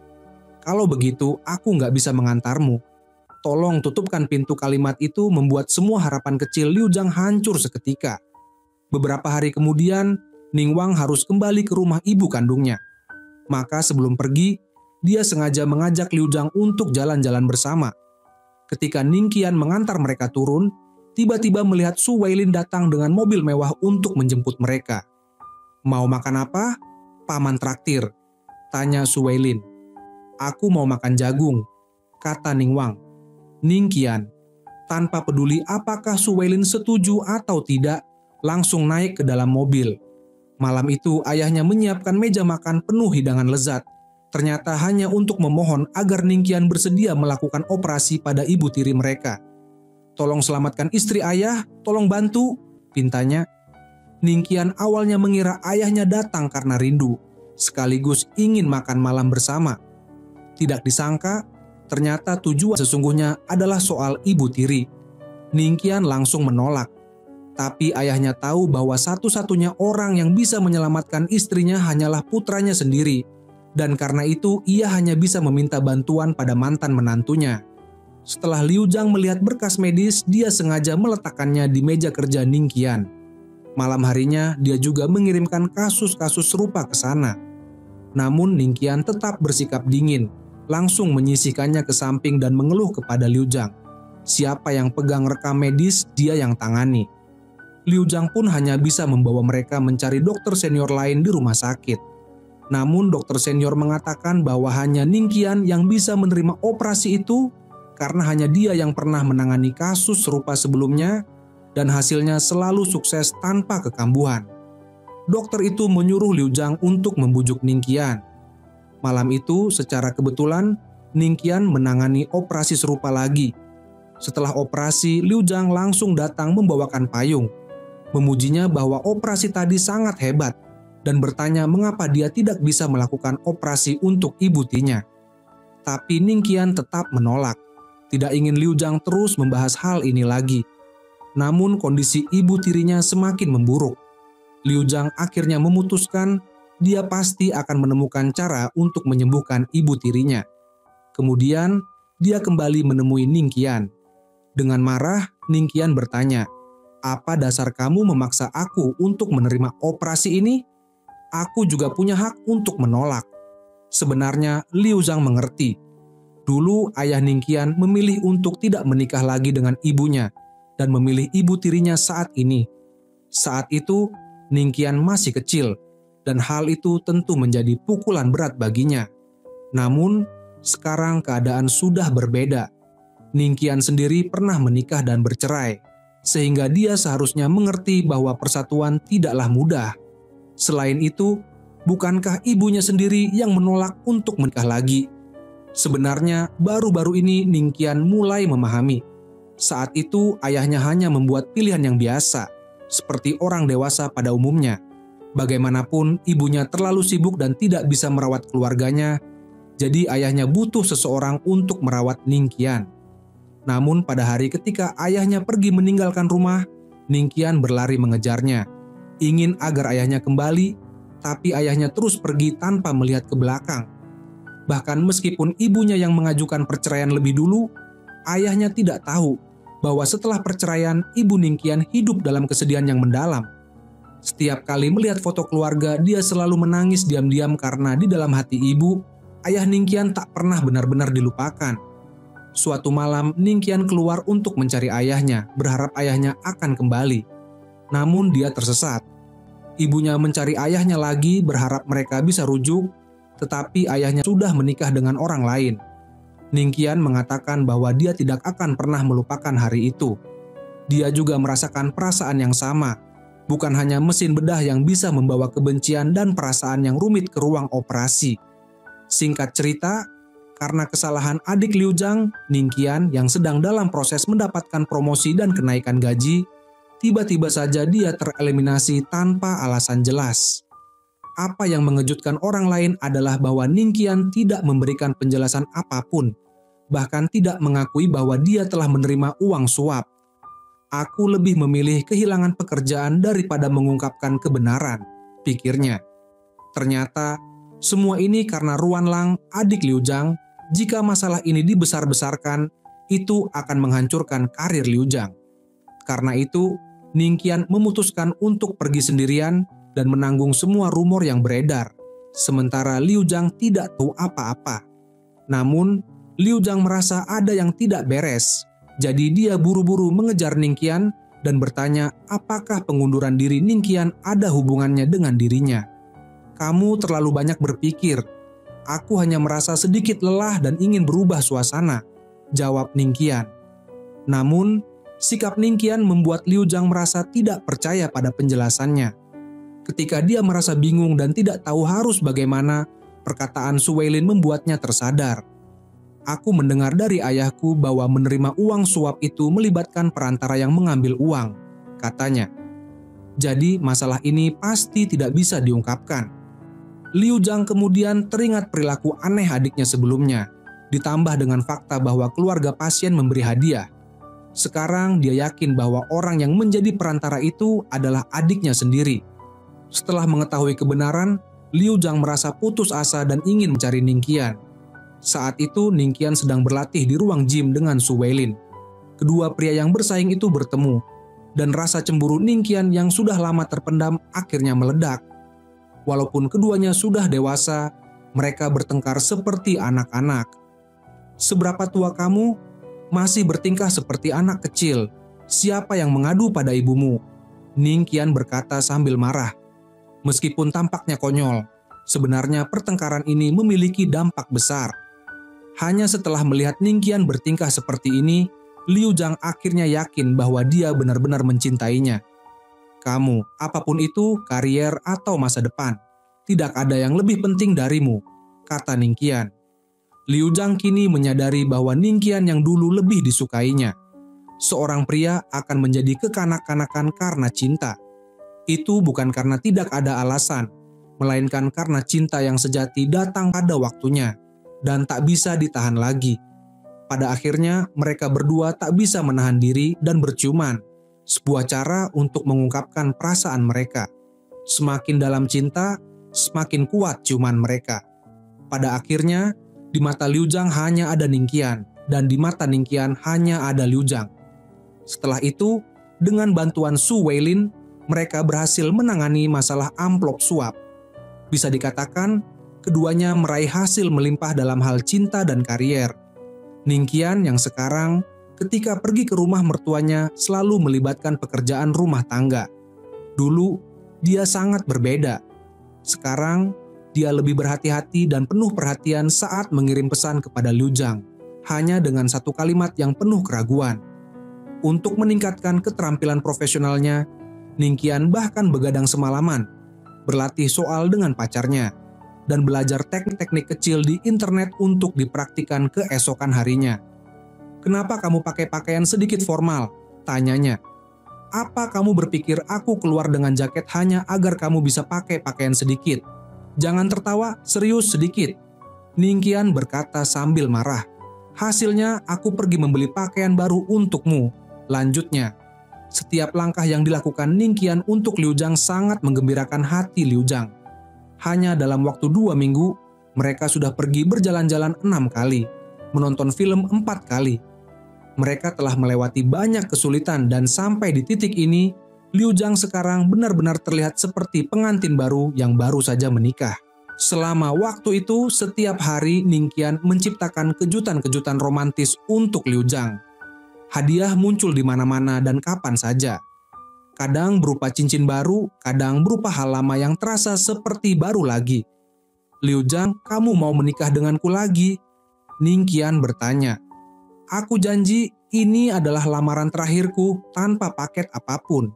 "Kalau begitu aku nggak bisa mengantarmu. Tolong tutupkan pintu." Kalimat itu membuat semua harapan kecil Liu Zhang hancur seketika. Beberapa hari kemudian, Ningwang harus kembali ke rumah ibu kandungnya. Maka sebelum pergi, dia sengaja mengajak Liu Zhang untuk jalan-jalan bersama. Ketika Ningqian mengantar mereka turun, tiba-tiba melihat Su Weilin datang dengan mobil mewah untuk menjemput mereka. "Mau makan apa?" "Paman traktir," tanya Su Weilin. "Aku mau makan jagung," kata Ningwang. Ningqian, tanpa peduli apakah Su Weilin setuju atau tidak, langsung naik ke dalam mobil. Malam itu ayahnya menyiapkan meja makan penuh hidangan lezat. Ternyata hanya untuk memohon agar Ningqian bersedia melakukan operasi pada ibu tiri mereka. "Tolong selamatkan istri ayah, tolong bantu," pintanya. Ningqian awalnya mengira ayahnya datang karena rindu, sekaligus ingin makan malam bersama. Tidak disangka, ternyata tujuan sesungguhnya adalah soal ibu tiri. Ningqian langsung menolak. Tapi ayahnya tahu bahwa satu-satunya orang yang bisa menyelamatkan istrinya hanyalah putranya sendiri. Dan karena itu ia hanya bisa meminta bantuan pada mantan menantunya. Setelah Liu Zhang melihat berkas medis, dia sengaja meletakkannya di meja kerja Ning Qian. Malam harinya, dia juga mengirimkan kasus-kasus serupa ke sana. Namun Ning Qian tetap bersikap dingin, langsung menyisihkannya ke samping dan mengeluh kepada Liu Zhang. Siapa yang pegang rekam medis, dia yang tangani. Liu Zhang pun hanya bisa membawa mereka mencari dokter senior lain di rumah sakit. Namun dokter senior mengatakan bahwa hanya Ning Qian yang bisa menerima operasi itu karena hanya dia yang pernah menangani kasus serupa sebelumnya dan hasilnya selalu sukses tanpa kekambuhan. Dokter itu menyuruh Liu Zhang untuk membujuk Ning Qian. Malam itu secara kebetulan Ning Qian menangani operasi serupa lagi. Setelah operasi, Liu Zhang langsung datang membawakan payung. Memujinya bahwa operasi tadi sangat hebat dan bertanya mengapa dia tidak bisa melakukan operasi untuk ibu tirinya. Tapi Ning Qian tetap menolak, tidak ingin Liu Zhang terus membahas hal ini lagi. Namun kondisi ibu tirinya semakin memburuk. Liu Zhang akhirnya memutuskan dia pasti akan menemukan cara untuk menyembuhkan ibu tirinya. Kemudian dia kembali menemui Ning Qian. Dengan marah, Ning Qian bertanya, "Apa dasar kamu memaksa aku untuk menerima operasi ini? Aku juga punya hak untuk menolak." Sebenarnya Liu Zhang mengerti. Dulu ayah Ning Qian memilih untuk tidak menikah lagi dengan ibunya dan memilih ibu tirinya saat ini. Saat itu Ning Qian masih kecil dan hal itu tentu menjadi pukulan berat baginya. Namun sekarang keadaan sudah berbeda. Ning Qian sendiri pernah menikah dan bercerai, sehingga dia seharusnya mengerti bahwa persatuan tidaklah mudah. Selain itu, bukankah ibunya sendiri yang menolak untuk menikah lagi? Sebenarnya baru-baru ini Ning Qian mulai memahami. Saat itu ayahnya hanya membuat pilihan yang biasa, seperti orang dewasa pada umumnya. Bagaimanapun ibunya terlalu sibuk dan tidak bisa merawat keluarganya, jadi ayahnya butuh seseorang untuk merawat Ning Qian. Namun pada hari ketika ayahnya pergi meninggalkan rumah, Ning Qian berlari mengejarnya, ingin agar ayahnya kembali, tapi ayahnya terus pergi tanpa melihat ke belakang. Bahkan meskipun ibunya yang mengajukan perceraian lebih dulu, ayahnya tidak tahu bahwa setelah perceraian ibu Ning Qian hidup dalam kesedihan yang mendalam. Setiap kali melihat foto keluarga, dia selalu menangis diam-diam karena di dalam hati ibu, ayah Ning Qian tak pernah benar-benar dilupakan. Suatu malam, Ning Qian keluar untuk mencari ayahnya, berharap ayahnya akan kembali. Namun dia tersesat. Ibunya mencari ayahnya lagi, berharap mereka bisa rujuk, tetapi ayahnya sudah menikah dengan orang lain. Ning Qian mengatakan bahwa dia tidak akan pernah melupakan hari itu. Dia juga merasakan perasaan yang sama. Bukan hanya mesin bedah yang bisa membawa kebencian dan perasaan yang rumit ke ruang operasi. Singkat cerita, karena kesalahan adik Liu Zhang, Ning Qian yang sedang dalam proses mendapatkan promosi dan kenaikan gaji, tiba-tiba saja dia tereliminasi tanpa alasan jelas. Apa yang mengejutkan orang lain adalah bahwa Ning Qian tidak memberikan penjelasan apapun, bahkan tidak mengakui bahwa dia telah menerima uang suap. "Aku lebih memilih kehilangan pekerjaan daripada mengungkapkan kebenaran," pikirnya. Ternyata semua ini karena Ruanlang, adik Liu Zhang. Jika masalah ini dibesar-besarkan, itu akan menghancurkan karir Liu Zhang. Karena itu, Ning Qian memutuskan untuk pergi sendirian dan menanggung semua rumor yang beredar. Sementara Liu Zhang tidak tahu apa-apa. Namun, Liu Zhang merasa ada yang tidak beres. Jadi dia buru-buru mengejar Ning Qian dan bertanya apakah pengunduran diri Ning Qian ada hubungannya dengan dirinya. "Kamu terlalu banyak berpikir. Aku hanya merasa sedikit lelah dan ingin berubah suasana," jawab Ning Qian. Namun, sikap Ning Qian membuat Liu Zhang merasa tidak percaya pada penjelasannya. Ketika dia merasa bingung dan tidak tahu harus bagaimana, perkataan Su Weilin membuatnya tersadar. "Aku mendengar dari ayahku bahwa menerima uang suap itu melibatkan perantara yang mengambil uang," katanya. Jadi masalah ini pasti tidak bisa diungkapkan. Liu Zhang kemudian teringat perilaku aneh adiknya sebelumnya, ditambah dengan fakta bahwa keluarga pasien memberi hadiah. Sekarang dia yakin bahwa orang yang menjadi perantara itu adalah adiknya sendiri. Setelah mengetahui kebenaran, Liu Zhang merasa putus asa dan ingin mencari Ning Qian. Saat itu Ningqian sedang berlatih di ruang gym dengan Su Weilin. Kedua pria yang bersaing itu bertemu, dan rasa cemburu Ningqian yang sudah lama terpendam akhirnya meledak. Walaupun keduanya sudah dewasa, mereka bertengkar seperti anak-anak. "Seberapa tua kamu? Masih bertingkah seperti anak kecil. Siapa yang mengadu pada ibumu?" Ningqian berkata sambil marah. Meskipun tampaknya konyol, sebenarnya pertengkaran ini memiliki dampak besar. Hanya setelah melihat Ningqian bertingkah seperti ini, Liu Zhang akhirnya yakin bahwa dia benar-benar mencintainya. "Kamu, apapun itu, karier atau masa depan, tidak ada yang lebih penting darimu," kata Ningqian. Liu Zhang kini menyadari bahwa Ningqian yang dulu lebih disukainya. Seorang pria akan menjadi kekanak-kanakan karena cinta. Itu bukan karena tidak ada alasan, melainkan karena cinta yang sejati datang pada waktunya dan tak bisa ditahan lagi. Pada akhirnya, mereka berdua tak bisa menahan diri dan berciuman, sebuah cara untuk mengungkapkan perasaan mereka. Semakin dalam cinta, semakin kuat ciuman mereka. Pada akhirnya, di mata Liu Zhang hanya ada Ningqian, dan di mata Ningqian hanya ada Liu Zhang. Setelah itu, dengan bantuan Su Weilin, mereka berhasil menangani masalah amplop suap. Bisa dikatakan, keduanya meraih hasil melimpah dalam hal cinta dan karier. Ningqian yang sekarang ketika pergi ke rumah mertuanya selalu melibatkan pekerjaan rumah tangga. Dulu, dia sangat berbeda. Sekarang, dia lebih berhati-hati dan penuh perhatian saat mengirim pesan kepada Liu Zhang, hanya dengan satu kalimat yang penuh keraguan. Untuk meningkatkan keterampilan profesionalnya, Ningqian bahkan begadang semalaman, berlatih soal dengan pacarnya, dan belajar teknik-teknik kecil di internet untuk dipraktikkan keesokan harinya. "Kenapa kamu pakai pakaian sedikit formal?" tanyanya. "Apa kamu berpikir aku keluar dengan jaket hanya agar kamu bisa pakai pakaian sedikit? Jangan tertawa, serius sedikit." Ningqian berkata sambil marah. "Hasilnya aku pergi membeli pakaian baru untukmu." Lanjutnya, setiap langkah yang dilakukan Ningqian untuk Liu Zhang sangat menggembirakan hati Liu Zhang. Hanya dalam waktu 2 minggu, mereka sudah pergi berjalan-jalan 6 kali, menonton film 4 kali. Mereka telah melewati banyak kesulitan dan sampai di titik ini, Liu Zhang sekarang benar-benar terlihat seperti pengantin baru yang baru saja menikah. Selama waktu itu, setiap hari Ningqian menciptakan kejutan-kejutan romantis untuk Liu Zhang. Hadiah muncul di mana-mana dan kapan saja. Kadang berupa cincin baru, kadang berupa hal lama yang terasa seperti baru lagi. "Liu Zhang, kamu mau menikah denganku lagi?" Ningqian bertanya. "Aku janji ini adalah lamaran terakhirku tanpa paket apapun."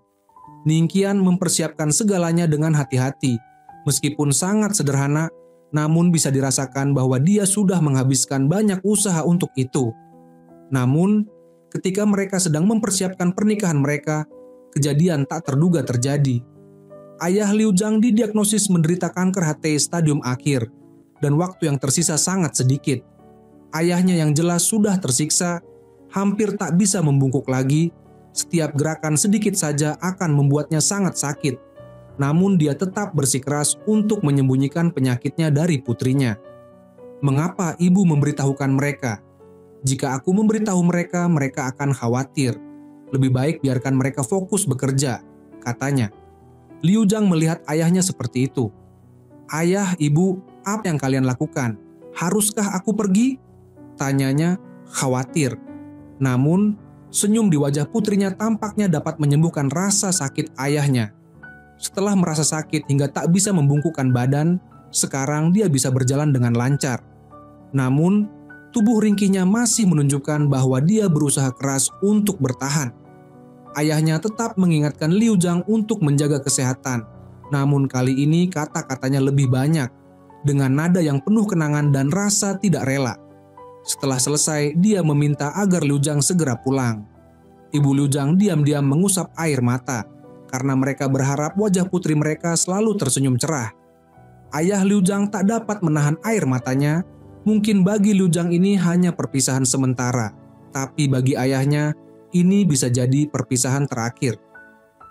Ningqian mempersiapkan segalanya dengan hati-hati. Meskipun sangat sederhana, namun bisa dirasakan bahwa dia sudah menghabiskan banyak usaha untuk itu. Namun, ketika mereka sedang mempersiapkan pernikahan mereka, kejadian tak terduga terjadi. Ayah Liu Zhang didiagnosis menderita kanker hati stadium akhir, dan waktu yang tersisa sangat sedikit. Ayahnya yang jelas sudah tersiksa, hampir tak bisa membungkuk lagi. Setiap gerakan sedikit saja akan membuatnya sangat sakit. Namun dia tetap bersikeras untuk menyembunyikan penyakitnya dari putrinya. "Mengapa ibu memberitahukan mereka? Jika aku memberitahu mereka, mereka akan khawatir. Lebih baik biarkan mereka fokus bekerja," katanya. Liu Zhang melihat ayahnya seperti itu. "Ayah, ibu, apa yang kalian lakukan? Haruskah aku pergi?" tanyanya khawatir. Namun, senyum di wajah putrinya tampaknya dapat menyembuhkan rasa sakit ayahnya. Setelah merasa sakit hingga tak bisa membungkukkan badan, sekarang dia bisa berjalan dengan lancar. Namun, tubuh ringkihnya masih menunjukkan bahwa dia berusaha keras untuk bertahan. Ayahnya tetap mengingatkan Liu Zhang untuk menjaga kesehatan. Namun kali ini kata-katanya lebih banyak, dengan nada yang penuh kenangan dan rasa tidak rela. Setelah selesai, dia meminta agar Liu Zhang segera pulang. Ibu Liu Zhang diam-diam mengusap air mata, karena mereka berharap wajah putri mereka selalu tersenyum cerah. Ayah Liu Zhang tak dapat menahan air matanya. Mungkin bagi Liu Zhang ini hanya perpisahan sementara, tapi bagi ayahnya, ini bisa jadi perpisahan terakhir.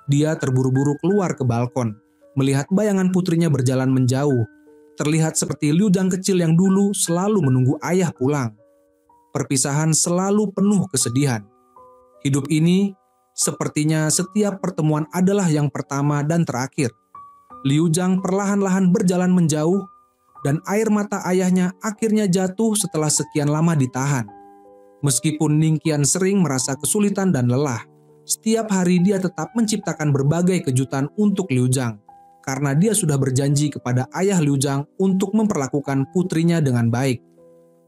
Dia terburu-buru keluar ke balkon, melihat bayangan putrinya berjalan menjauh. terlihat seperti Liu Zhang kecil yang dulu selalu menunggu ayah pulang. Perpisahan selalu penuh kesedihan. Hidup ini sepertinya setiap pertemuan adalah yang pertama dan terakhir. Liu Zhang perlahan-lahan berjalan menjauh dan air mata ayahnya akhirnya jatuh setelah sekian lama ditahan. Meskipun Ningqian sering merasa kesulitan dan lelah, setiap hari dia tetap menciptakan berbagai kejutan untuk Liu Zhang, karena dia sudah berjanji kepada ayah Liu Zhang untuk memperlakukan putrinya dengan baik.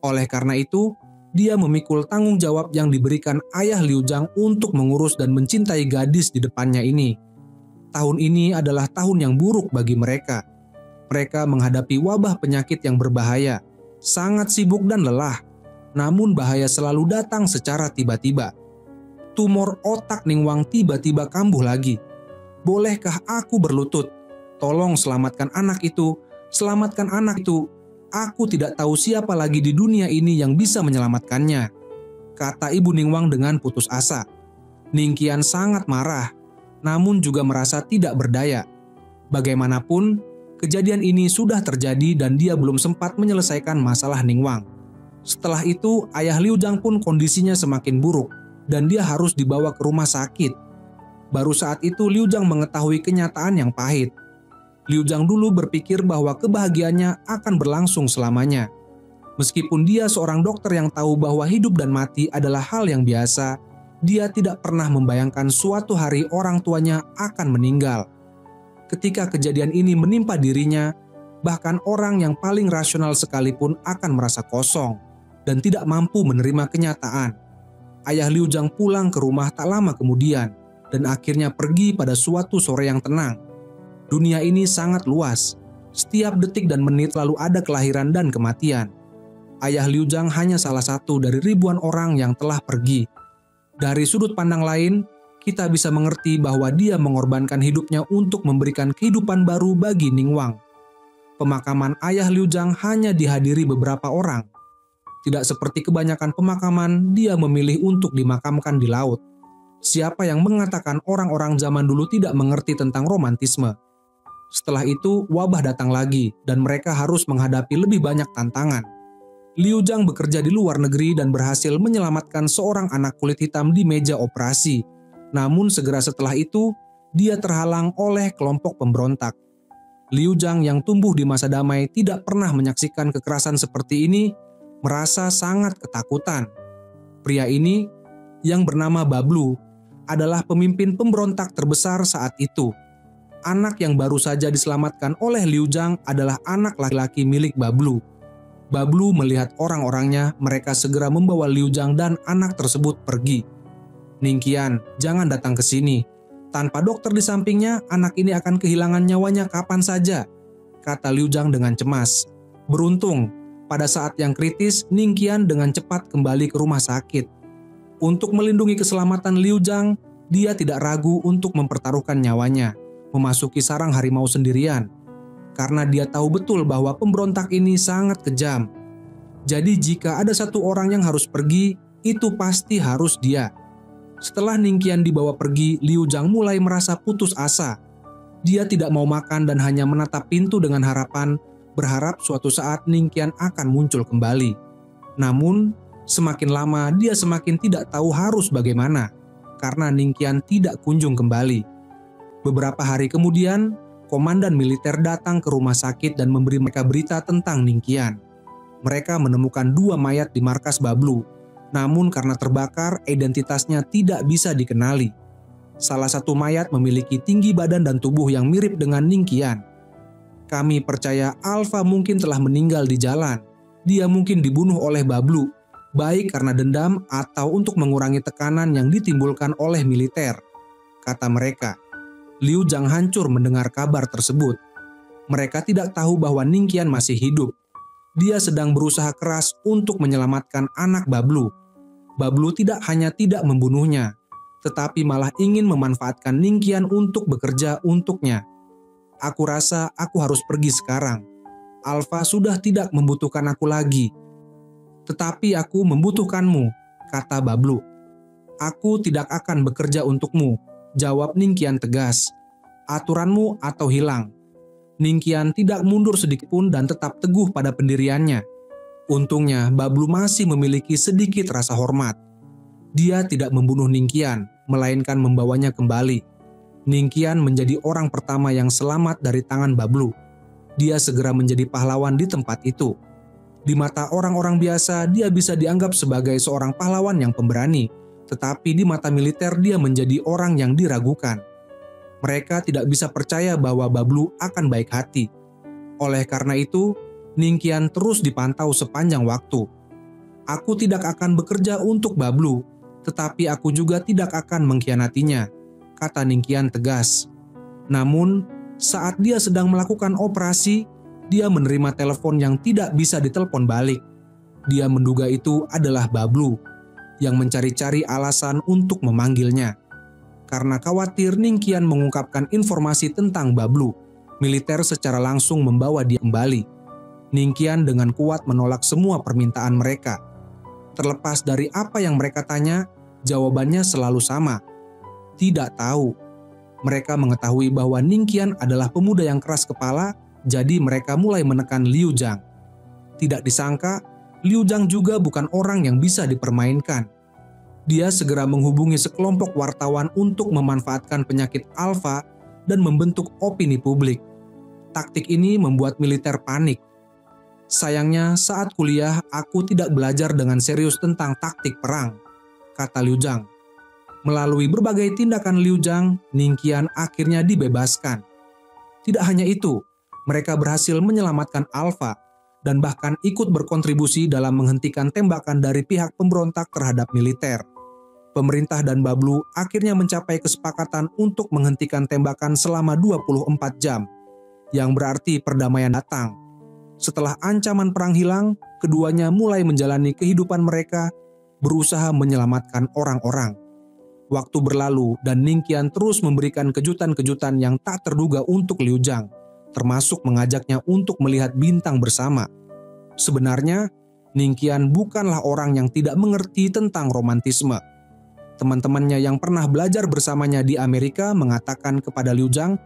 Oleh karena itu, dia memikul tanggung jawab yang diberikan ayah Liu Zhang untuk mengurus dan mencintai gadis di depannya ini. Tahun ini adalah tahun yang buruk bagi mereka. Mereka menghadapi wabah penyakit yang berbahaya, sangat sibuk dan lelah. Namun bahaya selalu datang secara tiba-tiba. Tumor otak Ningwang tiba-tiba kambuh lagi. Bolehkah aku berlutut? Tolong selamatkan anak itu, selamatkan anak itu. Aku tidak tahu siapa lagi di dunia ini yang bisa menyelamatkannya, kata Ibu Ningwang dengan putus asa. Ningqian sangat marah, namun juga merasa tidak berdaya. Bagaimanapun, kejadian ini sudah terjadi dan dia belum sempat menyelesaikan masalah Ningwang. Setelah itu, ayah Liu Zhang pun kondisinya semakin buruk dan dia harus dibawa ke rumah sakit. Baru saat itu Liu Zhang mengetahui kenyataan yang pahit. Liu Zhang dulu berpikir bahwa kebahagiaannya akan berlangsung selamanya. Meskipun dia seorang dokter yang tahu bahwa hidup dan mati adalah hal yang biasa, dia tidak pernah membayangkan suatu hari orang tuanya akan meninggal. Ketika kejadian ini menimpa dirinya, bahkan orang yang paling rasional sekalipun akan merasa kosong dan tidak mampu menerima kenyataan. Ayah Liu Zhang pulang ke rumah tak lama kemudian dan akhirnya pergi pada suatu sore yang tenang. Dunia ini sangat luas. Setiap detik dan menit lalu ada kelahiran dan kematian. Ayah Liu Zhang hanya salah satu dari ribuan orang yang telah pergi. Dari sudut pandang lain, kita bisa mengerti bahwa dia mengorbankan hidupnya untuk memberikan kehidupan baru bagi Ningwang. Pemakaman ayah Liu Zhang hanya dihadiri beberapa orang. Tidak seperti kebanyakan pemakaman, dia memilih untuk dimakamkan di laut. Siapa yang mengatakan orang-orang zaman dulu tidak mengerti tentang romantisme? Setelah itu, wabah datang lagi dan mereka harus menghadapi lebih banyak tantangan. Liu Zhang bekerja di luar negeri dan berhasil menyelamatkan seorang anak kulit hitam di meja operasi. Namun segera setelah itu, dia terhalang oleh kelompok pemberontak. Liu Zhang yang tumbuh di masa damai tidak pernah menyaksikan kekerasan seperti ini, merasa sangat ketakutan. Pria ini, yang bernama Bablu, adalah pemimpin pemberontak terbesar saat itu. Anak yang baru saja diselamatkan oleh Liu Zhang adalah anak laki-laki milik Bablu. Bablu melihat orang-orangnya, mereka segera membawa Liu Zhang dan anak tersebut pergi. Ningqian, jangan datang ke sini. Tanpa dokter di sampingnya, anak ini akan kehilangan nyawanya kapan saja, kata Liu Zhang dengan cemas. Beruntung, pada saat yang kritis, Ningqian dengan cepat kembali ke rumah sakit. Untuk melindungi keselamatan Liu Zhang, dia tidak ragu untuk mempertaruhkan nyawanya, memasuki sarang harimau sendirian. Karena dia tahu betul bahwa pemberontak ini sangat kejam. Jadi jika ada satu orang yang harus pergi, itu pasti harus dia. Setelah Ningqian dibawa pergi, Liu Zhang mulai merasa putus asa. Dia tidak mau makan dan hanya menatap pintu dengan harapan, berharap suatu saat Ningqian akan muncul kembali. Namun, semakin lama dia semakin tidak tahu harus bagaimana, karena Ningqian tidak kunjung kembali. Beberapa hari kemudian, komandan militer datang ke rumah sakit dan memberi mereka berita tentang Ningqian. Mereka menemukan 2 mayat di markas Bablu, namun karena terbakar, identitasnya tidak bisa dikenali. Salah satu mayat memiliki tinggi badan dan tubuh yang mirip dengan Ningqian. Kami percaya Alpha mungkin telah meninggal di jalan. Dia mungkin dibunuh oleh Bablu, baik karena dendam atau untuk mengurangi tekanan yang ditimbulkan oleh militer, kata mereka. Liu Zhang hancur mendengar kabar tersebut. Mereka tidak tahu bahwa Ningqian masih hidup. Dia sedang berusaha keras untuk menyelamatkan anak Bablu. Bablu tidak hanya tidak membunuhnya, tetapi malah ingin memanfaatkan Ningqian untuk bekerja untuknya. Aku rasa aku harus pergi sekarang. Alpha sudah tidak membutuhkan aku lagi. Tetapi aku membutuhkanmu, kata Bablu. Aku tidak akan bekerja untukmu, jawab Ningqian tegas. Aturanmu atau hilang. Ningqian tidak mundur sedikitpun dan tetap teguh pada pendiriannya. Untungnya, Bablu masih memiliki sedikit rasa hormat. Dia tidak membunuh Ningqian, melainkan membawanya kembali. Ningqian menjadi orang pertama yang selamat dari tangan Bablu. Dia segera menjadi pahlawan di tempat itu. Di mata orang-orang biasa, dia bisa dianggap sebagai seorang pahlawan yang pemberani, tetapi di mata militer dia menjadi orang yang diragukan. Mereka tidak bisa percaya bahwa Bablu akan baik hati. Oleh karena itu, Ningqian terus dipantau sepanjang waktu. Aku tidak akan bekerja untuk Bablu, tetapi aku juga tidak akan mengkhianatinya, kata Ningqian tegas. Namun, saat dia sedang melakukan operasi, dia menerima telepon yang tidak bisa ditelepon balik. Dia menduga itu adalah Bablu yang mencari-cari alasan untuk memanggilnya. Karena khawatir Ningqian mengungkapkan informasi tentang Bablu, militer secara langsung membawa dia kembali. Ningqian dengan kuat menolak semua permintaan mereka. Terlepas dari apa yang mereka tanya, jawabannya selalu sama. Tidak tahu. Mereka mengetahui bahwa Ningqian adalah pemuda yang keras kepala, jadi mereka mulai menekan Liu Zhang. Tidak disangka, Liu Zhang juga bukan orang yang bisa dipermainkan. Dia segera menghubungi sekelompok wartawan untuk memanfaatkan penyakit alfa dan membentuk opini publik. Taktik ini membuat militer panik. Sayangnya saat kuliah aku tidak belajar dengan serius tentang taktik perang, kata Liu Zhang. Melalui berbagai tindakan Liu Zhang, Ningqian akhirnya dibebaskan. Tidak hanya itu, mereka berhasil menyelamatkan Alpha dan bahkan ikut berkontribusi dalam menghentikan tembakan dari pihak pemberontak terhadap militer. Pemerintah dan Bablu akhirnya mencapai kesepakatan untuk menghentikan tembakan selama 24 jam, yang berarti perdamaian datang. Setelah ancaman perang hilang, keduanya mulai menjalani kehidupan mereka, berusaha menyelamatkan orang-orang. Waktu berlalu dan Ningqian terus memberikan kejutan-kejutan yang tak terduga untuk Liu Zhang, termasuk mengajaknya untuk melihat bintang bersama. Sebenarnya, Ningqian bukanlah orang yang tidak mengerti tentang romantisme. Teman-temannya yang pernah belajar bersamanya di Amerika mengatakan kepada Liu Zhang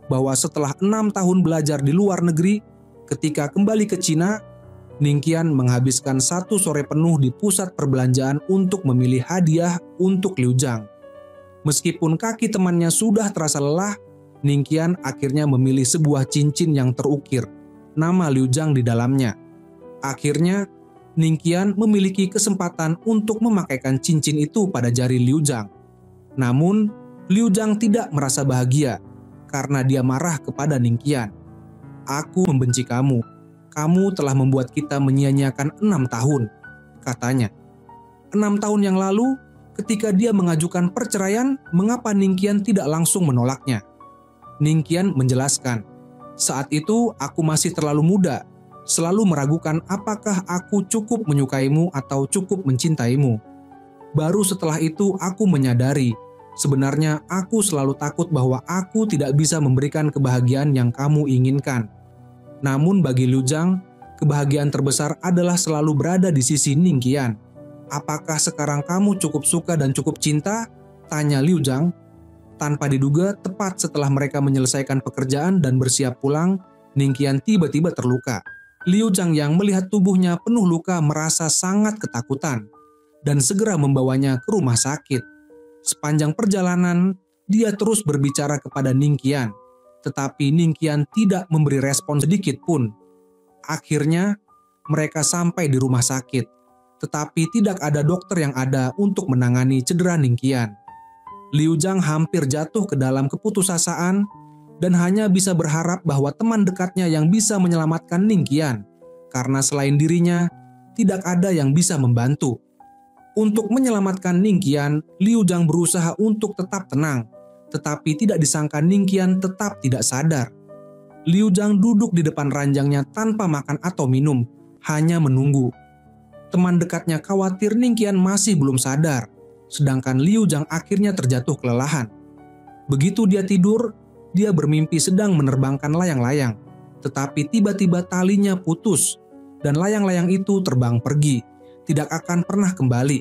bahwa setelah 6 tahun belajar di luar negeri, ketika kembali ke Cina, Ningqian menghabiskan 1 sore penuh di pusat perbelanjaan untuk memilih hadiah untuk Liu Zhang. Meskipun kaki temannya sudah terasa lelah, Ningqian akhirnya memilih sebuah cincin yang terukir, nama Liu Zhang di dalamnya. Akhirnya, Ningqian memiliki kesempatan untuk memakaikan cincin itu pada jari Liu Zhang. Namun, Liu Zhang tidak merasa bahagia karena dia marah kepada Ningqian. Aku membenci kamu. Kamu telah membuat kita menyia-nyiakan 6 tahun, katanya. 6 tahun yang lalu, ketika dia mengajukan perceraian, mengapa Ningqian tidak langsung menolaknya? Ningqian menjelaskan, saat itu aku masih terlalu muda, selalu meragukan apakah aku cukup menyukaimu atau cukup mencintaimu. Baru setelah itu aku menyadari, sebenarnya aku selalu takut bahwa aku tidak bisa memberikan kebahagiaan yang kamu inginkan. Namun bagi Liu Zhang, kebahagiaan terbesar adalah selalu berada di sisi Ningqian. Apakah sekarang kamu cukup suka dan cukup cinta? Tanya Liu Zhang. Tanpa diduga, tepat setelah mereka menyelesaikan pekerjaan dan bersiap pulang, Ningqian tiba-tiba terluka. Liu Zhang yang melihat tubuhnya penuh luka merasa sangat ketakutan dan segera membawanya ke rumah sakit. Sepanjang perjalanan, dia terus berbicara kepada Ningqian, tetapi Ningqian tidak memberi respon sedikit pun. Akhirnya, mereka sampai di rumah sakit, tetapi tidak ada dokter yang ada untuk menangani cedera Ningqian. Liu Zhang hampir jatuh ke dalam keputusasaan dan hanya bisa berharap bahwa teman dekatnya yang bisa menyelamatkan Ningqian, karena selain dirinya, tidak ada yang bisa membantu. Untuk menyelamatkan Ningqian, Liu Zhang berusaha untuk tetap tenang, tetapi tidak disangka Ningqian tetap tidak sadar. Liu Zhang duduk di depan ranjangnya tanpa makan atau minum, hanya menunggu. Teman dekatnya khawatir Ningqian masih belum sadar, sedangkan Liu Zhang akhirnya terjatuh kelelahan. Begitu dia tidur, dia bermimpi sedang menerbangkan layang-layang, tetapi tiba-tiba talinya putus, dan layang-layang itu terbang pergi, tidak akan pernah kembali.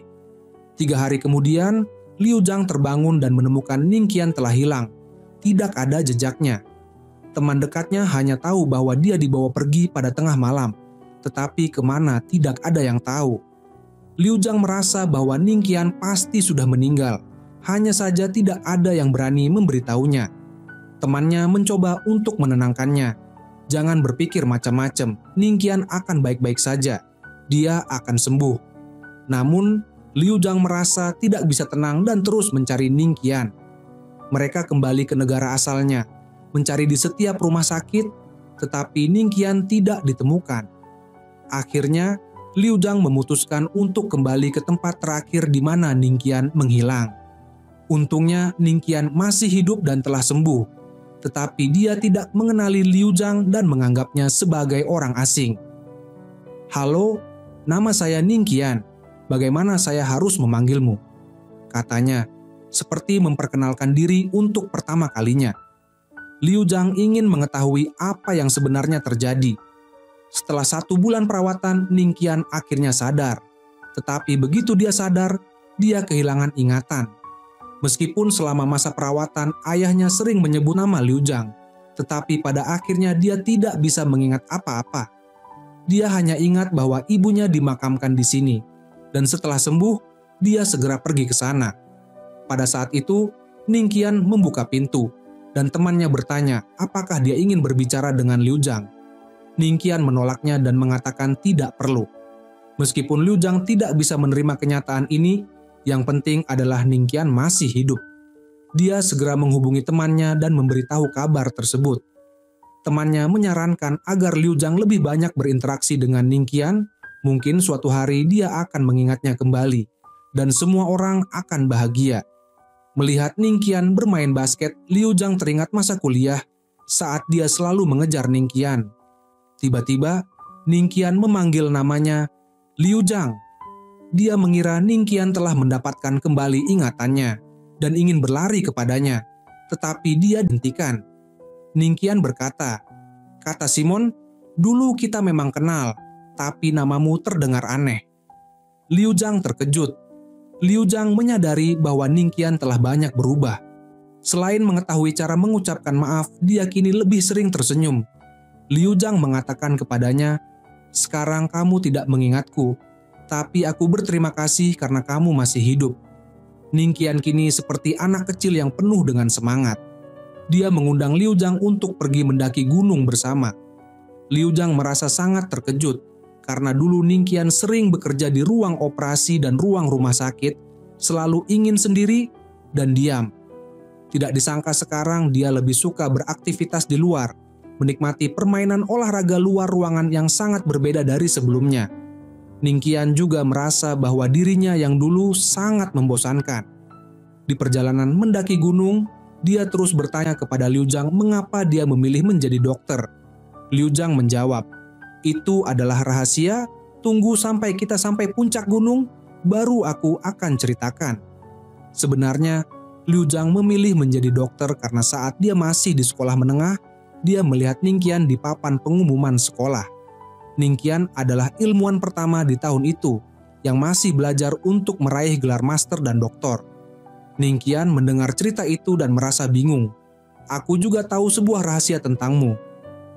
3 hari kemudian, Liu Zhang terbangun dan menemukan Ningqian telah hilang, tidak ada jejaknya. Teman dekatnya hanya tahu bahwa dia dibawa pergi pada tengah malam, tetapi kemana tidak ada yang tahu. Liu Zhang merasa bahwa Ningqian pasti sudah meninggal, hanya saja tidak ada yang berani memberitahunya. Temannya mencoba untuk menenangkannya. Jangan berpikir macam-macam, Ningqian akan baik-baik saja. Dia akan sembuh. Namun, Liu Zhang merasa tidak bisa tenang dan terus mencari Ningqian. Mereka kembali ke negara asalnya, mencari di setiap rumah sakit, tetapi Ningqian tidak ditemukan. Akhirnya, Liu Zhang memutuskan untuk kembali ke tempat terakhir di mana Ningqian menghilang. Untungnya Ningqian masih hidup dan telah sembuh, tetapi dia tidak mengenali Liu Zhang dan menganggapnya sebagai orang asing. "Halo, nama saya Ningqian. Bagaimana saya harus memanggilmu?" katanya, seperti memperkenalkan diri untuk pertama kalinya. Liu Zhang ingin mengetahui apa yang sebenarnya terjadi. Setelah 1 bulan perawatan, Ningqian akhirnya sadar. Tetapi begitu dia sadar, dia kehilangan ingatan. Meskipun selama masa perawatan ayahnya sering menyebut nama Liu Zhang, tetapi pada akhirnya dia tidak bisa mengingat apa-apa. Dia hanya ingat bahwa ibunya dimakamkan di sini, dan setelah sembuh, dia segera pergi ke sana. Pada saat itu, Ningqian membuka pintu, dan temannya bertanya apakah dia ingin berbicara dengan Liu Zhang. Ningqian menolaknya dan mengatakan tidak perlu. Meskipun Liu Zhang tidak bisa menerima kenyataan ini, yang penting adalah Ningqian masih hidup. Dia segera menghubungi temannya dan memberitahu kabar tersebut. Temannya menyarankan agar Liu Zhang lebih banyak berinteraksi dengan Ningqian, mungkin suatu hari dia akan mengingatnya kembali, dan semua orang akan bahagia. Melihat Ningqian bermain basket, Liu Zhang teringat masa kuliah saat dia selalu mengejar Ningqian. Tiba-tiba, Ningqian memanggil namanya Liu Zhang. Dia mengira Ningqian telah mendapatkan kembali ingatannya dan ingin berlari kepadanya, tetapi dia dihentikan. Ningqian berkata, "Kata Simon, dulu kita memang kenal, tapi namamu terdengar aneh." Liu Zhang terkejut. Liu Zhang menyadari bahwa Ningqian telah banyak berubah. Selain mengetahui cara mengucapkan maaf, dia kini lebih sering tersenyum. Liu Zhang mengatakan kepadanya, "Sekarang kamu tidak mengingatku, tapi aku berterima kasih karena kamu masih hidup." Ningqian kini seperti anak kecil yang penuh dengan semangat. Dia mengundang Liu Zhang untuk pergi mendaki gunung bersama. Liu Zhang merasa sangat terkejut karena dulu Ningqian sering bekerja di ruang operasi dan ruang rumah sakit, selalu ingin sendiri dan diam. Tidak disangka sekarang dia lebih suka beraktivitas di luar, menikmati permainan olahraga luar ruangan yang sangat berbeda dari sebelumnya. Ningqian juga merasa bahwa dirinya yang dulu sangat membosankan. Di perjalanan mendaki gunung, dia terus bertanya kepada Liu Zhang mengapa dia memilih menjadi dokter. Liu Zhang menjawab, "Itu adalah rahasia, tunggu sampai kita sampai puncak gunung, baru aku akan ceritakan." Sebenarnya, Liu Zhang memilih menjadi dokter karena saat dia masih di sekolah menengah, dia melihat Ningqian di papan pengumuman sekolah. Ningqian adalah ilmuwan pertama di tahun itu yang masih belajar untuk meraih gelar master dan doktor. Ningqian mendengar cerita itu dan merasa bingung. "Aku juga tahu sebuah rahasia tentangmu.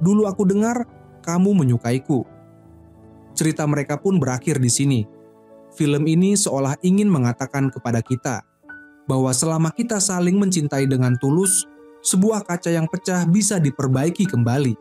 Dulu aku dengar kamu menyukaiku." Cerita mereka pun berakhir di sini. Film ini seolah ingin mengatakan kepada kita bahwa selama kita saling mencintai dengan tulus, sebuah kaca yang pecah bisa diperbaiki kembali.